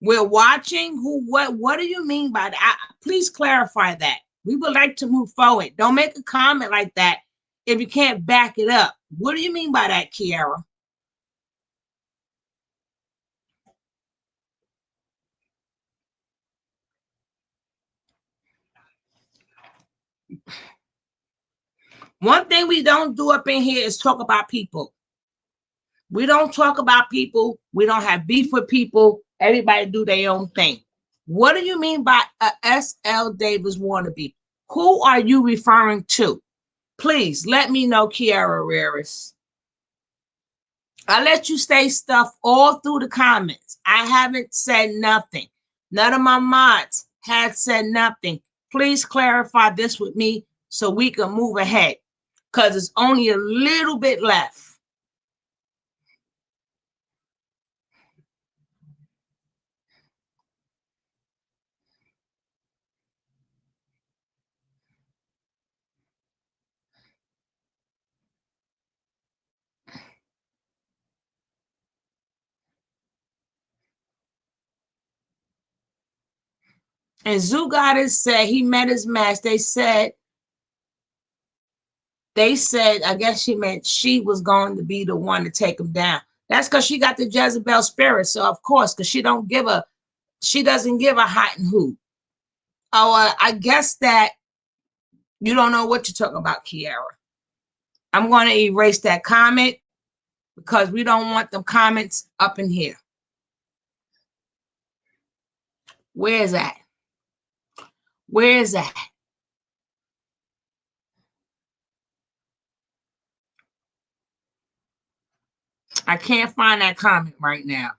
we're watching? What do you mean by that? Please clarify that. We would like to move forward. Don't make a comment like that if you can't back it up. What do you mean by that, Kiara? One thing we don't do up in here is talk about people. We don't talk about people. We don't have beef with people. Everybody do their own thing. What do you mean by a S.L. Davis wannabe? Who are you referring to? Please let me know, Kiara Raris. I let you say stuff all through the comments. I haven't said nothing. None of my mods had said nothing. Please clarify this with me so we can move ahead, because it's only a little bit left. And Zoo Goddess said he met his match. They said, I guess she meant she was going to be the one to take him down. That's because she got the Jezebel spirit. So of course, because she doesn't give a hot and hoot. Oh, I guess that you don't know what you're talking about, Kiara. I'm going to erase that comment because we don't want them comments up in here. Where is that? Where is that? I can't find that comment right now.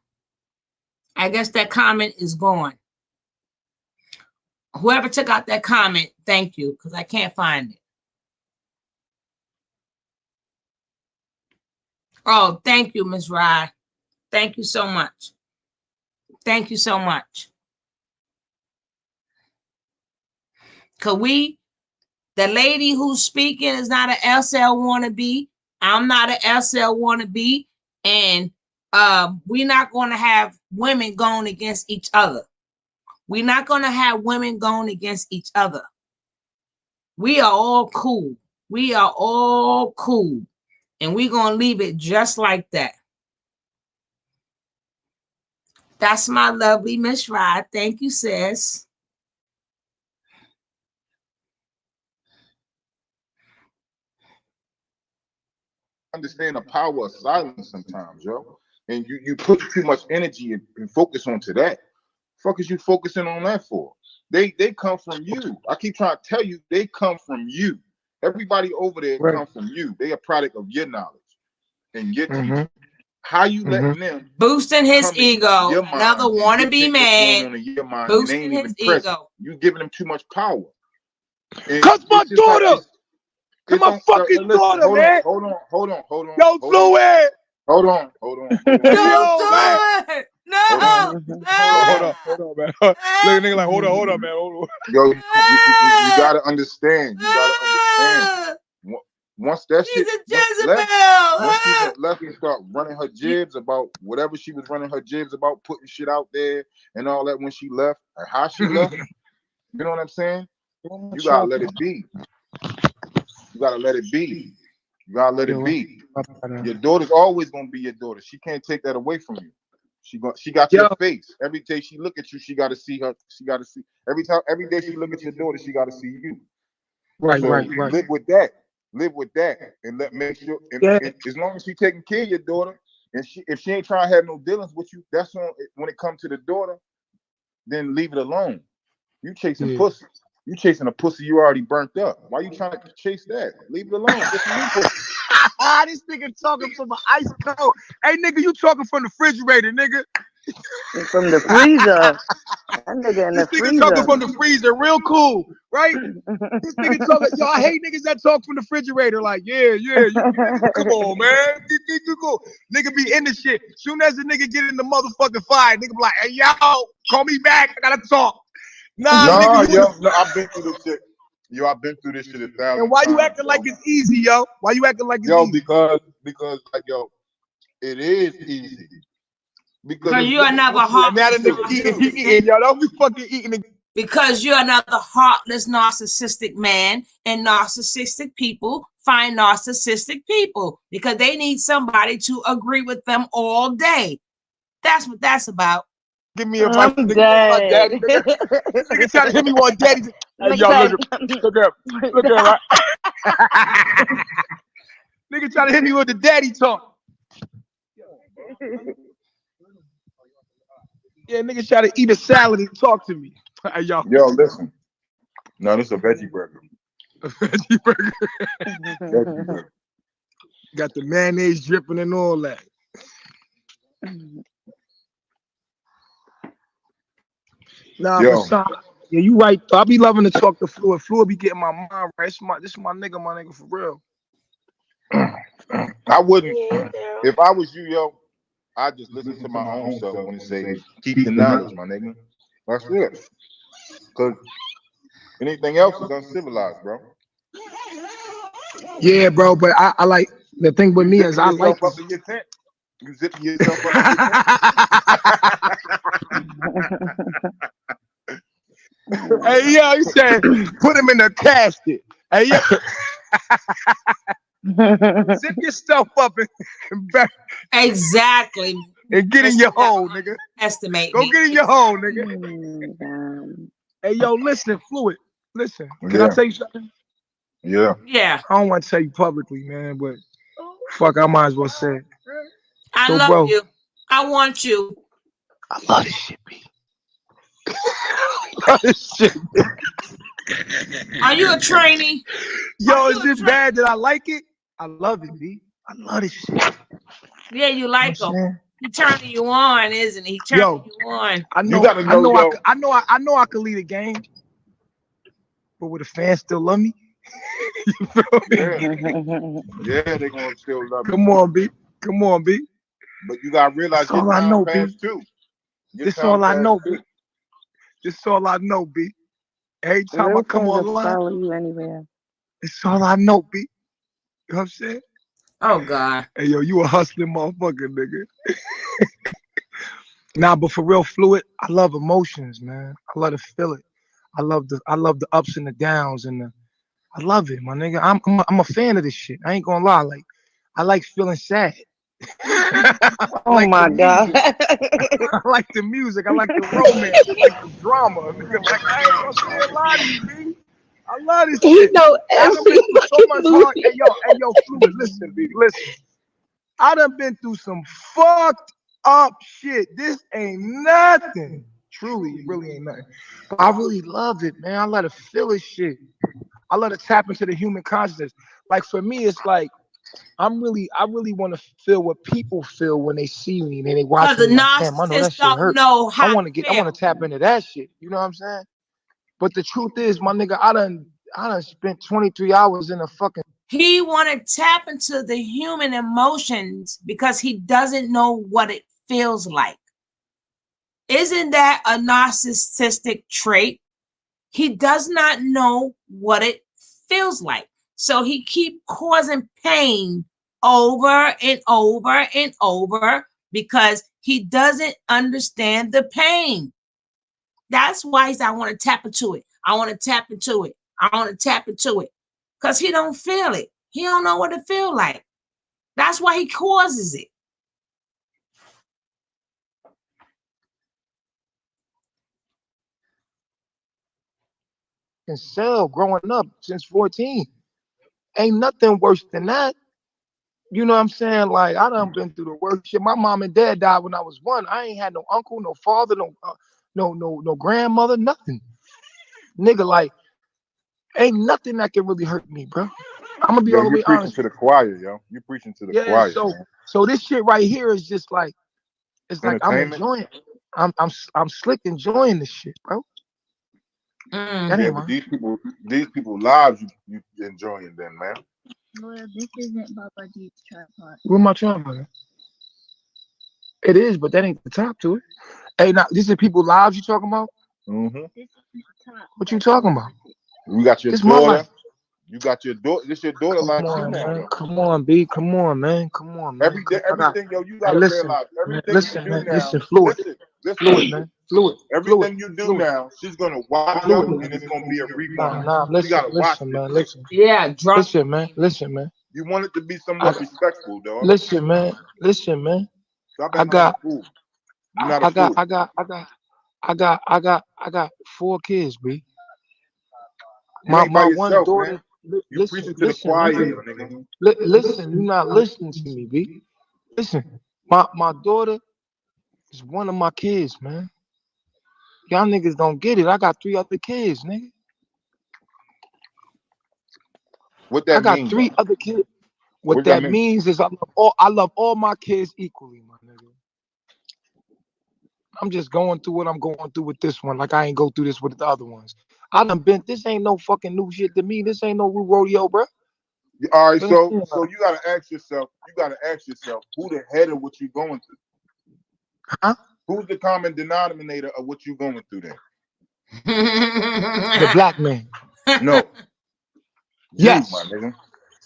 I guess that comment is gone. Whoever took out that comment, thank you, because I can't find it. Oh, thank you, Ms. Rye. Thank you so much. Thank you so much. Because the lady who's speaking is not an SL wannabe. I'm not an SL wannabe. And we're not going to have women going against each other. We're not going to have women going against each other. We are all cool. We are all cool. And we're going to leave it just like that. That's my lovely Miss Rye. Thank you, sis. Understand the power of silence sometimes, yo. And you put too much energy and focus onto that. Fuck is you focusing on that for? They come from you. I keep trying to tell you, they come from you. Everybody over there come from you. They are a product of your knowledge and your teaching. How you letting them boosting his ego? Another wannabe man boosting his ego. You giving them too much power. Cause my daughter. Cause my fucking daughter, man. Hold on. Yo, Fluid. Hold on. Don't do it. No. Hold on, man. Look at nigga like, hold on, man. Hold on. Yo, you gotta understand. You gotta understand. Once that shit left and start running her jibs about whatever she was running her jibs about, putting shit out there and all that when she left, and how she left, you know what I'm saying? You gotta let it be. You gotta let it be. You gotta let it be. Your daughter's always gonna be your daughter. She can't take that away from you. She got your face. Every day she look at you, she gotta see her. She gotta see every day she look at your daughter, she gotta see you. Right. Live with that, and make sure. And as long as she taking care of your daughter, and if she ain't trying to have no dealings with you, that's on when it comes to the daughter. then leave it alone. You chasing pussy. You chasing a pussy you already burnt up. Why you trying to chase that? Leave it alone. Get some new pussy. This nigga talking from an ice cold. Hey, nigga, you talking from the refrigerator, nigga. From the freezer. That nigga in the This nigga freezer. talking from the freezer, real cool, right? This nigga talking, yo, I hate niggas that talk from the refrigerator. Like, yeah, come on, man. Go. Nigga be in the shit. Soon as the nigga get in the motherfucking fire, nigga be like, hey, yo, call me back. I gotta talk. Nigga, I've been through this shit. Yo, I've been through this shit 1,000 times. And why you acting like it's easy, yo? Why you acting like it's easy? Because like, yo, it is easy. Because you're another heartless y'all don't be fucking eating. Because you're another heartless, narcissistic man, and narcissistic people find narcissistic people because they need somebody to agree with them all day. That's what that's about. Give me a fight. Daddy. Nigga trying to hit me one daddy. Hey, yo, look up, right? Nigga trying to hit me with the daddy talk. Yeah, nigga try to eat a salad and talk to me. Hey, yo, listen. No, this is a veggie burger. A veggie burger. Got the mayonnaise dripping and all that. Nah, yeah, you right. I be loving to talk to Fluid. Fluid be getting my mind right. This is my nigga for real. I wouldn't. If I was you, yo, I'd just listen to my own self when it say, keep the knowledge, my nigga. That's it. Because anything else is uncivilized, bro. Yeah, bro, but I like, the thing with me is I like up in your tent. You zip yourself up in your tent. Hey, yo, you said put him in a casket. Hey, yo. Zip yourself up and back. Exactly. And get in your hole, nigga. Estimate. Go get in your hole, nigga. Hey, yo, listen, Fluid. Listen. Can I tell you something? Yeah. Yeah. I don't want to tell you publicly, man, but fuck, I might as well say it. I love you. I want you. I love this shit, B. I love this shit, B. Are you a trainee? Yo, is this bad that I like it? I love it, B. I love this shit. Yeah, you like him. He turning you on, isn't he? Turning you on. I know I can lead a game, but will the fans still love me? You feel me? Yeah, they gonna still love me. Come on, B. Come on, B. But you gotta realize all I know, B. Too. This all I know, B. This all I know, B. Every time I come online, follow you anywhere. It's all I know, B. You know what I'm saying? Oh God. Hey, yo, you a hustling motherfucker, nigga. Nah, but for real, Fluid, I love emotions, man. I love to feel it. I love the ups and the downs and I love it, my nigga. I'm a fan of this shit. I ain't gonna lie. Like, I like feeling sad. Oh my God. I like the music. I like the romance. I like the drama. Nigga, like, I ain't gonna say a lot to you, B. I love this shit. I done been through so much hard. Hey, yo, Fluid, listen, B. Listen. I done been through some fucked up shit. This ain't nothing. Truly, it really ain't nothing. But I really love it, man. I let it feel this shit. I let it tap into the human consciousness. Like for me, it's like I really want to feel what people feel when they see me and they watch me. Like, damn, I know that shit hurt. I want to tap into that shit. You know what I'm saying? But the truth is, my nigga, I done spent 23 hours in a fucking. He want to tap into the human emotions because he doesn't know what it feels like. Isn't that a narcissistic trait? He does not know what it feels like. So he keep causing pain over and over and over because he doesn't understand the pain. That's why he's, I want to tap into it. I want to tap into it. I want to tap into it. Because he don't feel it. He don't know what it feel like. That's why he causes it. Cell growing up since 14. Ain't nothing worse than that. You know what I'm saying? Like, I done been through the worst shit. My mom and dad died when I was 1. I ain't had no uncle, no father, no grandmother, nothing. Nigga, like, ain't nothing that can really hurt me, bro. I'm gonna be all the way preaching honest. to the choir, yo. You preaching to the choir. So this shit right here is just like, it's like I'm entertainment. enjoying. I'm slick enjoying this shit, bro. That Yeah, ain't but mine. these people lives you enjoying then, man. Well, this isn't Baba G's tripod. Where my tripod? It is, but that ain't the top to it. Hey, now this is people lives you talking about? Mm-hmm. This is the top. What you talking about? You got your This my daughter. life. You got your daughter. This your daughter Come like on, you now. man. Come on, B. Come on, man. Come on, man. Everything, yo, you gotta listen, realize man, everything listen, you do man. now. Listen, fluid, fluid, man. Fluid. Everything you do now, she's gonna watch Fluid. them, and it's gonna be a rewind. Nah, You gotta watch listen, it. man. Listen. Yeah, drunk. Listen, man. Listen, man. You want it to be somewhat respectful, dog. Listen, man. Listen, man. Stop I acting like got, a fool. You're not a fool. I got 4 kids, B. You ain't by My one yourself, daughter. man. You preaching to the choir, nigga. Listen, you're not listening to me, B. Listen, my daughter is one of my kids, man. Y'all niggas don't get it. I got 3 other kids, nigga. What that I got mean, 3 though? other kids. What that that means is I love all my kids equally, my nigga. I'm just going through what I'm going through with this one. Like I ain't go through this with the other ones. I done been. This ain't no fucking new shit to me. This ain't no new rodeo, bro. All right, so you gotta ask yourself. Who the head of what you going through? Huh? Who's the common denominator of what you going through then? The black man. No. Yes. You, my nigga.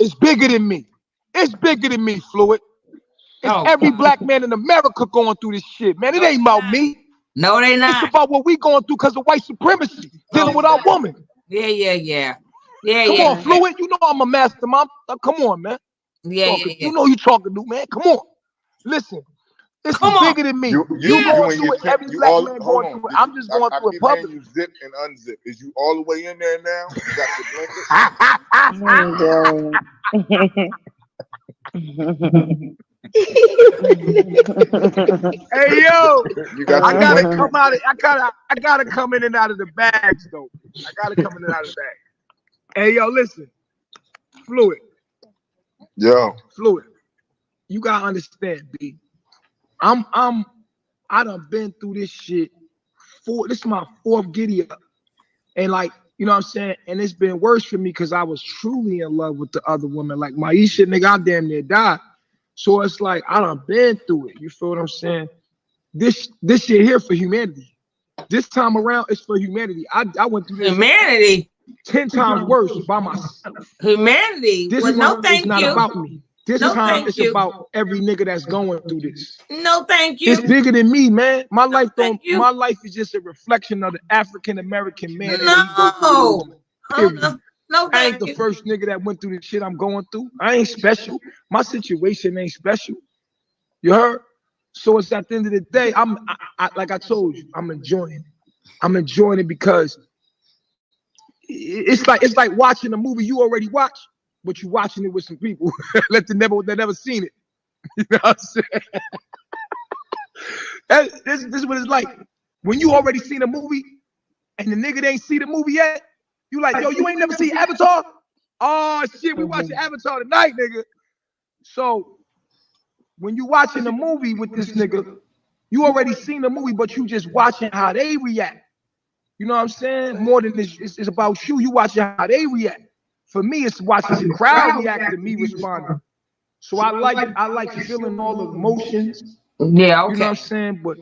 It's bigger than me. It's bigger than me, Fluid. It's every black man in America going through this shit, man. It ain't about me. No, they not. It's about what we going through because of white supremacy, dealing with our woman. Yeah. Come on, Fluid. You know I'm a master, mom. Come on, man. Yeah. You know you talking to, man. Come on. Listen. This is bigger than me. You going through it. Every black man going through it. I'm just going through it public. You zip and unzip. Is you all the way in there now? You got the blanket? Hey yo, I gotta come out. I gotta come in and out of the bags though. I gotta come in and out of the bag. Hey yo, listen, Fluid. Yo, Fluid. You gotta understand, B. I done been through this shit. This is my 4th giddy up, and like you know what I'm saying. And it's been worse for me because I was truly in love with the other woman. Like Maisha, nigga, I damn near died. So it's like I done been through it. You feel what I'm saying? This shit here for humanity. This time around, it's for humanity. I went through this humanity 10 times worse by myself. Humanity. This well, no, thank not you. about me. This time it's about every nigga that's going through this. No, thank you. It's bigger than me, man. My life is just a reflection of the African American man. No, I ain't the first nigga that went through the shit I'm going through. I ain't special. My situation ain't special. You heard? So it's at the end of the day, I like I told you, I'm enjoying it. I'm enjoying it because it's like watching a movie you already watched, but you watching it with some people that never seen it. You know what I'm saying? This is what it's like. When you already seen a movie and the nigga ain't see the movie yet, you like, yo, you ain't never seen Avatar? Oh shit, we watching Avatar tonight, nigga. So when you watching a movie with this nigga, you already seen the movie, but you just watching how they react. You know what I'm saying? More than this, it's about you. You watching how they react. For me, it's watching the crowd react to me responding. So I like feeling all the emotions. Yeah, okay. You know what I'm saying? But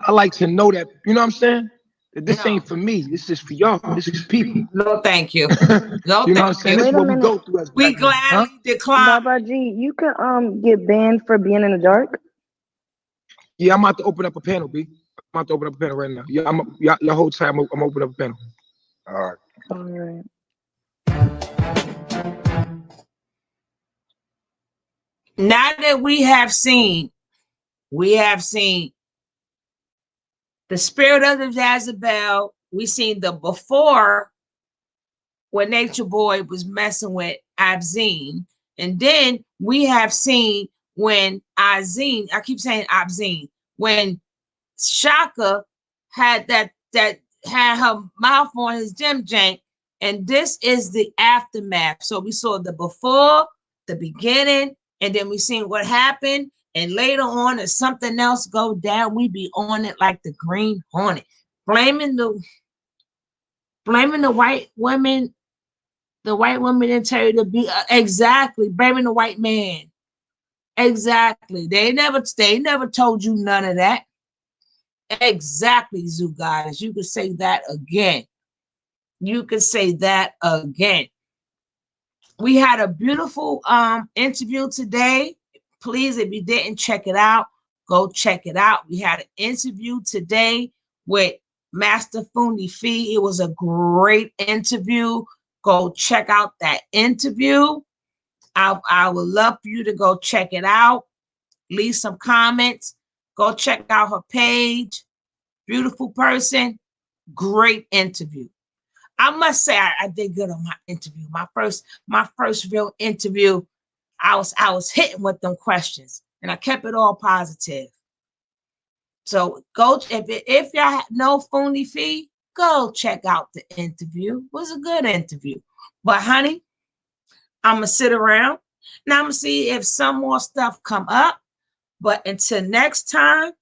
I like to know that, you know what I'm saying? That this ain't for me. This is for y'all. This is people. No, thank you. No, you know what I'm saying? This is what we go through as we gladly decline. Baba G, you can get banned for being in the dark. Yeah, I'm about to open up a panel, B. I'm about to open up a panel right now. Yeah, your whole time I'm opening up a panel. All right. Now that we have seen the spirit of the Jezebel, we seen the before when Natureboy was messing with Abzine, and then we have seen when Azine, I keep saying Abzine, when Shaka had her mouth on his gym jank, and this is the aftermath. So we saw the before, the beginning, and then we seen what happened. And later on, if something else go down, we be on it like the Green Hornet, blaming the white women. The white women didn't tell you to be exactly blaming the white man. Exactly. They never told you none of that. Exactly, Zoo Goddess. You could say that again. You could say that again. We had a beautiful interview today. Please, if you didn't check it out, go check it out. We had an interview today with Master Fundi Fee. It was a great interview. Go check out that interview. I would love for you to go check it out. Leave some comments. Go check out her page. Beautiful person. Great interview. I must say I did good on my interview. My first real interview. I was hitting with them questions, and I kept it all positive. So go if y'all know Fundi Fee, go check out the interview. It was a good interview. But honey, I'm gonna sit around. Now I'm gonna see if some more stuff come up. But until next time,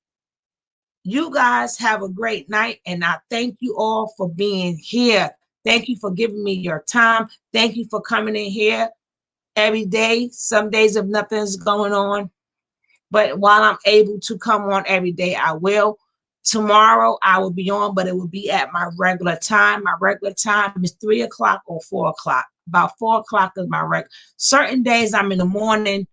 you guys have a great night. And I thank you all for being here. Thank you for giving me your time. Thank you for coming in here every day. Some days if nothing's going on. But while I'm able to come on every day, I will. Tomorrow I will be on, but it will be at my regular time. My regular time is 3 o'clock or 4 o'clock. About 4 o'clock is my regular. Certain days I'm in the morning,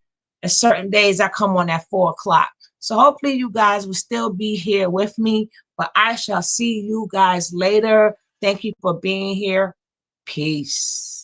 and certain days I come on at 4 o'clock. So hopefully you guys will still be here with me, but I shall see you guys later. Thank you for being here. Peace.